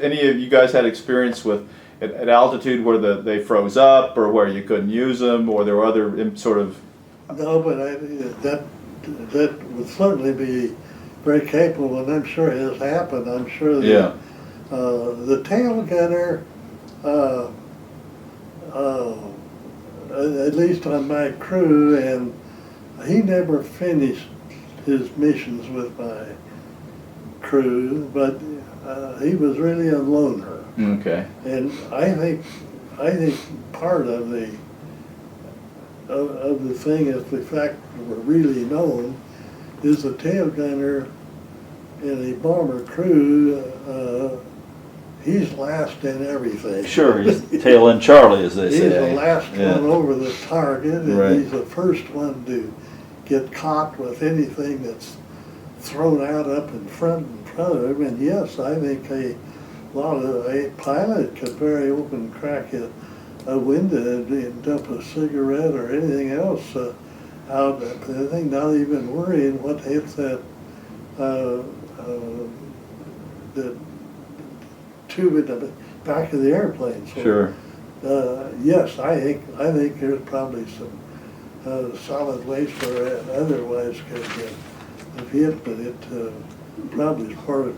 any of you guys had experience with at altitude where they froze up, or where you couldn't use them, or there were other sort of. No, but that would certainly be very capable, and I'm sure it has happened. I'm sure that the tail gunner, at least on my crew, and he never finished his missions with my crew, but he was really a loner. Okay. And I think part of the thing is the fact that we're really known is the tail gunner in a bomber crew. He's last in everything. Sure, he's tail end Charlie, as they say. He's the last one over the target, and Right. he's the first one to get caught with anything that's thrown out up in front of him. And yes, I think a pilot could very open crack a window and dump a cigarette or anything else out. I think not even worrying what hits that the tube in the back of the airplane. So, Sure. yes, I think there's probably some solid waste where it otherwise could have hit, but it probably is part of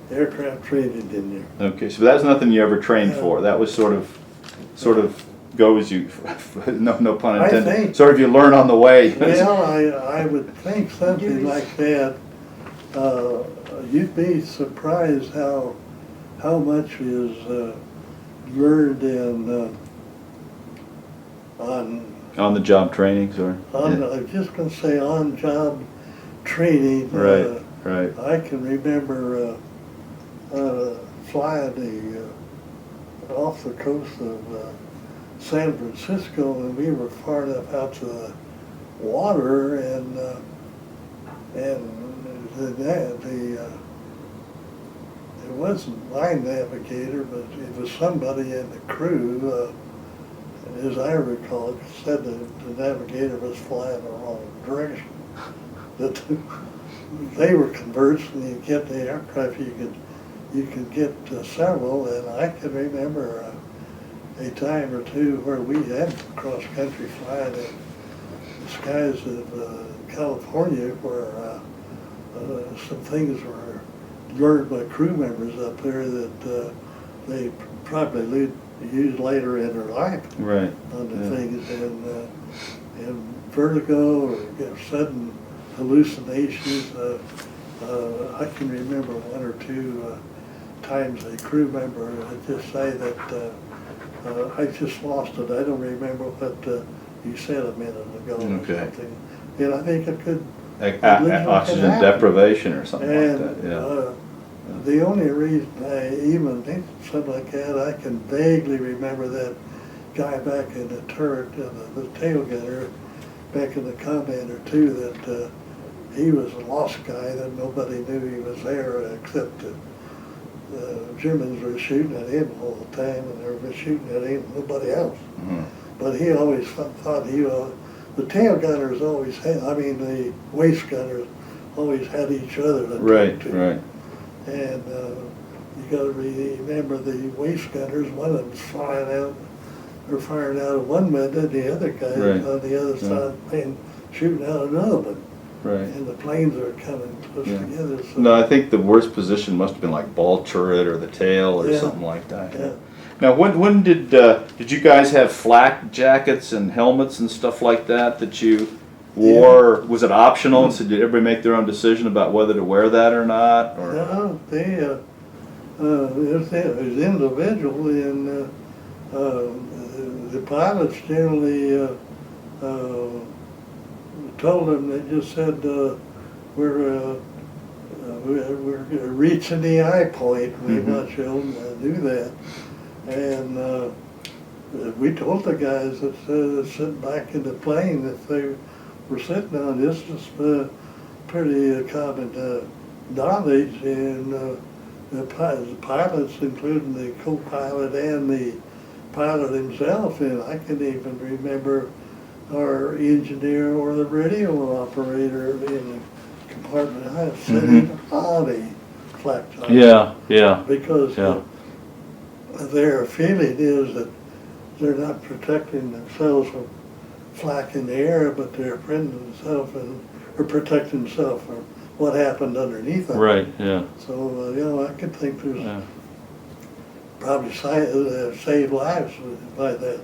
aircraft training in there. Okay, so that's nothing you ever trained for. That was sort of go as you, no pun I intended. think- Sort of you learn on the way. Well, I would think something like that. You'd be surprised how much is learned in On the job trainings, or I'm just going to say on job training. Right. Right. I can remember flying off the coast of San Francisco, and we were far enough out to the water, and it wasn't my navigator, but it was somebody in the crew. As I recall, said that the navigator was flying the wrong direction. That they were converged, and you get the aircraft, you could get several, and I can remember a time or two where we had cross-country flying in the skies of California, where some things were learned by crew members up there that they probably used later in their life Right. on the things, and vertigo or sudden hallucinations. I can remember one or two times a crew member would just say that I just lost it. I don't remember what you said a minute ago Okay. or something. And I think it could. Oxygen deprivation or something And like that. Yeah. the only reason I even think something like that, I can vaguely remember that guy back in the turret, the tail gunner, back in the Commander too, that he was a lost guy, that nobody knew he was there except the Germans were shooting at him all the time, and they were shooting at him, nobody else. Mhm. But he always thought the tail gunners always had, I mean, the waist gunners always had each other to Right, talk to. right. And you got to remember the waist gunners, one of them's flying out, or firing out of one window, and the other guy Right. on the other Yeah. side and shooting out another one. Right. And the planes are coming close Yeah. together. So, No, I think the worst position must have been like ball turret or the tail or Yeah. something like that. Yeah. Now, when did you guys have flak jackets and helmets and stuff like that you wore? Was it optional? So did everybody make their own decision about whether to wear that or not? Or No, it was individual, and the pilots generally told them, they just said, we're reaching the eye point, we Mhm. want you to do that. And we told the guys that sitting back in the plane, if they were sitting on this, is pretty common knowledge, and the pilots, including the co-pilot and the pilot himself, and I can even remember our engineer or the radio operator in the compartment I was sitting on a flak jacket. yeah, yeah, Because yeah. their feeling is that they're not protecting themselves from flak in the air, but they're protecting themselves or protecting themselves from what happened underneath them. Right, yeah, So, I could think there's yeah. probably save lives by that.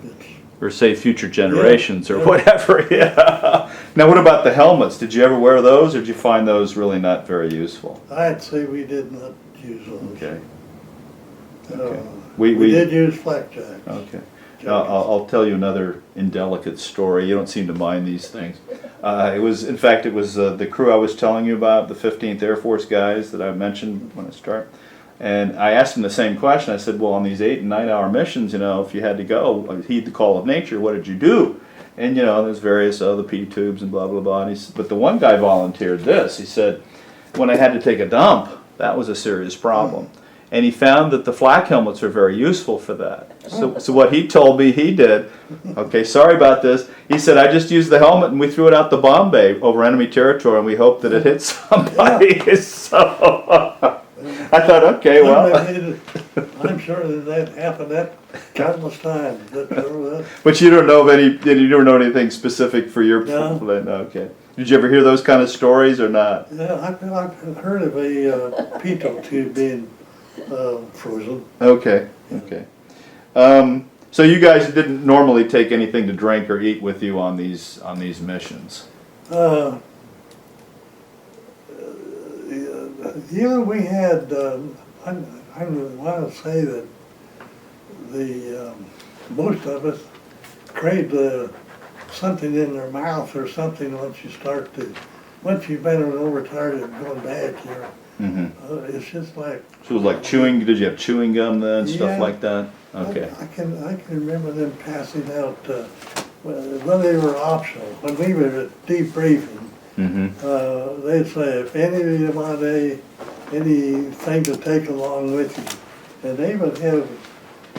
It's, Or say future generations or Yeah. whatever. Yeah. Now, what about the helmets? Did you ever wear those, or did you find those really not very useful? I'd say we did not use those. Okay. Uh, Okay. we We did use flak jacks. Okay. I'll tell you another indelicate story. You don't seem to mind these things. It was the crew I was telling you about, the 15th Air Force guys that I mentioned when I started. And I asked them the same question. I said, well, on these 8 and 9 hour missions, if you had to go, heed the call of nature, what did you do? And, there's various other P tubes and blah, blah, blah. And but the one guy volunteered this. He said, when I had to take a dump, that was a serious problem. And he found that the flak helmets are very useful for that. So what he told me he did, okay, sorry about this, he said, I just used the helmet and we threw it out the bomb bay over enemy territory and we hoped that it hit somebody. So I thought, okay, well. I'm sure that happened that countless times. But you don't know of you don't know anything specific for your. No. No, okay. Did you ever hear those kind of stories or not? Yeah, I've heard of a pitot tube being frozen. Okay, okay. So you guys didn't normally take anything to drink or eat with you on these missions? Yeah, we had. I want to say that the most of us craved something in their mouth or something once you've been overtired and going back here. Mm-hmm. It's just like. So it was like chewing. Did you have chewing gum then, stuff Yeah. like that? Okay. I can remember them passing out when they were optional. When we were at debriefing, Mm-hmm. they'd say, if any of you want anything to take along with you, and they would have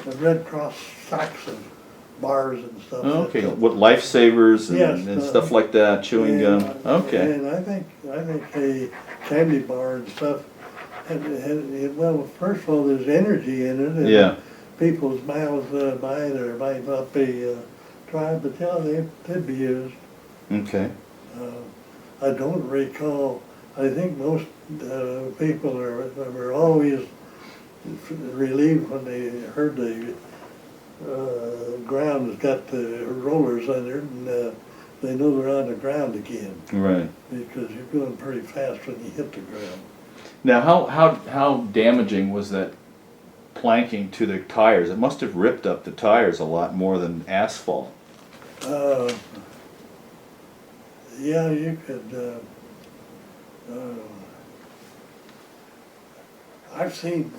the Red Cross sacks of bars and stuff. Okay. What lifesavers and, Yes, and stuff like that? Chewing gum. Okay. And I think a candy bar and stuff. Well, first of all, there's energy in it. And Yeah. people's mouths might or might not be dry, but yeah, they'd be used. Okay. I don't recall. I think most people were always relieved when they heard the ground has got the rollers under it, and they know they're on the ground again. Right. Because you're going pretty fast when you hit the ground. Now, how damaging was that planking to the tires? It must have ripped up the tires a lot more than asphalt. Yeah, you could. I've seen.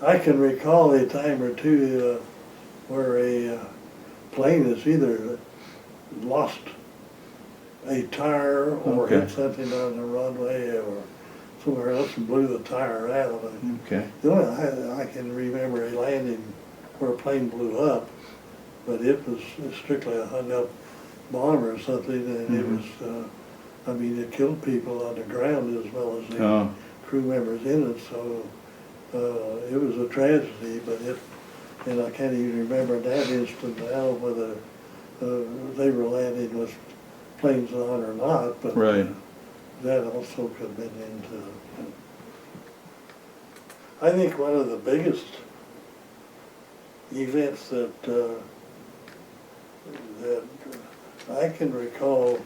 I can recall a time or two where a plane has either lost a tire or Okay. hit something on the runway or somewhere else and blew the tire out. Okay. The only I can remember a landing where a plane blew up, but it was strictly a hung up bomb or something, and it was, I mean, it killed people on the ground as well as the crew members in it, so it was a tragedy, but and I can't even remember that instant now whether they were landing with planes on or not, but Right. that also could have been into. I think one of the biggest events that I can recall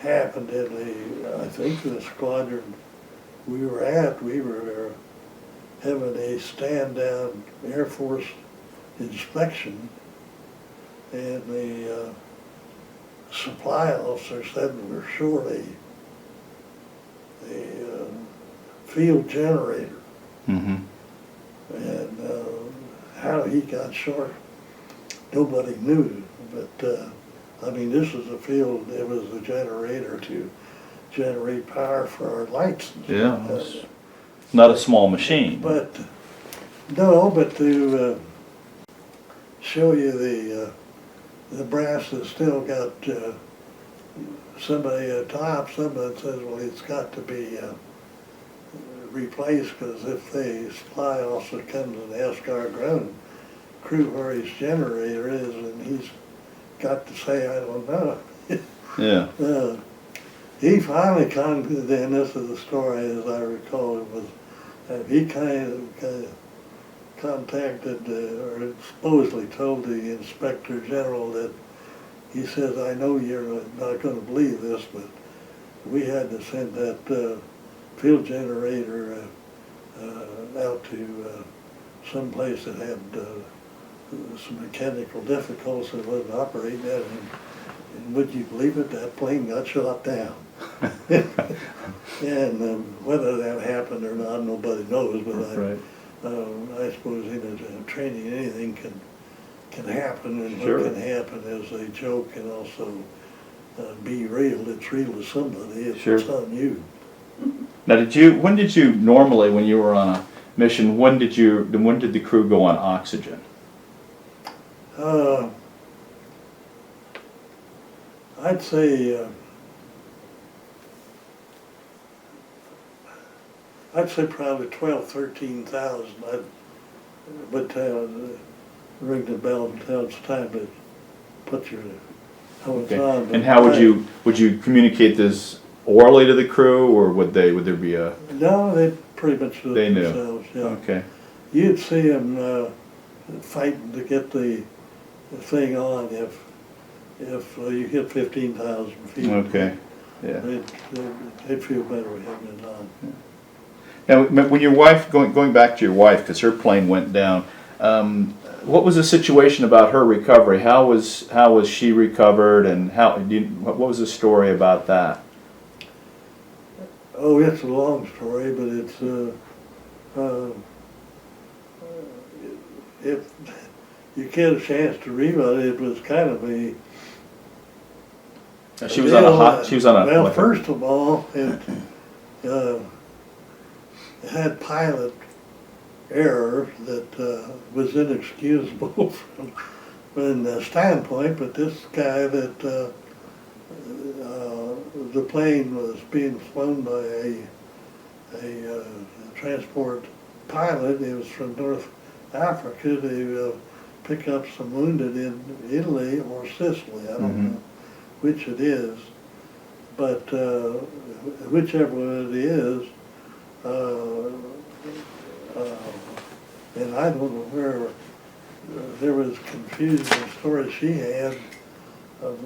happened in I think the squadron we were at. We were having a stand-down Air Force inspection, and the supply officer said we were short a field generator. Mm-hmm. And how he got short, nobody knew. But I mean, this was a field, it was a generator to generate power for our lights. Yeah. It's not a small machine. But, no, but to show you the brass has still got somebody at top, somebody says, well, it's got to be replaced, because if the supply officer comes and asks our ground crew where his generator is, and he's got to say, I don't know. Yeah. He finally contacted, and this is the story as I recall, it was, he kind of contacted, or supposedly told the Inspector General that, he says, I know you're not going to believe this, but we had to send that field generator out to some place that had some mechanical difficulties and wasn't operating that, and would you believe it, that plane got shot down. And whether that happened or not, nobody knows, but I suppose in training anything can happen, and Sure. what can happen is a joke can also be real. It's real to somebody if Sure. it's on you. Now, when did you normally, when you were on a mission, when did the crew go on oxygen? I'd say probably 12, 13,000. But ring the bell and tell it's time to put your how it's on. But And how would you communicate this orally to the crew, or would there be a? No, they pretty much do They it knew. themselves. Yeah. Okay. You'd see them fighting to get the thing on if you hit 15,000 feet. Okay. Yeah. They'd feel better with having it on. Now, when your wife, going back to your wife, because her plane went down, what was the situation about her recovery? How was she recovered, and what was the story about that? Oh, it's a long story, but it's if you get a chance to read about it, it was kind of a. She was on a. Well, first of all, it had pilot error that was inexcusable from the standpoint, but this guy that the plane was being flown by a transport pilot. He was from North Africa to pick up some wounded in Italy or Sicily. I don't know which it is, but whichever it is, and I don't know where there was confusion in the story she had of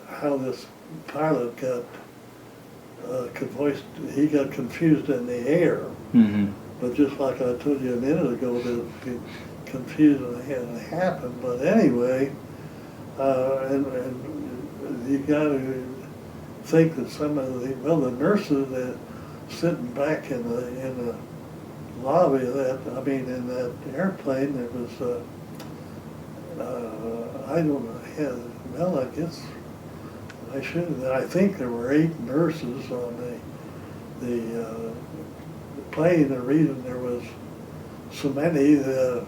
how this pilot got he got confused in the air. Mm-hmm. But just like I told you a minute ago, the confusion hadn't happened. But anyway, and you got to think that some of the nurses sitting back in the lobby of that, in that airplane, there was I don't know, I guess I think there were 8 nurses on the plane, the reason there was so many, the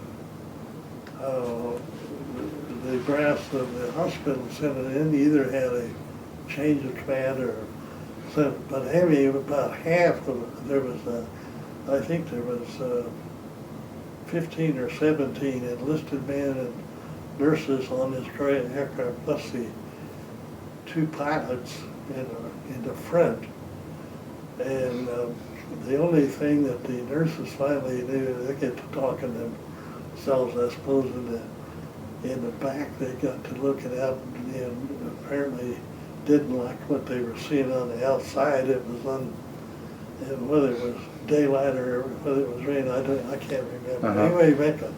brass of the hospital sent it in, either had a change of command or something, but heavy, about half of it, there was, I think there was 15 or 17 enlisted men and nurses on this aircraft, plus the 2 pilots in the front. And the only thing that the nurses finally knew, they get to talking to themselves, I suppose, in the back, they got to looking out and apparently didn't like what they were seeing on the outside. It was and whether it was daylight or whether it was rain, I can't remember. Anyway, make a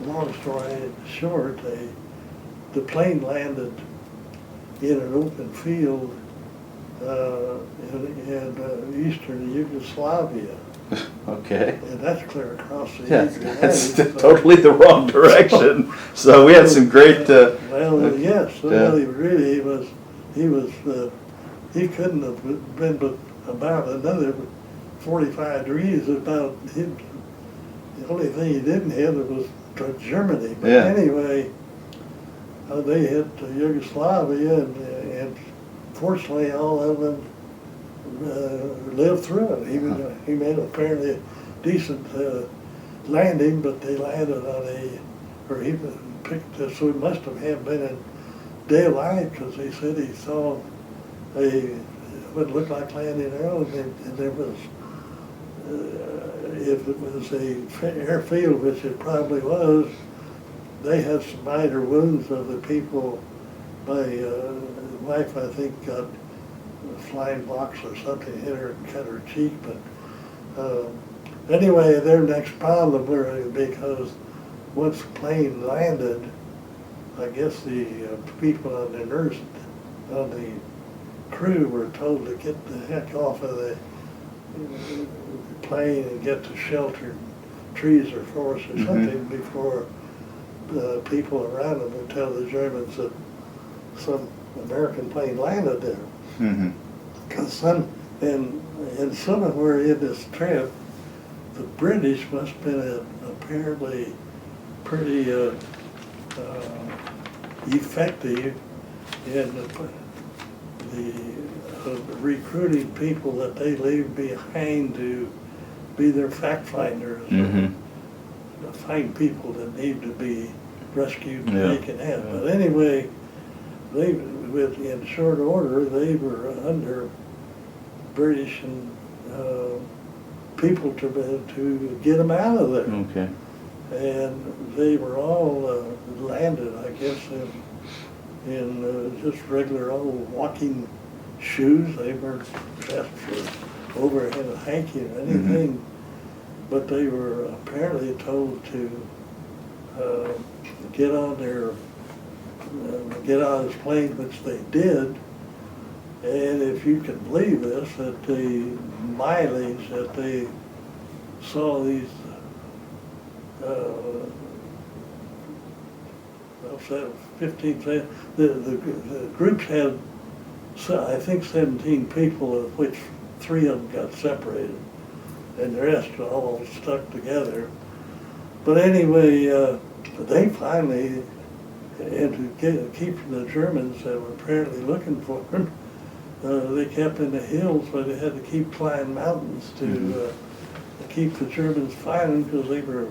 long story short, the plane landed in an open field in eastern Yugoslavia. Okay. And that's clear across the That's Adriatic, totally the wrong direction. So we had some great. Well, yes. Well, he couldn't have been but about another 45 degrees. About him. The only thing he didn't hit was towards Germany. But anyway, they hit Yugoslavia, and fortunately, all of them lived through it. He made apparently a decent landing, but they landed on he picked, so it must have been in daylight, because he said he saw what looked like landing early, and there was, if it was a airfield, which it probably was, they had some minor wounds of the people. My wife, I think, got a flying box or something, hit her and cut her cheek. But anyway, their next problem was because once the plane landed, I guess the people on the crew were told to get the heck off of the plane and get to shelter, trees or forests or something, before the people around them would tell the Germans that some American plane landed there. Because and somewhere in this trip, the British must have been apparently pretty effective in the recruiting people that they leave behind to be their fact finders, or find people that need to be rescued and taken in. But anyway, in short order, they were under British and people to get them out of there. Okay. And they were all landed, I guess, in just regular old walking shoes. They weren't dressed for overhead hanky or anything, but they were apparently told to get on get out of this plane, which they did. And if you can believe this, that the mileage that they saw these 15, the groups had, I think, 17 people, of which 3 of them got separated, and the rest were all stuck together. But anyway, they finally, and to keep from the Germans that were apparently looking for them, they kept in the hills, but they had to keep climbing mountains to keep the Germans finding them, because they were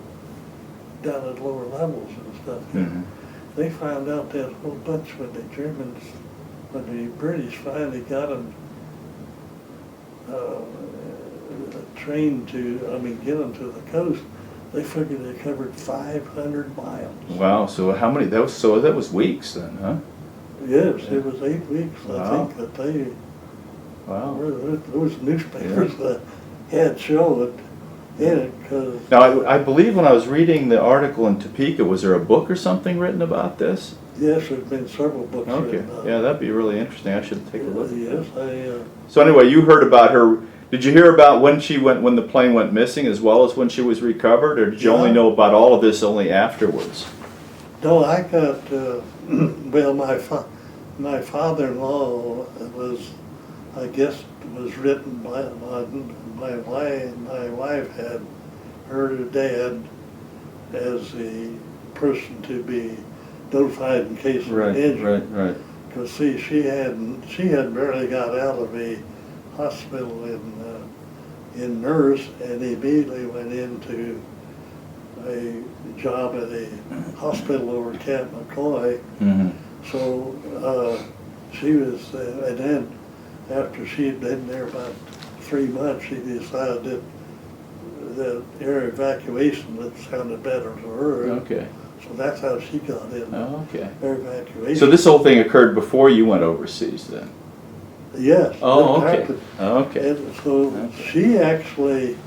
down at lower levels and stuff. They found out that whole bunch when the British finally got them trained to, get them to the coast. They figured they covered 500 miles. Wow, so how many, that was weeks then, huh? Yes, it was 8 weeks, I think, that they, those newspapers that had showed in it, because... Now, I believe when I was reading the article in Topeka, was there a book or something written about this? Yes, there's been several books written about it. Yeah, that'd be really interesting. I should take a look. Yes, So anyway, you heard about her. Did you hear about when the plane went missing, as well as when she was recovered, or did you only know about all of this only afterwards? No, I got, well, my father-in-law was, I guess was written by my wife. My wife had her dad as the person to be notified in case of an injury. Right. Because see, she had barely got out of a hospital in nurse and immediately went into a job at a hospital over Camp McCoy. Mm-hmm. So she was, and then after she had been there about 3 months, she decided that air evacuation that sounded better to her. Okay. So that's how she got in. Oh, okay. Air evacuation. So this whole thing occurred before you went overseas then? Yes. Oh, that okay. happened. Okay. And so Okay. she actually,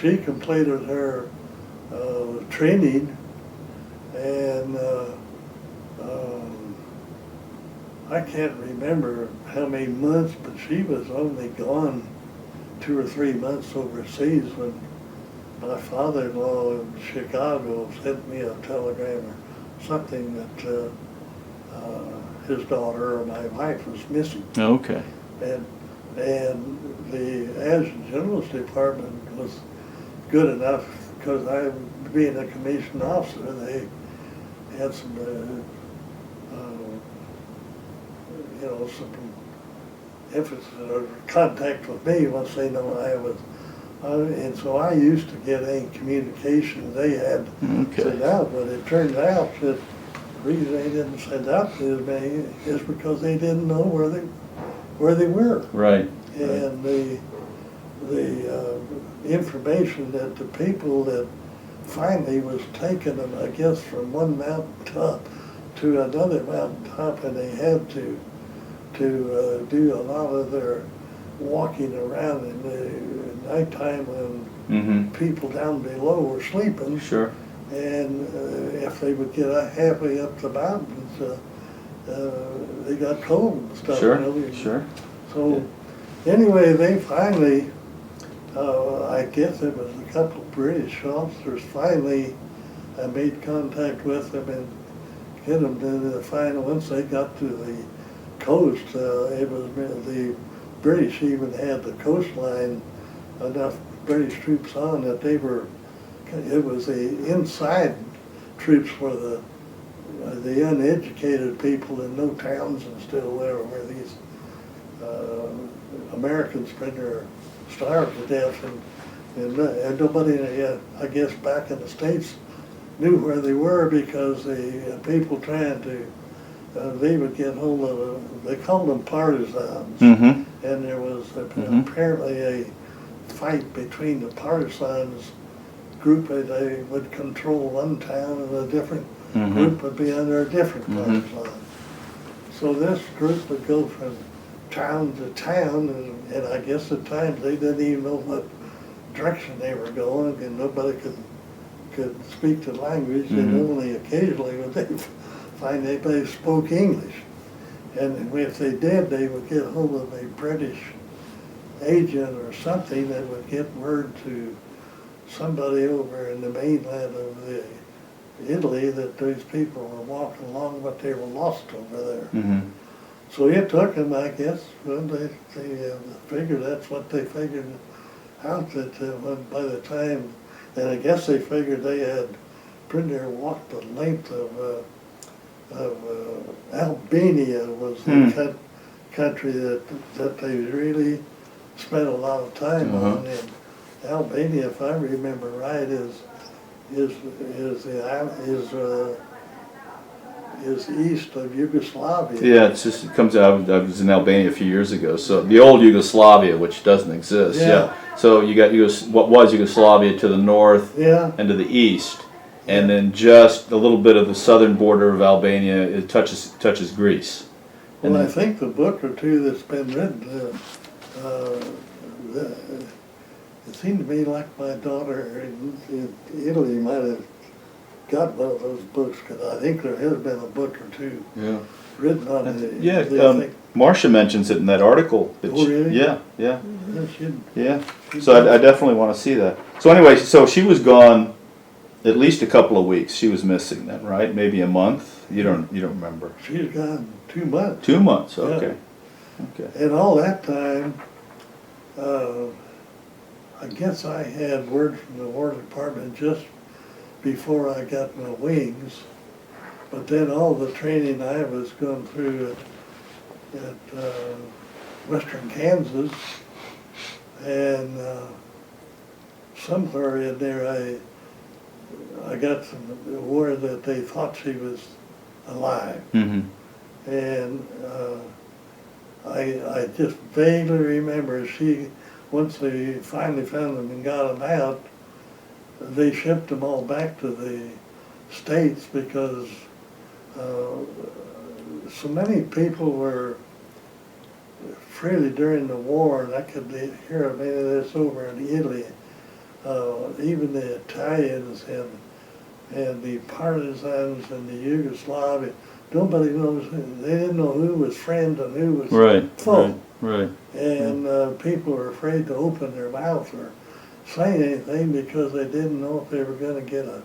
she completed her training, and I can't remember how many months, but she was only gone 2 or 3 months overseas when my father-in-law in Chicago sent me a telegram or something that his daughter or my wife was missing. Okay. And the Adjutant General's Department was good enough because I, being a commissioned officer, they had some, some emphasis or contact with me once they know I was. And so I used to get any communication they had sent out, but it turned out that the reason they didn't send out to me is because they didn't know where they were. Right. And the information that the people that finally was taking them, I guess, from one mountaintop to another mountaintop, and they had to do a lot of their walking around in the nighttime when people down below were sleeping. Sure. And if they would get halfway up the mountains, they got cold and stuff. Sure. You know? Sure. So anyway, they finally, I guess it was a couple of British officers, finally I made contact with them and get them to the final, once they got to the coast, it was the British even had the coastline, enough British troops on that they were, it was the inside troops for the uneducated people in no towns and still there where these Americans been there starved to death, and nobody, I guess, back in the States knew where they were because the people trying to, they would get hold of, they called them partisans, and there was apparently a fight between the partisans group, they would control one town and a different group would be under a different partisan. So this group would go from town to town, and I guess at times they didn't even know what direction they were going, and nobody could speak the language, and only occasionally would they find anybody spoke English. And if they did, they would get hold of a British agent or something that would get word to somebody over in the mainland of Italy that these people were walking along, but they were lost over there. So it took them, I guess, when they figured, that's what they figured out, that by the time, and I guess they figured they had pretty near walked the length of Albania was the country that they really spent a lot of time on. And Albania, if I remember right, is east of Yugoslavia. Yeah, it comes out. I was in Albania a few years ago. So the old Yugoslavia, which doesn't exist. Yeah. So you got what was Yugoslavia to the north and to the east, and then just a little bit of the southern border of Albania. It touches Greece. Well, I think the book or two that's been written, it seemed to me like my daughter in Italy might have got one of those books, because I think there has been a book or two written on it. Marcia mentions it in that article. Really? Yeah. Yeah. So I definitely want to see that. So anyway, so she was gone at least a couple of weeks she was missing then, right? Maybe a month? You don't remember. She's gone 2 months. 2 months, Yeah. okay. Okay. And all that time, I guess I had word from the War Department just before I got my wings. But then all the training I was going through at Western Kansas, and somewhere in there I got some word that they thought she was alive. Mm-hmm. And I just vaguely remember once they finally found them and got them out, they shipped them all back to the States because so many people were freely during the war, and I could hear many of this over in Italy. Even the Italians and the partisans and the Yugoslavia, nobody knows. They didn't know who was friend and who was foe. Right. And people were afraid to open their mouth or say anything because they didn't know if they were going to get an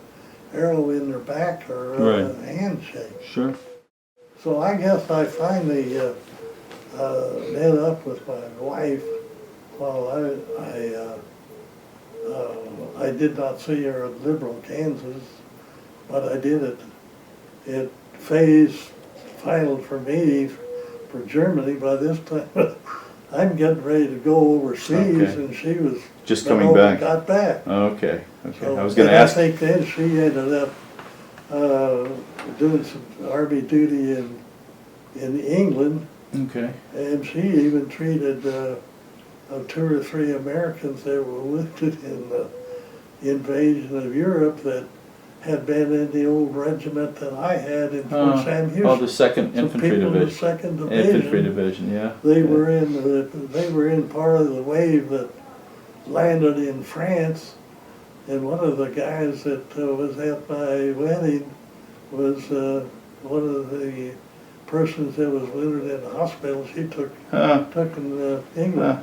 arrow in their back or a handshake. Sure. So I guess I finally met up with my wife. Well, I did not see her at Liberal, Kansas, but I did it phase final for me for Germany. By this time, I'm getting ready to go overseas, Okay. and she was Just coming back. Got back. Okay. Okay. So, I was going to and ask. I think then she ended up doing some Army duty in England, Okay. and she even treated 2 or 3 Americans that were wounded in the invasion of Europe that had been in the old regiment that I had in Fort Sam Houston. Oh, the 2nd Infantry people in the Division. 2nd Division. Infantry Division, yeah. They Yeah. were in part of the wave that landed in France, and one of the guys that was at my wedding was one of the persons that was wounded in the hospital. She took in England. Huh.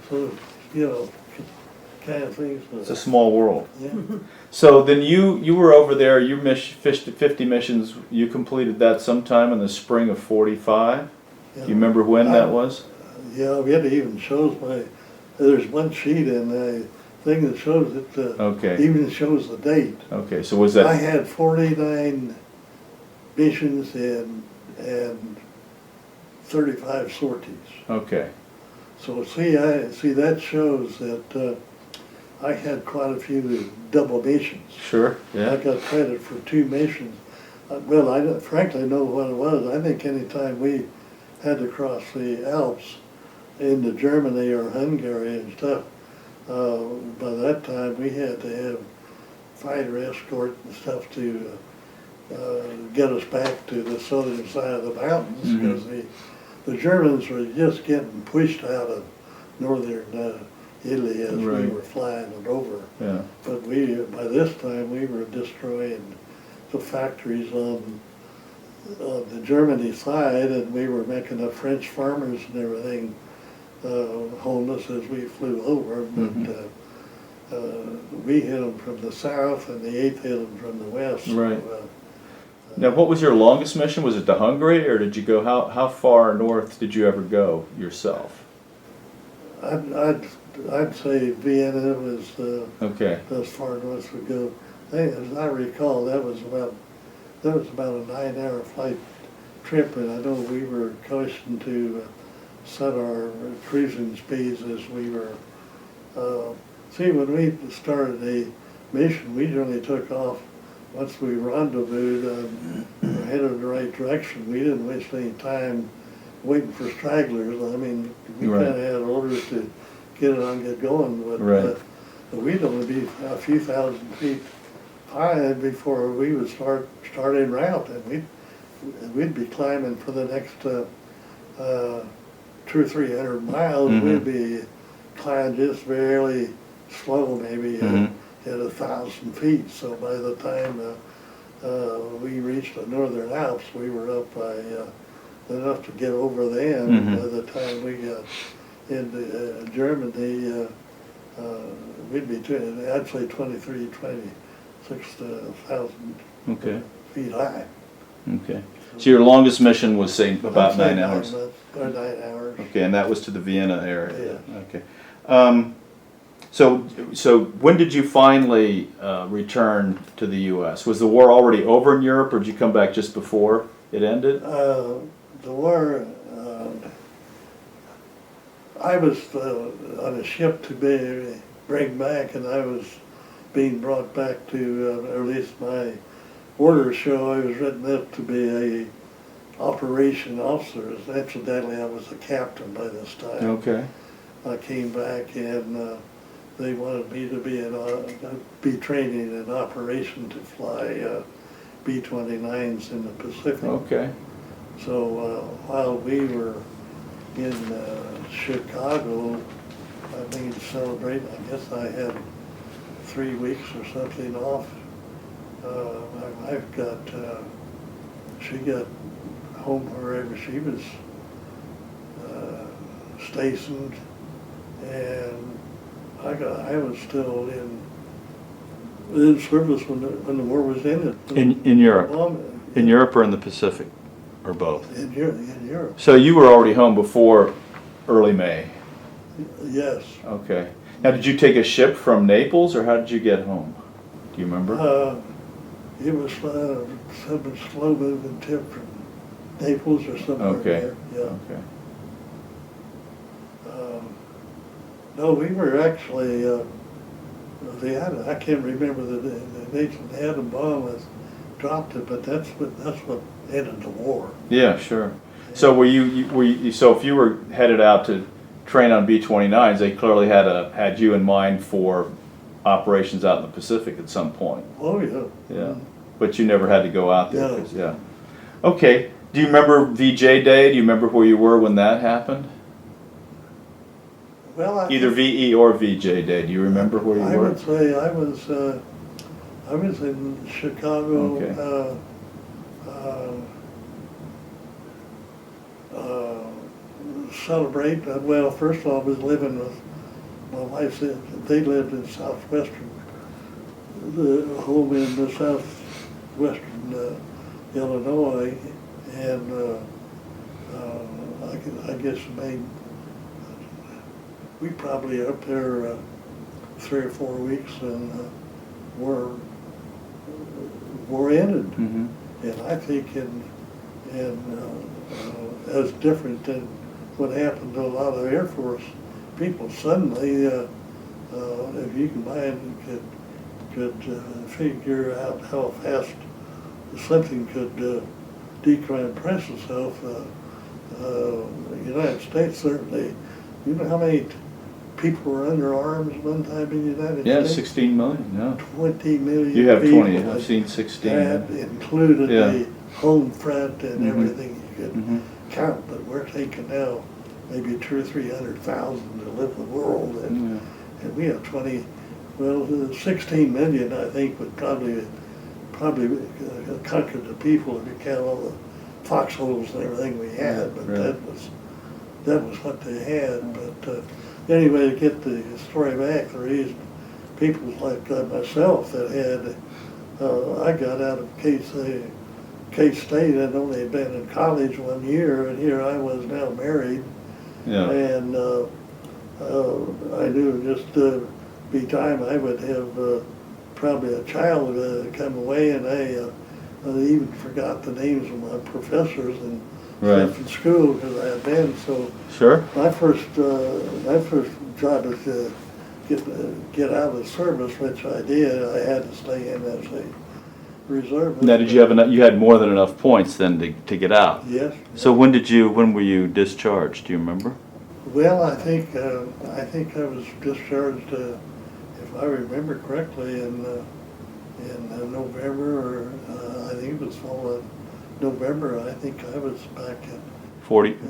So, you know, kind of things. It's a small world. Yeah. So then you were over there, you fished 50 missions, you completed that sometime in the spring of 45? Do you remember when that was? Yeah, it even shows there's one sheet in the thing that shows it, Okay. even shows the date. Okay, so was I that, had 49 missions and 35 sorties. okay, So see, that shows that I had quite a few double missions. sure, I yeah, got credit for 2 missions. Well, I don't frankly know what it was. I think any time we had to cross the Alps into Germany or Hungary and stuff, by that time we had to have fighter escort and stuff to get us back to the southern side of the mountains because the Germans were just getting pushed out of northern Italy as we Right. were flying it over. yeah, But by this time we were destroying the factories on the Germany side, and we were making the French farmers and everything homeless as we flew over. But we hit them from the south, and the 8th hit them from the west. Right. So, Now, what was your longest mission? Was it to Hungary, or did you go, how far north did you ever go yourself? I'd say Vienna was Okay, as far north we go. As I recall, that was about a 9-hour flight trip, and I know we were cautioned to set our cruising speeds as we were. See, when we started a mission, we generally took off once we rendezvoused and headed the right direction. We didn't waste any time waiting for stragglers. I mean, we Right. kind of had orders to get it on, get going, but Right. we'd only be a few thousand feet high before we would start en route, and we'd be climbing for the next 200 or 300 miles. We'd be climbing just barely slow, maybe at 1,000 feet. So by the time we reached the northern Alps, we were up by enough to get over them. By the time we got into Germany, we'd be, I'd say 23, 6,000 Okay. feet high. Okay. So your longest mission was, say, about I'd say 9 hours? months, or 9 hours. Okay, and that was to the Vienna area? Yeah. Okay. So when did you finally return to the U.S.? Was the war already over in Europe, or did you come back just before it ended? The war, I was on a ship to be bring back, and I was being brought back to, or at least my orders show I was written up to be a operation officer. Incidentally, I was a captain by this time. Okay. I came back and they wanted me to be training in operation to fly B-29s in the Pacific. Okay. So while we were in Chicago, celebrating, I guess I had 3 weeks or something off. My wife she got home wherever she was stationed, and I was still in service when the war was ended. In Europe? In Europe or in the Pacific, or both? In Europe. So you were already home before early May? Yes. Okay. Now, did you take a ship from Naples, or how did you get home? Do you remember? It was some slow moving tip from Naples or somewhere Okay. there. Yeah. Okay. No, we were actually, I can't remember the nation atom bomb was dropped it, but that's what ended the war. Yeah, sure. So were you so if you were headed out to train on B-29s, they clearly had you in mind for operations out in the Pacific at some point. Oh yeah. Yeah. But you never had to go out there. No. 'Cause, yeah. Okay. Do you remember VJ Day? Do you remember where you were when that happened? Well, Either VE or VJ Day. Do you remember where you I were? would say I was in Chicago. Okay. Celebrate. Well, first of all, I was living with my wife. They lived in southwestern, the home in the southwestern Illinois, and I guess we probably up there 3 or 4 weeks, and war ended. Mm-hmm. And I think as different than what happened to a lot of Air Force people. Suddenly, if you can mind, could figure out how fast something could decompress itself. The United States certainly. You know how many people were under arms one time in the United Yeah, States? 16 million. No. 20 million. You have people. 20. I've seen 16. That included Yeah. the home front and Mhm. everything you could Mhm. count, but we're taking now maybe 200,000 or 300,000 to live the world, and we have 16 million. I think would probably conquer the people if you count all the foxholes and everything we had. But Right. that was what they had. But anyway, to get the story back, the reason people like myself that had, I got out of K-State. I'd only been in college 1 year, and here I was now married. Yeah. And I knew just be time I would have probably a child come away, and I even forgot the names of my professors and Right. stuff in school because I had been. So Sure. my first job was to get out of the service, which I did. I had to stay in as a reservist. Now, did you have enough? You had more than enough points then to get out. Yes. So when were you discharged? Do you remember? Well, I think I was discharged, if I remember correctly, in November, or I think it was fall of November. I think I was back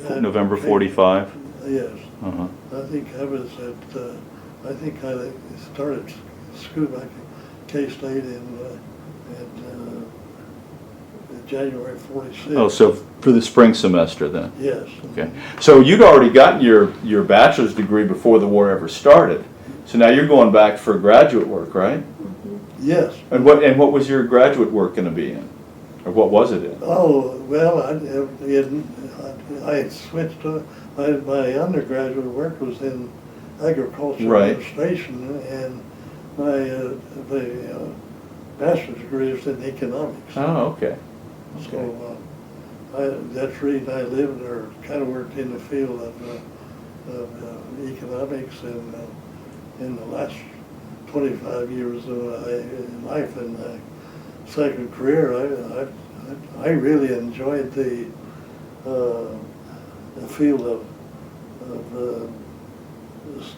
at November 45. Yes, Uh-huh. I think I was at. I think I started school back at K-State in January '46. Oh, so for the spring semester then. Yes. Okay. So you'd already gotten your bachelor's degree before the war ever started. So now you're going back for graduate work, right? Yes. And what was your graduate work going to be in? Or what was it in? Oh, well, I switched to, my undergraduate work was in agricultural Right. administration, and the master's degree was in economics. Oh, okay. So that's the reason I lived or kind of worked in the field of economics, and in the last 25 years of my life and my second career, I really enjoyed the field of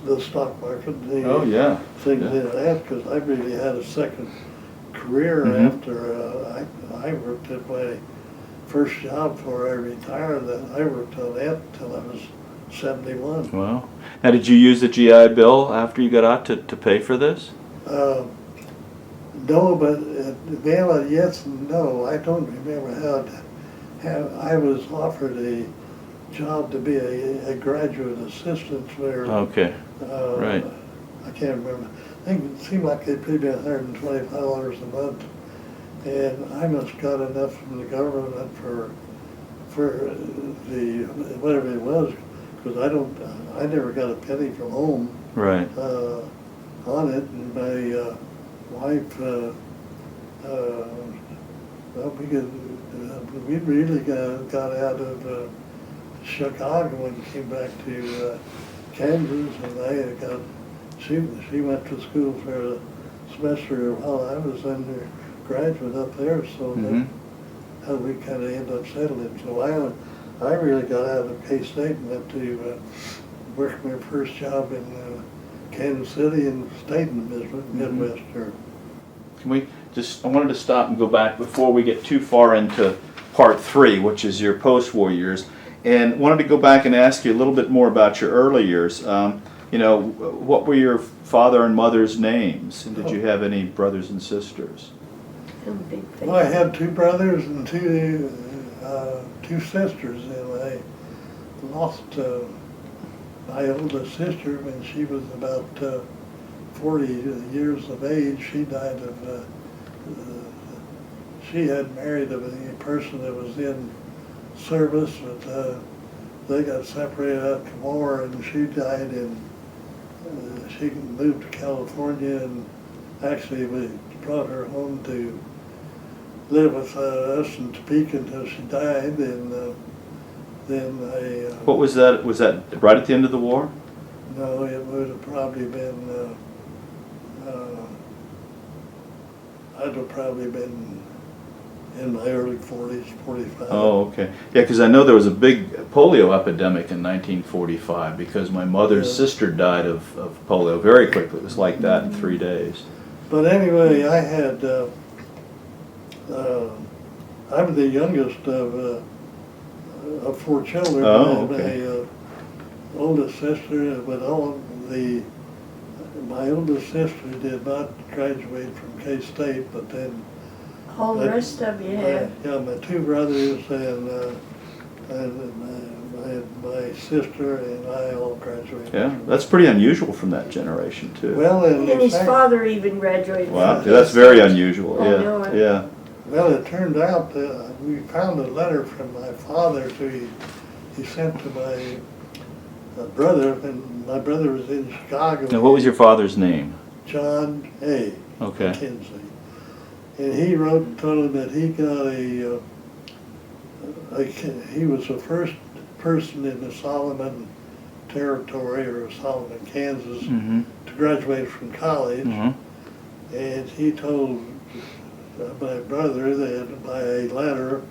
the stock market. Oh, yeah. Things Yeah. like that, because I really had a second career Mhm. after I worked at my first job before I retired. I worked on that until I was 71. Wow. Now, did you use the GI Bill after you got out to pay for this? No, but well, yes and no. I don't remember how I was offered a job to be a graduate assistant where. Okay. Right. I can't remember. I think it seemed like they paid me $125 a month, and I must have got enough from the government for the whatever it was, because I never got a penny from home Right. on it, and my wife, well, we really got out of Chicago and came back to Kansas, and she went to school for a semester while I was undergraduate up there, so Mhm. that's how we kind of ended up settling. So I really got out of K-State and went to work my first job in Kansas City and stayed in the Midwest. Can we just, I wanted to stop and go back before we get too far into part 3, which is your post-war years, and wanted to go back and ask you a little bit more about your early years. You know, what were your father and mother's names, and did you have any brothers and sisters? Well, I had 2 brothers and two sisters, and I lost my oldest sister when she was about 40 years of age. She died of, she had married a person that was in service, but they got separated after the war, and she died she moved to California, and actually we brought her home to live with us in Topeka until she died, and then I... What was that? Was that right at the end of the war? No, it would have probably been, I'd have probably been in my early 40s, 45. Oh, okay. Yeah, because I know there was a big polio epidemic in 1945 because my mother's sister died of polio very quickly. It was like that in 3 days. But anyway, I had, I'm the youngest of 4 children. Oh, okay. My oldest sister, but my oldest sister did not graduate from K-State, but then All the rest of you have. Yeah, my 2 brothers and my sister and I all graduated. Yeah, that's pretty unusual from that generation too. Well, And his father even graduated. Wow, from yeah, that's very unusual. I know Yeah, it. yeah. Well, it turned out we found a letter from my father he sent to my brother, and my brother was in Chicago. Now, what was your father's name? John A. Okay. McKenzie. And he wrote and told him that he got he was the first person in the Solomon Territory, or Solomon, Kansas, Mm-hmm. to graduate from college. Mm-hmm. And he told my brother that by a letter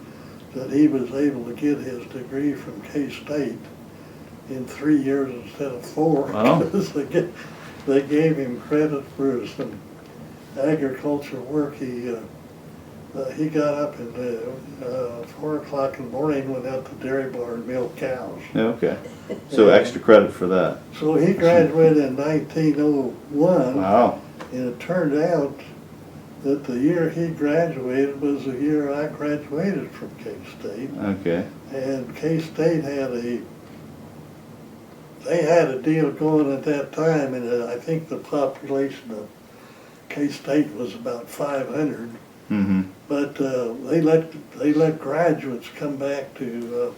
that he was able to get his degree from K-State in 3 years instead of 4. Wow. Because they gave him credit for some agriculture work. He got up at 4 o'clock in the morning, went out to the dairy barn and milked cows. Yeah, okay. So extra credit for that. So he graduated in 1901. Wow. And it turned out that the year he graduated was the year I graduated from K-State. Okay. And K-State had a deal going at that time, and I think the population of K-State was about 500. Mm-hmm. But they let graduates come back to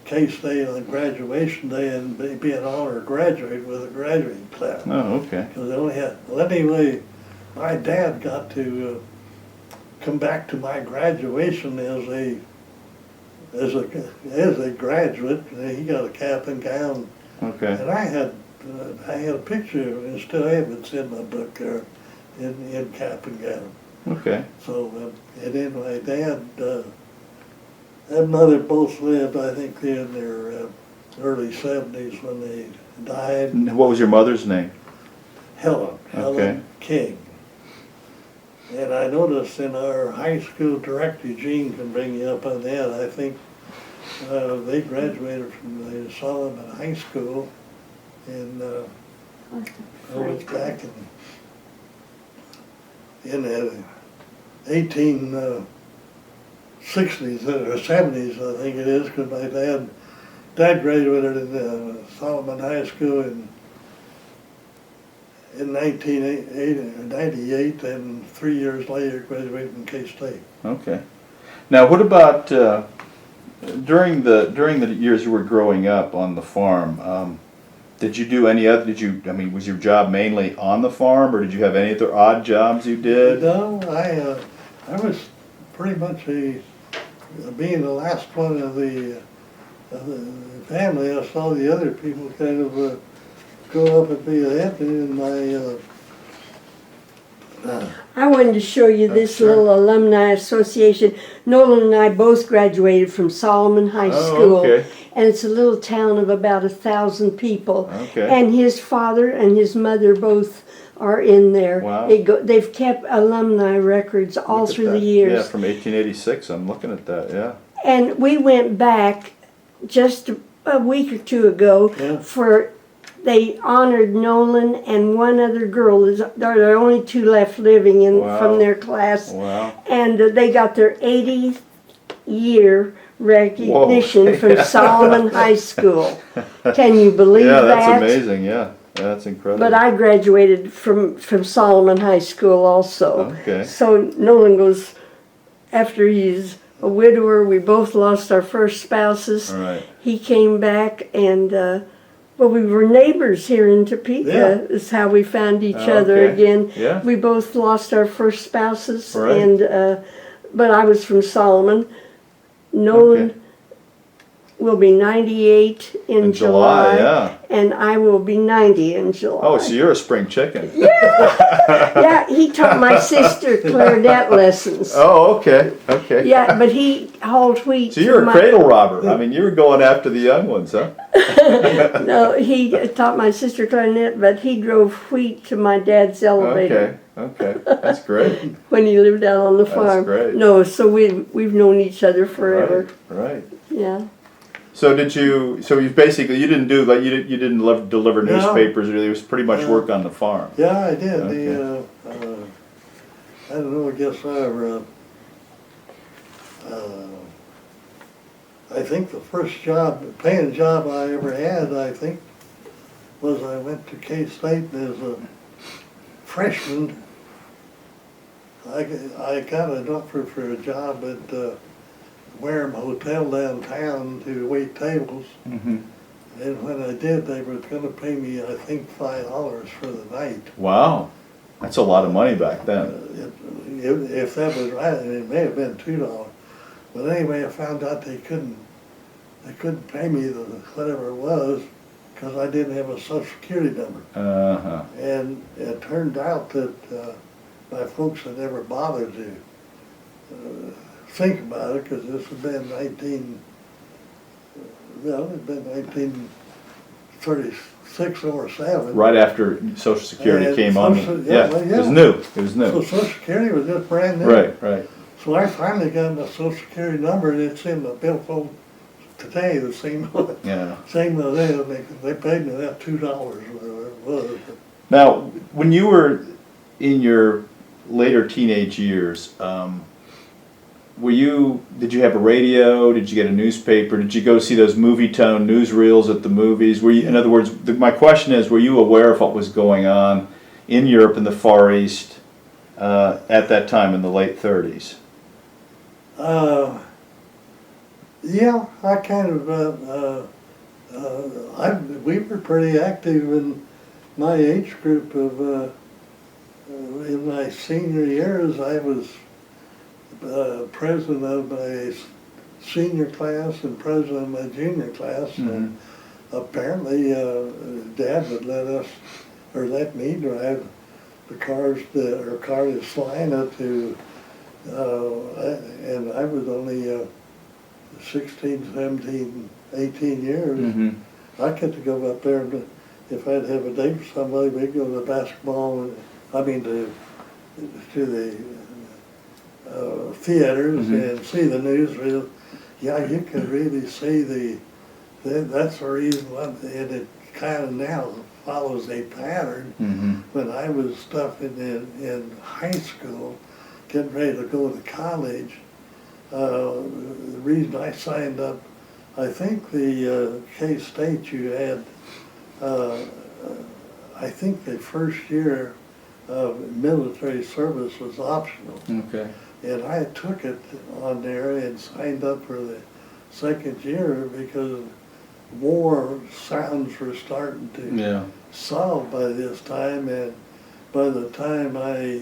K-State on graduation day and be an honor graduate with a graduating class. Oh, okay. Because they only had. Well, anyway, my dad got to come back to my graduation as a graduate. He got a cap and gown, Okay. and I had a picture, and still have it in my book there, in cap and gown. Okay. So, and then my dad and mother both lived, I think, in their early 70s when they died. What was your mother's name? Helen Okay. King. And I noticed in our high school director, Gene can bring you up on that, I think they graduated from the Solomon High School in, it was back in the 1860s or 70s, I think it is, because my dad graduated in Solomon High School in 1998, and 3 years later graduated from K-State. Okay. Now, what about during the years you were growing up on the farm? Did you do any other? I mean, was your job mainly on the farm, or did you have any other odd jobs you did? No, I was pretty much being the last one of the family. I saw the other people kind of go up and be happy in my. I wanted to show you this Sure. little alumni association. Nolan and I both graduated from Solomon High Oh, School. okay. And it's a little town of about 1,000 people. Okay. And his father and his mother both are in there. Wow. They've kept alumni records all Look at through that. the years. Yeah, from 1886. I'm looking at that. Yeah. And we went back just a week or two ago Yeah. they honored Nolan and one other girl. There are only two left living Wow. from their class. Wow. And they got their 80th year recognition Whoa. from Solomon High School. Can you believe Yeah, that? that's amazing. Yeah, that's incredible. But I graduated from Solomon High School also. Okay. So Nolan goes, after he's a widower, we both lost our first spouses. All right. He came back and, well, we were neighbors here in Topeka, Yeah. is how we found each other Okay. again. Yeah. We both lost our first spouses, Right. and but I was from Solomon. Nolan Okay. will be 98 in July, yeah. and I will be 90 in July. Oh, so you're a spring chicken. Yeah, he taught my sister clarinet lessons. Oh, okay. Okay. Yeah, but he hauled wheat. So you're to a cradle robber. I mean, you were going after the young ones, huh? No, he taught my sister clarinet, but he drove wheat to my dad's elevator Okay. Okay. That's great. when he lived out on the farm. great. No, so we've known each other forever. Right. Yeah. So you basically, you didn't do, like, you didn't deliver No. newspapers, or it was pretty much No. work on the farm. Yeah, I did. Okay. I don't know, I guess I think the first paying job I ever had, I think, was I went to K-State as a freshman. I got an offer for a job at Wareham Hotel downtown to wait tables. Mm-hmm. And when I did, they were going to pay me, I think, $5 for the night. Wow. That's a lot of money back then. If that was right, it may have been $2. But anyway, I found out they couldn't pay me whatever it was because I didn't have a Social Security number. Uh-huh. And it turned out that my folks had never bothered to think about it because this had been 1936 or 7. Right after Social Security And came on. Social- Yeah, yeah, it was yeah. new. It was So new. Social Security was just brand new. Right, right. So I finally got my Social Security number, and it's in the billfold today, the same Yeah. same they paid me that $2, whatever it was. Now, when you were in your later teenage years, did you have a radio? Did you get a newspaper? Did you go see those movie tone newsreels at the movies? In other words, my question is, were you aware of what was going on in Europe in the Far East at that time in the late 30s? Yeah, I kind of, we were pretty active in my age group of, in my senior years. I was president of my senior class and president of my junior class. Mm-hmm. And apparently, Dad would let me drive the cars, or car to Salina to, and I was only 16, 17, 18 years. Mm-hmm. I get to go up there, but if I'd have a date with somebody, we'd go to the basketball, to the theaters Mm-hmm. and see the newsreel. Yeah, you could really see that's the reason why, and it kind of now follows a pattern. Mm-hmm. When I was in high school, getting ready to go to college, the reason I signed up, I think the K-State you had, I think the first year of military service was optional. Okay. And I took it on there and signed up for the second year because war sounds were starting to Yeah. solve by this time. And by the time I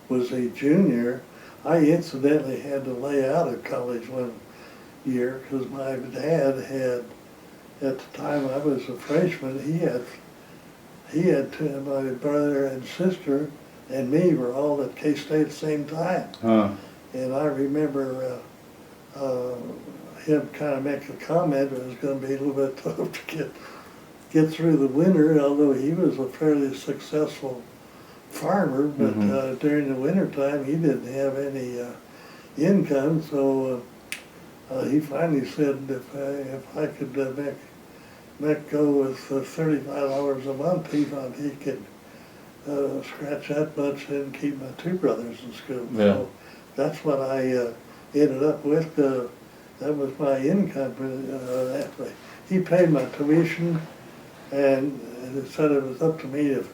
was a junior, I incidentally had to lay out of college one year because my dad had, at the time I was a freshman, he had my brother and sister and me were all at K-State at the same time. Huh. And I remember him kind of make a comment it was going to be a little bit tough to get through the winter, although he was a fairly successful farmer, but Mm-hmm. during the winter time he didn't have any income, so he finally said if I could make go with $35 a month, he thought he could scratch that much and keep my two brothers in school. Yeah. So that's what I ended up with. That was my income. He paid my tuition, and it said it was up to me to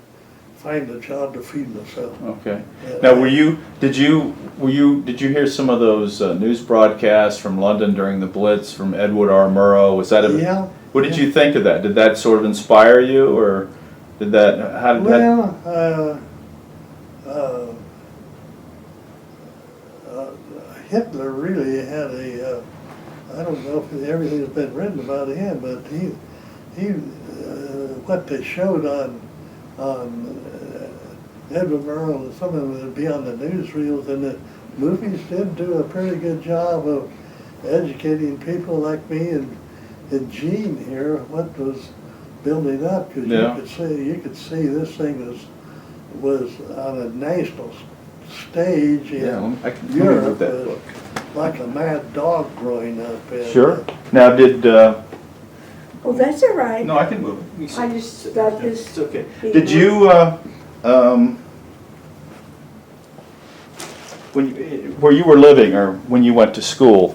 find a job to feed myself. Okay. Now, did you hear some of those news broadcasts from London during the Blitz from Edward R. Murrow? Was that Yeah. What did you think of that? Did that sort of inspire you, or did that? How did that? Well, Hitler really had a. I don't know if everything's been written about him, but he what they showed on Edward Murrow and some of them would be on the newsreels, and the movies did do a pretty good job of educating people like me and Gene here what was building up, because Yeah. you could see this thing was on a national stage in I can Europe, that book. like a mad dog growing up. And, Sure. Now, did Oh, that's all right. no? I can move it. I just got this. It's okay. Did you where you were living or when you went to school,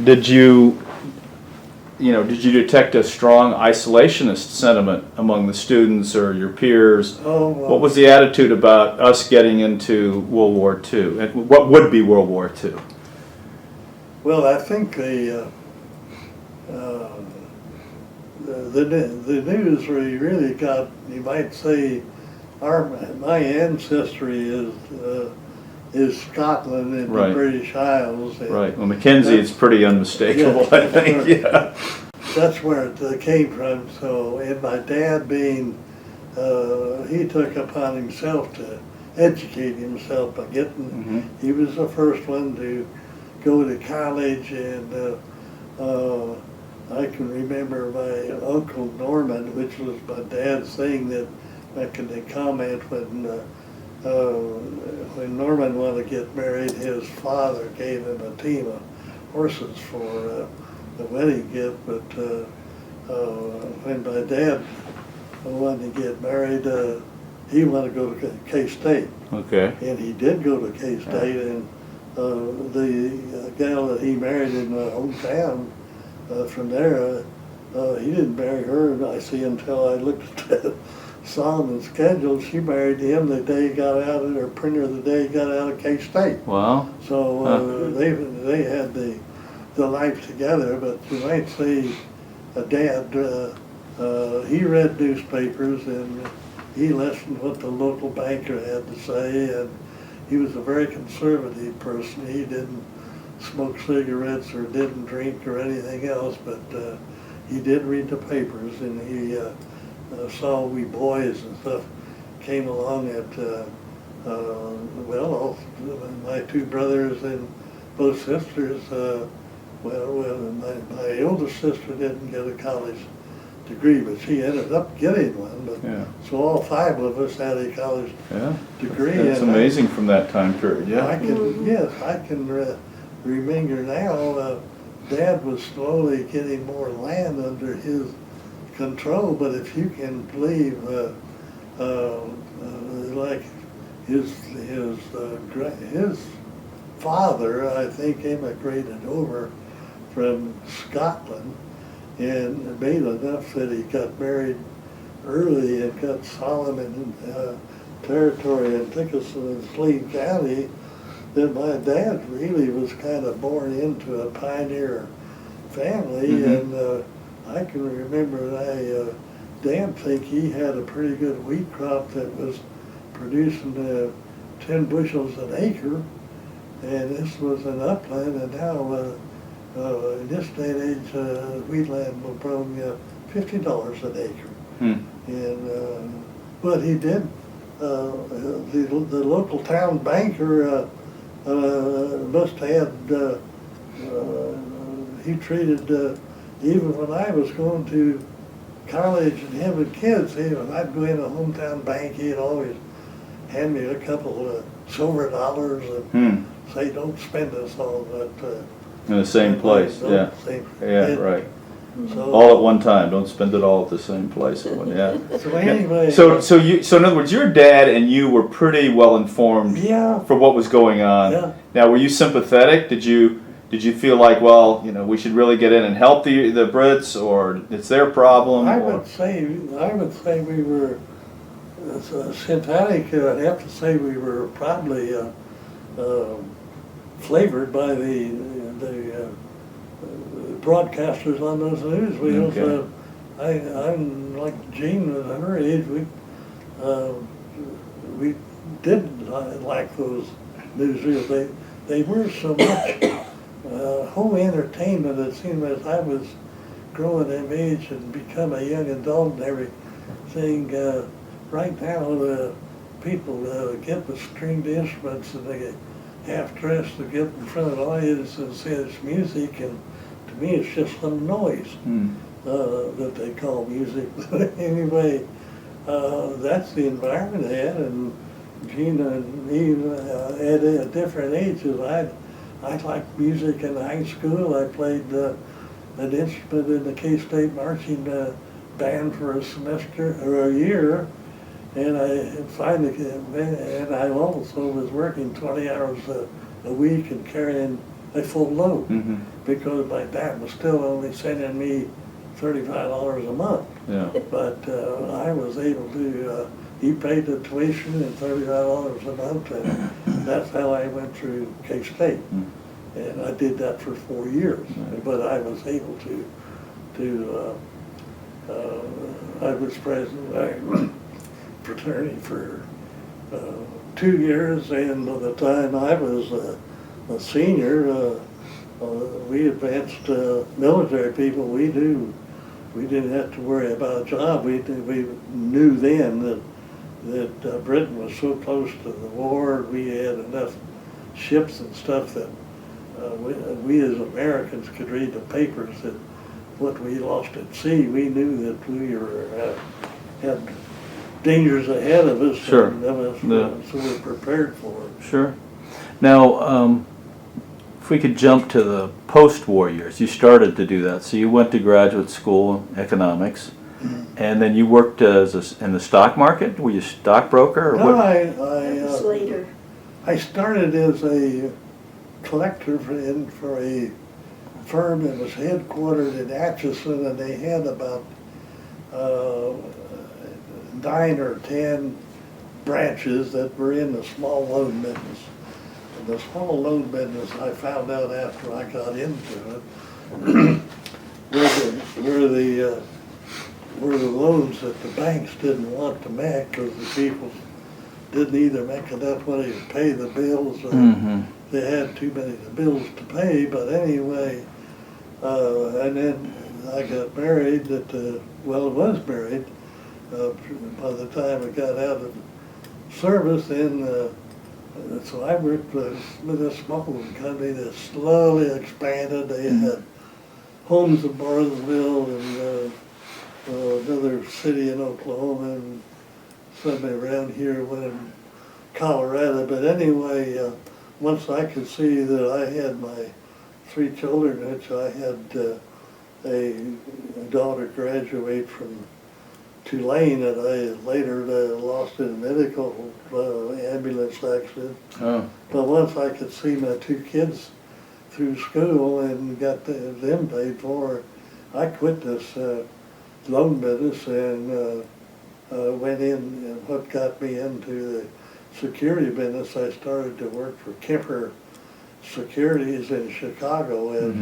did you detect a strong isolationist sentiment among the students or your peers? What was the attitude about us getting into World War II? And what would be World War II? Well, I think the news really got, you might say, my ancestry is Scotland and Right. the British Isles. And Right. Well, McKenzie is pretty unmistakable, Yeah. I think. Yeah. that's where it came from. So, and my dad being, he took upon himself to educate himself by getting, he was the first one to go to college, and I can remember my Uncle Norman, which was my dad's thing that back in the comment when Norman wanted to get married, his father gave him a team of horses for the wedding gift, but when my dad wanted to get married, he wanted to go to K-State. Okay. And he did go to K-State, and the gal that he married in my hometown, from there, he didn't marry her, and I see until I looked at that Solomon's schedule. She married him the day he got out of, or printer the day he got out of K-State. Wow. So they had the life together, but you might say Dad, he read newspapers and he listened what the local banker had to say, and he was a very conservative person. He didn't smoke cigarettes or didn't drink or anything else, but he did read the papers, and he saw we boys and stuff came along at, well, my two brothers and both sisters, my oldest sister didn't get a college degree, but she ended up getting one. But Yeah. so all five of us had a college Yeah. degree. That's and amazing from that time period, yeah. Yes, I can remember now. Dad was slowly getting more land under his control, but if you can believe, like his father, I think, immigrated over from Scotland and made enough that he got married early and got Solomon territory in Dickinson and Sleen County, that my dad really was kind of born into a pioneer family. Mm-hmm. And I can remember Dad think he had a pretty good wheat crop that was producing 10 bushels an acre, and this was an upland, and now in this day and age, wheatland will probably $50 an acre. And but he did. The local town banker must have had. He treated even when I was going to college and having kids. When I'd go in a hometown bank, he'd always hand me a couple of silver dollars and say, "Don't spend this all In the same place, yeah. Yeah, right. So, All at one time, don't spend it all at the same place. Yeah. so anyway, So in other words, your dad and you were pretty well informed yeah, for what was going on. Yeah. Now, were you sympathetic? Did you feel like, well, we should really get in and help the Brits, or it's their problem? I or? would say we were sympathetic. I'd have to say we were probably flavored by the broadcasters on those news wheels. Okay. I'm like Jean at her age. We didn't like those newsreels. They were so much home entertainment. It seemed as I was growing in age and become a young adult and everything. Right now, the people get the stringed instruments and they get half dressed to get in front of the audience and say it's music, and to me it's just some noise that they call music. Anyway, that's the environment I had, and Gina and me at different ages. I liked music in high school. I played an instrument in the K-State marching band for a semester or a year, and I also was working 20 hours a week and carrying a full load because my dad was still only sending me $35 a month. Yeah. But I was able to, he paid the tuition and $35 a month, and that's how I went through K-State. And I did that for 4 years, but I was able I was president of my fraternity for 2 years, and by the time I was a senior, we advanced military people. We didn't have to worry about a job. We knew then that Britain was so close to the war. We had enough ships and stuff that we as Americans could read the papers that what we lost at sea. We knew that we had dangers ahead of us. Sure. And so we were prepared for it. Sure. Now, if we could jump to the post-war years, you started to do that. So you went to graduate school in economics, and then you worked in the stock market. Were you a stockbroker? Or No, That was later. I started as a collector for a firm that was headquartered in Atchison, and they had about 9 or 10 branches that were in the small loan business. And the small loan business, I found out after I got into it, were the loans that the banks didn't want to make because the people didn't either make enough money to pay the bills or they had too many bills to pay. But anyway, and then I got married was married by the time I got out of service. And so I worked with a small company that slowly expanded. They had homes in Barnesville and another city in Oklahoma and somewhere around here, one in Colorado. But anyway, once I could see that I had my 3 children, which I had a daughter graduate from Tulane that I later lost in a medical ambulance accident. Oh. But once I could see my 2 kids through school and got them paid for, I quit this loan business and went in. And what got me into the security business, I started to work for Kemper Securities in Chicago as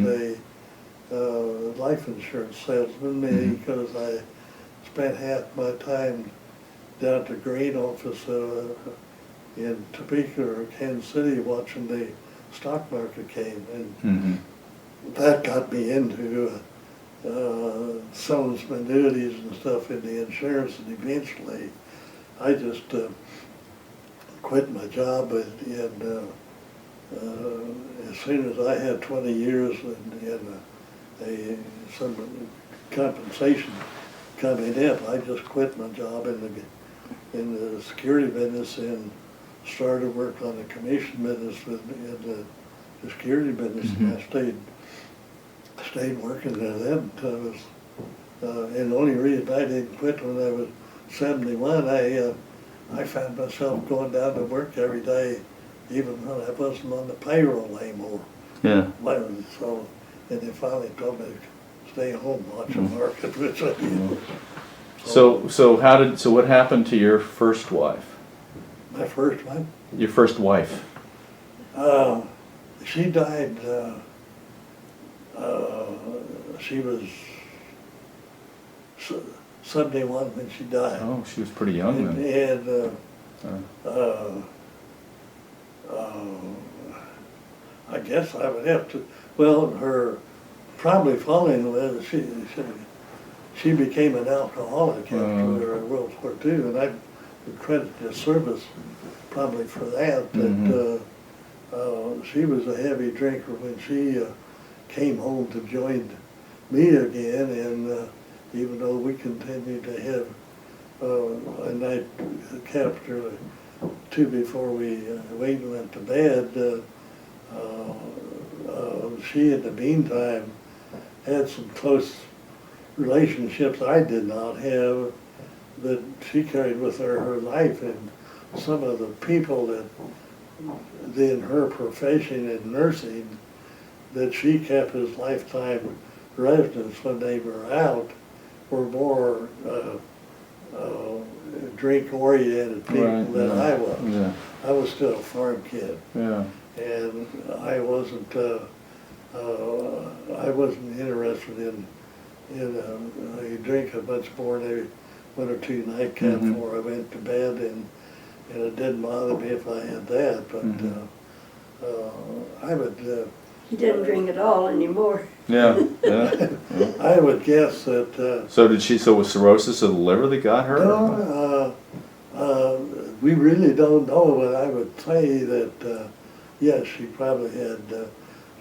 a life insurance salesman because I spent half my time down at the grain office in Topeka or Kansas City watching the stock market came, and that got me into selling some annuities and stuff in the insurance, and eventually I just quit my job, and as soon as I had 20 years and some compensation coming up, I just quit my job in the security business and started work on the commission business in the security business. And I stayed working there then until I was, and the only reason I didn't quit when I was 71, I found myself going down to work every day, even when I wasn't on the payroll anymore. Yeah. So, and they finally told me to stay home watch the market, which I did. So what happened to your first wife? My first one? Your first wife? She died, she was 71 when she died. Oh, she was pretty young then. I guess I would have to, well, her probably following with she became an alcoholic after World War II, and I credit the service probably for that. That she was a heavy drinker when she came home to join me again, and even though we continued to have a night after 2 before we went to bed, she in the meantime had some close relationships I did not have that she carried with her life, and some of the people that in her profession in nursing that she kept as lifetime residents when they were out were more drink-oriented people than I was. Yeah. I was still a farm kid, Yeah. and I wasn't interested in I drink a bunch more than every 1 or 2 nightcaps before I went to bed, and it didn't bother me if I had that, but I would. He didn't drink at all anymore. Yeah. Yeah. I would guess that. So was cirrhosis of the liver that got her? No, we really don't know, but I would say that yes, she probably had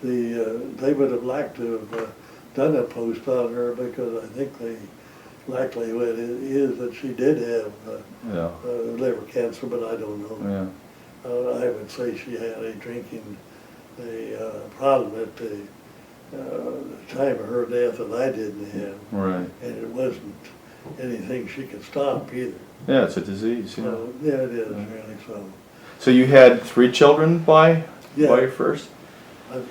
they would have liked to have done a post on her, because I think the likelihood is that she did have liver cancer, but I don't know. Yeah. I would say she had a drinking problem at the time of her death that I didn't have. Right. And it wasn't anything she could stop either. Yeah, it's a disease. Yeah. So, yeah, it is really so. So you had 3 children by your first? I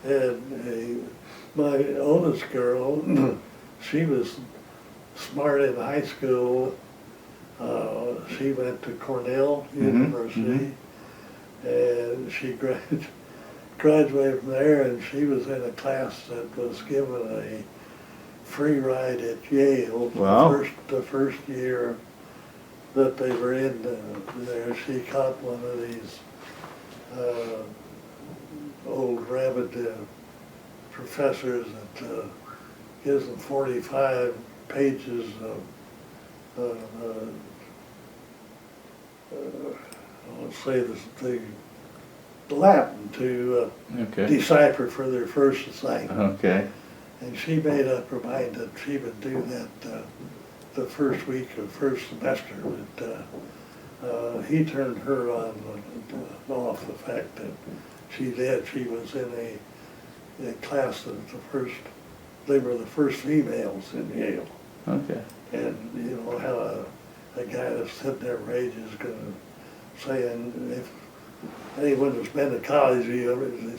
had my oldest girl, she was smart in high school. She went to Cornell University, and she graduated from there, and she was in a class that was given a free ride at Yale. Wow. The first year that they were in there. She caught one of these old rabid professors that gives them 45 pages of let's say the Latin to Okay. decipher for their first assignment. Okay. And she made up her mind that she would do that the first week of first semester. But he turned her on off the fact that she was in a class that they were the first females in Yale. Okay. And you know how a guy that's sitting there for ages is going to say, and if anyone that's been to college,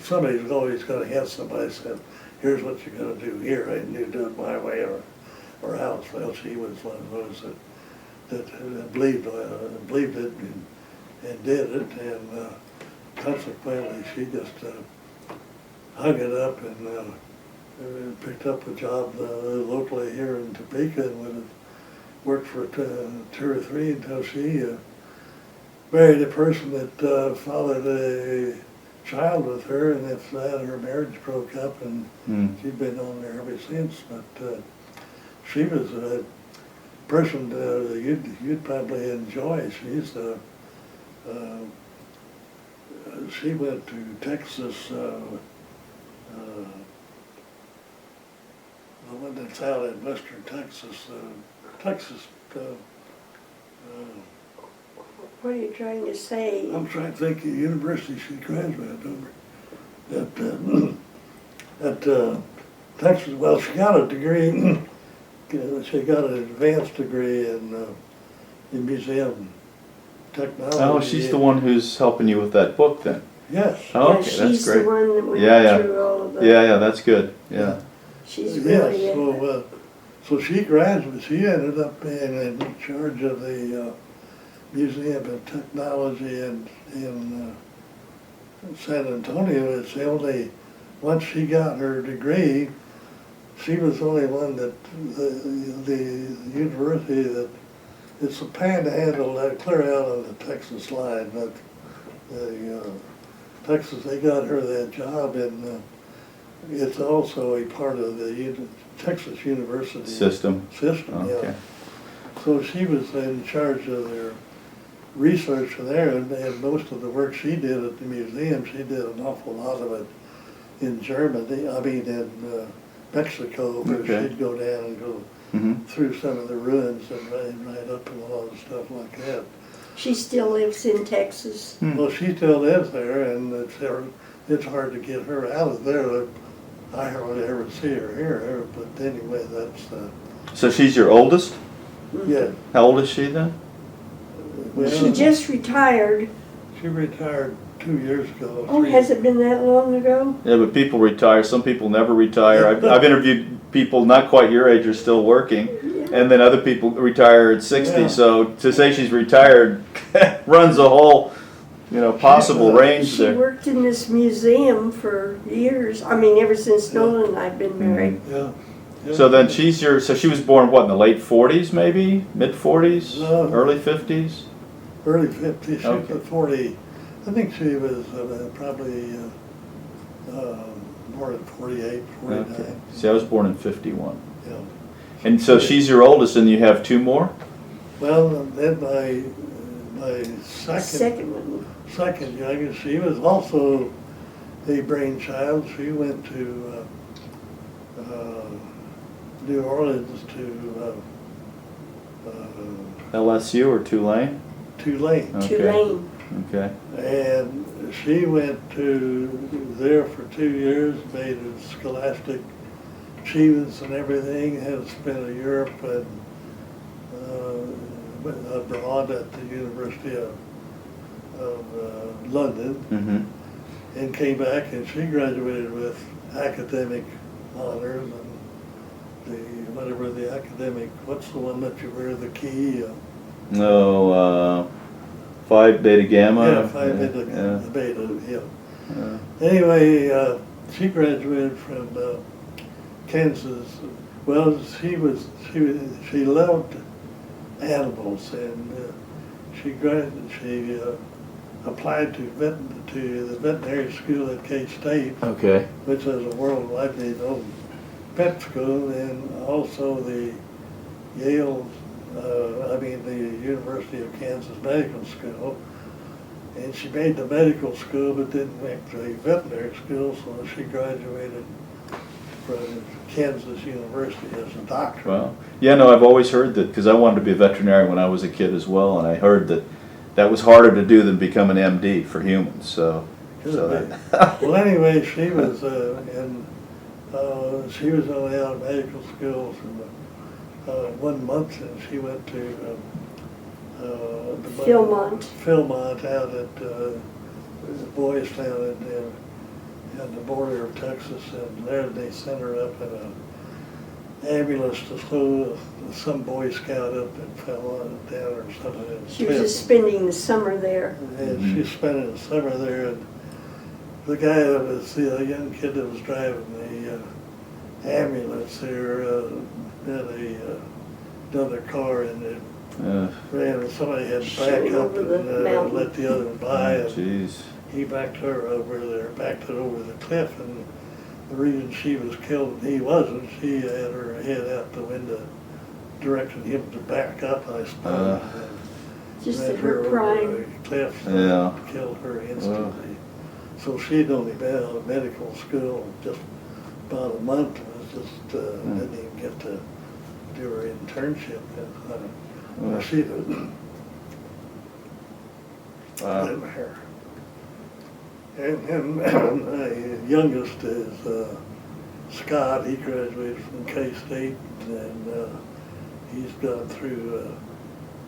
somebody's always going to have somebody say, here's what you're going to do here, and you do it my way or else. Well, she was one of those that believed it and did it, and consequently she just hung it up and picked up a job locally here in Topeka, and worked for 2 or 3 until she married a person that fathered a child with her, and after that her marriage broke up, and she'd been on there ever since. But she was a person you'd probably enjoy. She went to Texas, the one that's out in western Texas, What are you trying to say? I'm trying to think of the university she graduated over. At Texas, well, she got a degree, she got an advanced degree in museum technology. Oh, she's the one who's helping you with that book then? Yes. Oh, Yeah, okay, she's that's great. the one that went Yeah. through all of the. Yeah, that's good. Yeah. She's Yes, really so she graduated, she ended up being in charge of the Museum of Technology in San Antonio. It's the only, once she got her degree, she was the only one that, the university that, it's a panhandle that clear out on the Texas line, but Texas, they got her that job, and it's also a part of the Texas University System. yeah. Okay. So she was in charge of their research there, and most of the work she did at the museum, she did an awful lot of it in Germany, in Mexico, where Okay. she'd go down and go through some of the ruins and write up and a lot of stuff like that. She still lives in Texas. Well, she still lives there, and it's hard to get her out of there. I hardly ever see her here, but anyway, that's, So she's your oldest? yeah. How old is she then? Well, She just retired. She retired 2 years ago. Oh, has it been that long ago? Yeah, but people retire. Some people never retire. I've interviewed people not quite your age are still working, and then other people retire at 60. Yeah. So to say she's retired runs a whole, possible range She there. worked in this museum for years. I mean, ever since Nolan and I've been married. Yeah. Yeah. So then so she was born what, in the late 40s maybe, mid 40s, No. early 50s. Early 50s, she Okay. was 40. I think she was probably more than 48, 49. Okay. See, I was born in 51. Yeah. And so she's your oldest, and you have 2 more. Well, then my Second one. second youngest, she was also a brainchild. She went to New Orleans to LSU or Tulane? Tulane. Okay. Tulane. Okay. And she went there for 2 years, made scholastic achievements and everything, had spent a Europe and abroad at the University of London, and came back, and she graduated with academic honors whatever the academic, what's the one that you wear the key? No, Phi Beta Gamma. Yeah, Phi Beta, Yeah. Beta, yeah. Yeah. Anyway, she graduated from Kansas. Well, she loved animals, and she applied to the veterinary school at K-State, Okay. which is a worldwide known vet school, and also the Yale, the University of Kansas Medical School. And she made the medical school but didn't make the veterinary school, so she graduated from Kansas University as a doctor. Well, yeah, no, I've always heard that, because I wanted to be a veterinarian when I was a kid as well, and I heard that that was harder to do than become an MD for humans, so. Well, anyway, she was she was only out of medical school for 1 month, and she went to Philmont out at Boys Town at the border of Texas, and there they sent her up in an ambulance to slow some Boy Scout up and fell down or something. She was just spending the summer there. And she spent the summer there, and the guy that was the young kid that was driving the ambulance there had another car, and it ran, and somebody had to back up and let the other one by. Oh, jeez. He backed her over there, backed it over the cliff, and the reason she was killed and he wasn't, she had her head out the window directing him to back up, I suppose. Just ran at her over prime. the cliff, Yeah. killed her instantly. So she'd only been out of medical school just about a month, and didn't even get to do her internship. And she didn't her. And the youngest is Scott. He graduated from K-State, and he's gone through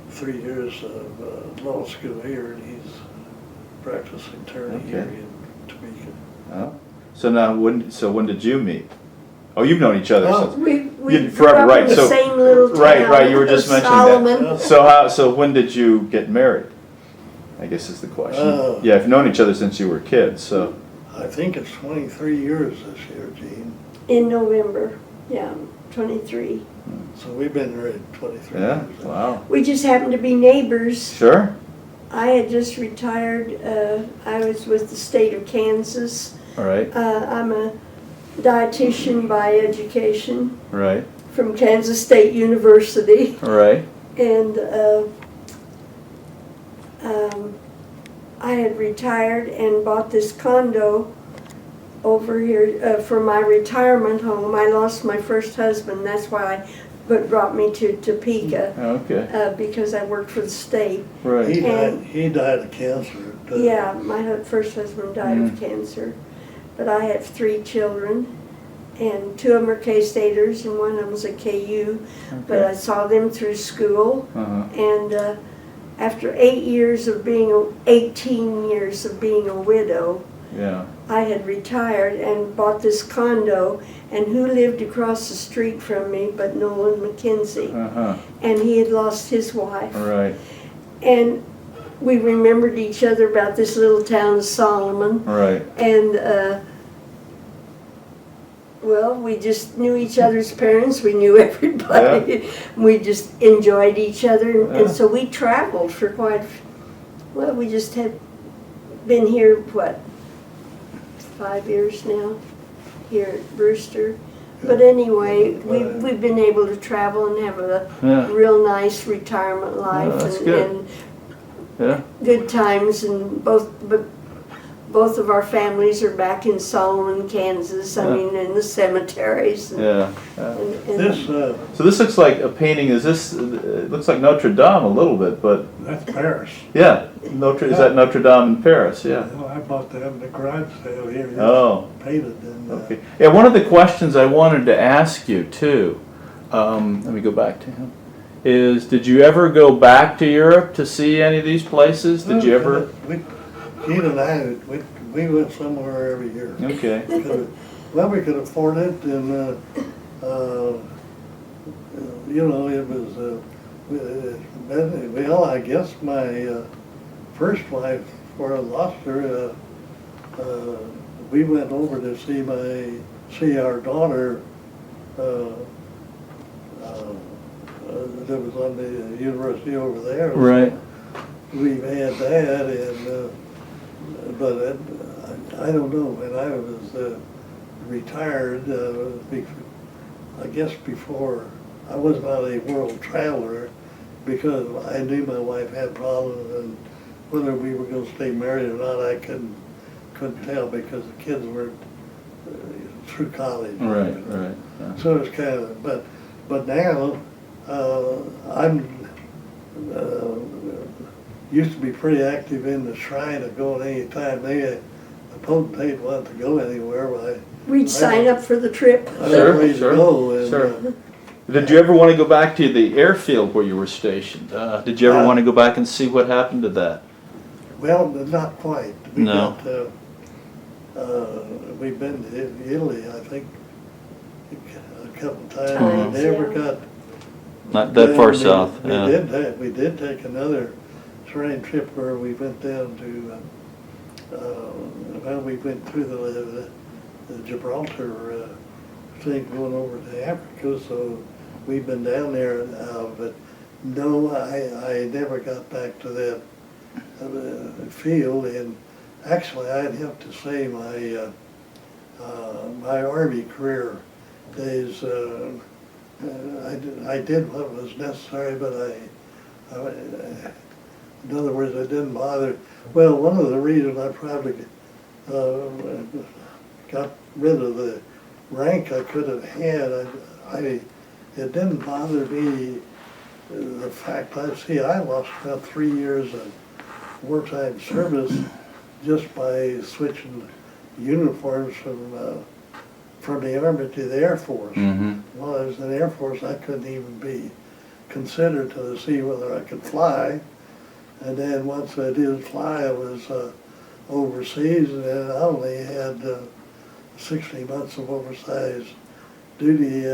3 years of law school here, and he's practicing attorney here in Topeka. Oh. So now, when did you meet? Oh, you've known each other since. We You- grew forever, up right, in the so- same little town. Right, you were just of mentioning Solomon. that. So when did you get married? I guess is the question. Yeah, you've known each other since you were kids, so. I think it's 23 years this year, Gene. In November, yeah, 23. So we've been married 23 Yeah, years. wow. We just happened to be neighbors. Sure. I had just retired. I was with the state of Kansas. All right, I'm a dietitian by education right, from Kansas State University. all right. And I had retired and bought this condo over here for my retirement home. I lost my first husband. That's why what brought me to Topeka, Okay, because I worked for the state. right. He died of cancer. Yeah, my first husband died of cancer. But I have 3 children, and 2 of them are K-Staters and one of them was a KU. But I saw them through school, and after 18 years of being a widow, Yeah, I had retired and bought this condo, and who lived across the street from me but Nolan McKenzie, and he had lost his wife. all right, And we remembered each other about this little town of Solomon, all right. and well, we just knew each other's parents, we knew everybody, we just enjoyed each other, and so we traveled for we just had been here, 5 years now, here at Brewster. But anyway, we've been able to travel and have a real nice retirement life, that's good. and Yeah, good times, and both of our families are back in Solomon, Kansas. I mean, in the cemeteries. And, yeah. This, So this looks like a painting. It looks like Notre Dame a little bit, but that's Paris. yeah, is that Notre Dame in Paris? Yeah. Well, I bought that in the garage sale here. It's Oh. painted in. Okay. Yeah, one of the questions I wanted to ask you too, let me go back to him, is did you ever go back to Europe to see any of these places? Did you ever? Gene and I, we went somewhere every year. Okay. We could afford it, and you know, it was, well, I guess my first wife, before I lost her, we went over to see our daughter that was on the university over there. Right. So we've had that, and but I don't know, when I was retired, I guess before, I was not a world traveler, because I knew my wife had problems, and whether we were going to stay married or not, I couldn't tell, because the kids were through college. Right. Yeah. So it's kind of, but now, I'm, used to be pretty active in the shrine of going anytime the potentate wanted to go anywhere, We'd sign up for the trip. I Sure, was ready to sure, go. And, sure. Did you ever want to go back to the airfield where you were stationed? Did you ever want to go back and see what happened to that? well, not quite. No. We've been to Italy, I think, a couple times. Times, We never yeah. got. Not that far we- south. We Yeah. we did take another train trip where we went down to, well, we went through the Gibraltar thing going over to Africa, so we've been down there, but no, I never got back to that field, and actually I'd have to say my Army career days, I did what was necessary, but in other words, I didn't bother. Well, one of the reasons I probably got rid of the rank I could have had, it didn't bother me, the fact, I lost about 3 years of wartime service just by switching uniforms from the Army to the Air Force. Mm-hmm. While I was in the Air Force, I couldn't even be considered to see whether I could fly. And then once I did fly, I was overseas, and then I only had 60 months of oversized duty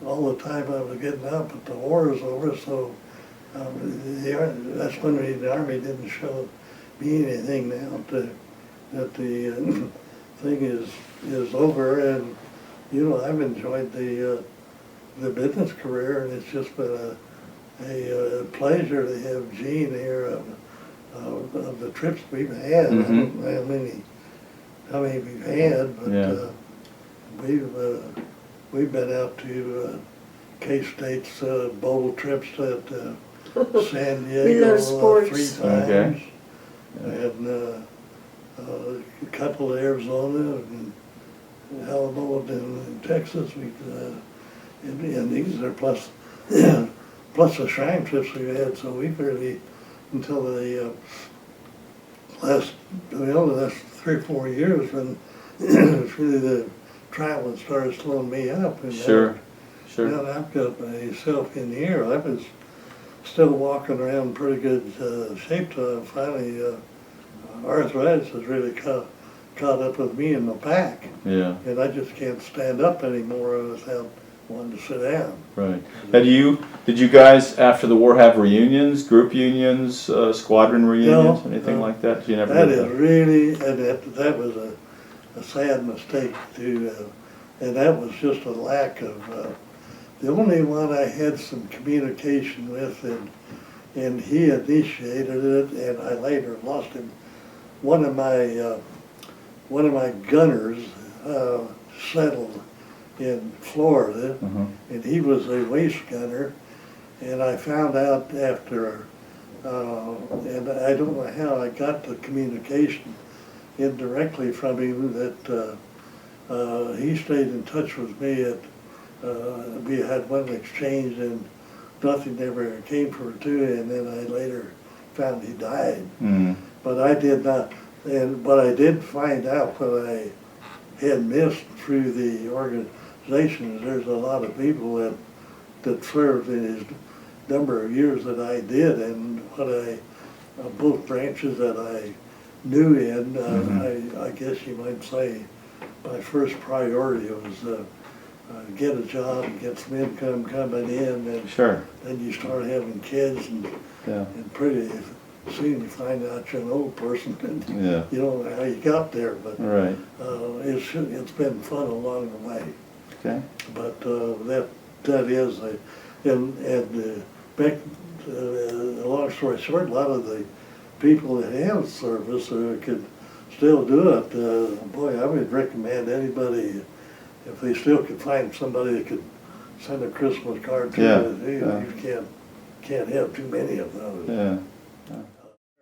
all the time I was getting up, but the war was over, so that's one reason the Army didn't show me anything now, that the thing is over, and you know, I've enjoyed the business career, and it's just been a pleasure to have Gene here of the trips we've had. I don't know how many we've had, but Yeah. we've been out to K-State's bowl trips at San We love Diego sports. 3 times, Okay. and a couple of Arizona and Alamo in Texas. And these are plus the shrine trips we've had. So we really, until the last 3 or 4 years, when it's really the traveling started slowing me up. And Sure. now I've got myself in here. I was still walking around in pretty good shape till finally arthritis has really caught up with me in my back. Yeah. And I just can't stand up anymore without wanting to sit down. Right. Did you guys after the war have reunions, group unions, squadron reunions, anything no. like that? You never That did is really, and that was a sad mistake too, and that was just a lack of, the only one I had some communication with, and he initiated it, and I later lost him. One of my gunners settled in Florida, and he was a waist gunner, and I found out after, and I don't know how I got the communication indirectly from him, that he stayed in touch with me we had one exchange, and nothing ever came for it too, and then I later found he died. But I did not, but I did find out what I had missed through the organization is there's a lot of people that served in his number of years that I did, and both branches that I knew in, I guess you might say my first priority was get a job and get some income coming in, and Sure. then you start having kids, Yeah. and pretty soon you find out you're an old person, and Yeah. you don't know how you got there, but Right. it's been fun along the way. Okay. But that is back, long story short, a lot of the people that have service could still do it. Boy, I would recommend anybody, if they still could find somebody that could send a Christmas card to. Yeah, You can't have too many of those. Yeah.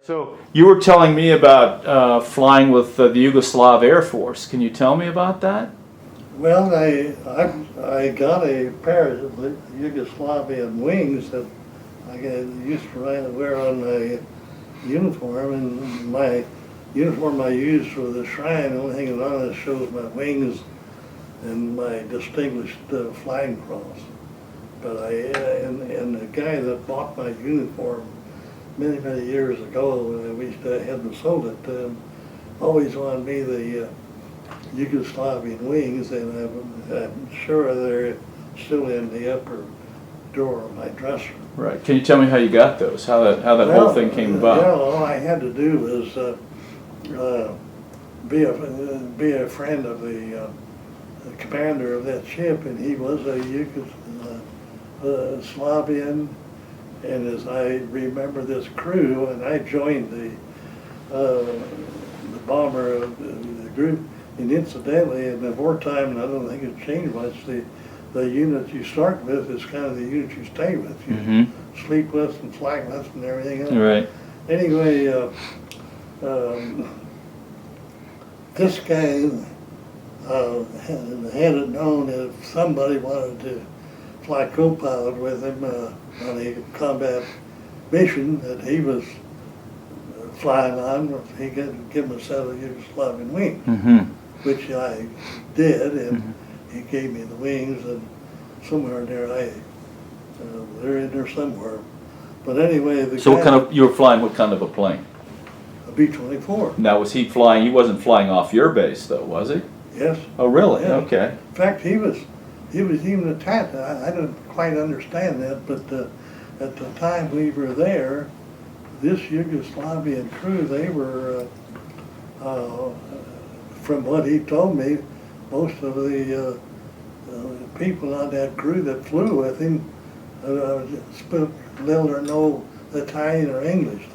So you were telling me about flying with the Yugoslav Air Force. Can you tell me about that? Well, I got a pair of Yugoslavian wings that I used to wear on my uniform, and my uniform I used for the shrine, the only thing on it shows my wings and my distinguished flying cross. But and the guy that bought my uniform many, many years ago, when we hadn't sold it, always wanted me the Yugoslavian wings, and I'm sure they're still in the upper drawer of my dresser. Right. Can you tell me how you got those? How that whole thing came about? Yeah, all I had to do was be a friend of the commander of that ship, and he was a Yugoslavian, and as I remember this crew, and I joined the bomber of the group, and incidentally, in the wartime, and I don't think it's changed much, the unit you start with is kind of the unit you stay with. You sleep with and fly with and everything else. Right. Anyway, this guy had it known if somebody wanted to fly co-pilot with him on a combat mission that he was flying on, he could give him a set of Yugoslavian wings, which I did, and he gave me the wings, and somewhere in there they're in there somewhere. But anyway, So what kind of, you were flying what kind of a plane? a B-24. Now was he flying, he wasn't flying off your base though, was he? Yes. Oh really? Yeah. Okay. In fact, he was even attached. I didn't quite understand that, but at the time we were there, this Yugoslavian crew, they were, from what he told me, most of the people on that crew that flew with him spoke little or no Italian or English.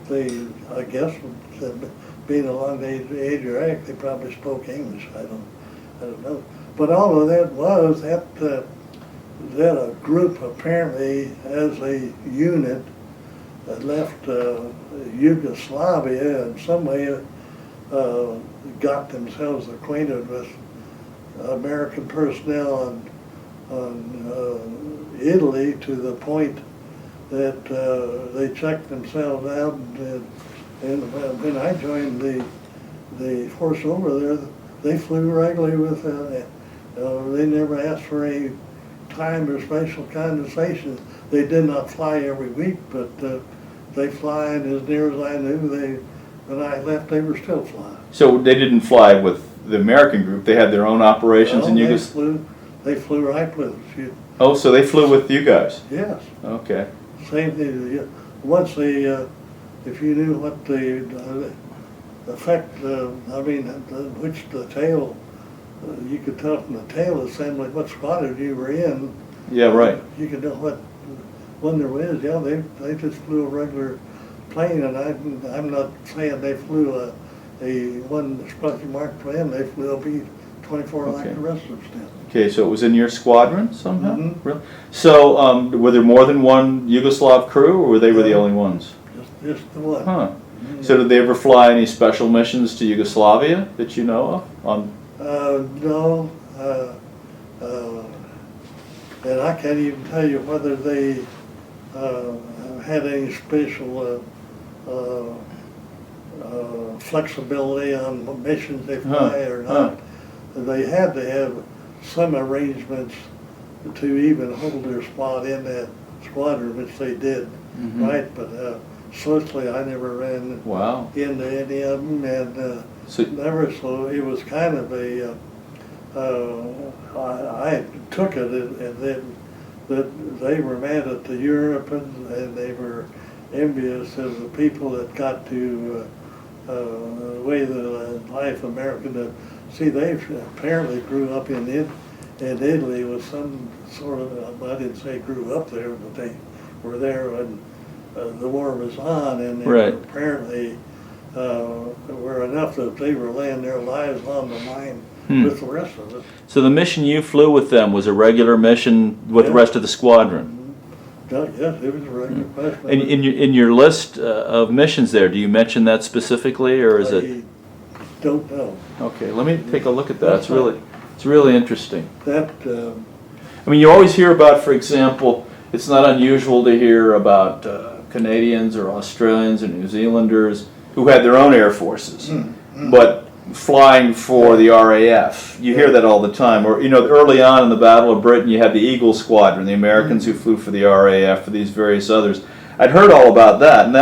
They, I guess, being along the age of Iraq, they probably spoke English. I don't know. But all of that was that a group apparently, as a unit, that left Yugoslavia in some way, got themselves acquainted with American personnel on Italy to the point that they checked themselves out, and when I joined the force over there, they flew regularly with, they never asked for any time or special condensation. They did not fly every week, but they fly, and as near as I knew, when I left, they were still flying. So they didn't fly with the American group, they had their own operations in Yugoslavia? They flew right with us. Oh, so they flew with you guys? Yes. Okay. Same thing. Once if you knew what the effect, which the tail, you could tell from the tail assembly what squadron you were in. Yeah, right. You could know what one there was. Yeah, they just flew a regular plane, and I'm not saying they flew a one Sparky Mark plane. They flew a B-24 like the rest of us did. Okay, so it was in your squadron somehow? Mm-hmm. Really? So were there more than one Yugoslav crew, or were they the only ones? Just the one. Huh. So did they ever fly any special missions to Yugoslavia that you know of? No. And I can't even tell you whether they had any special flexibility on what missions they fly or not. They had to have some arrangements to even hold their spot in that squadron, which they did, right? But certainly I never ran into any of them, and so it was kind of I took it, and then that they were mad at the Europeans, and they were envious of the people that got to the way the life American. See, they apparently grew up in Italy with some sort of, I didn't say grew up there, but they were there when the war was on, and they Right. were apparently were enough that they were laying their lives on the line with the rest of us. So the mission you flew with them was a regular mission with the Yeah. rest of the squadron? Yes, it was a regular question. And in your list of missions there, do you mention that specifically, or is it? I don't know. Okay, let me take a look at that. It's really interesting. That, I mean, you always hear about, for example, it's not unusual to hear about Canadians or Australians or New Zealanders who had their own air forces, but flying for the RAF. You hear that all the time. Or, you know, early on in the Battle of Britain, you had the Eagle Squadron, the Americans who flew for the RAF, for these various others. I'd heard all about that, and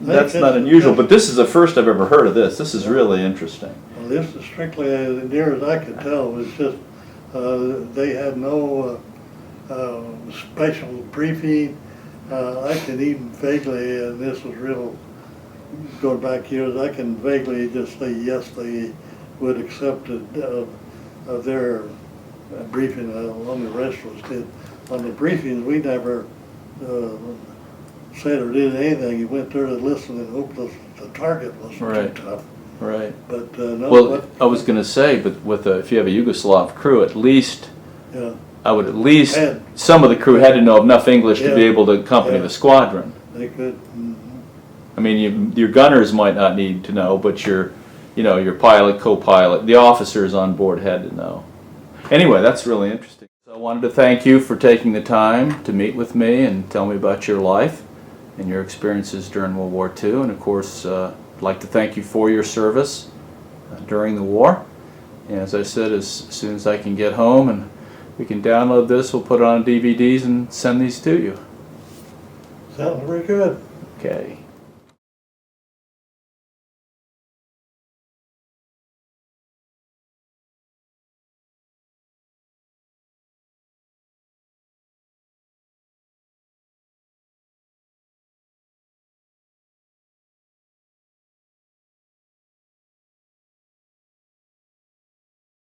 that's not unusual, but this is the first I've ever heard of this. This is really interesting. well, this is strictly, as near as I could tell, was just, they had no special briefing. I can even vaguely, and this was real, going back years, I can vaguely just say, yes, they would accept it, their briefing along the rest of us did. On the briefings, we never said or did anything. You went there to listen and hope the target wasn't Right. too tough. Right. But no, Well, I was going to say, but with if you have a Yugoslav crew, at least yeah, I would at least Had. some of the crew had to know enough English to be Yeah. able to accompany Yeah. the squadron. they could. I mean, your gunners might not need to know, but your pilot, co-pilot, the officers on board had to know. Anyway, that's really interesting. So I wanted to thank you for taking the time to meet with me and tell me about your life and your experiences during World War II. And of course, I'd like to thank you for your service during the war. And as I said, as soon as I can get home and we can download this, we'll put it on DVDs and send these to you. Sounds very good. Okay.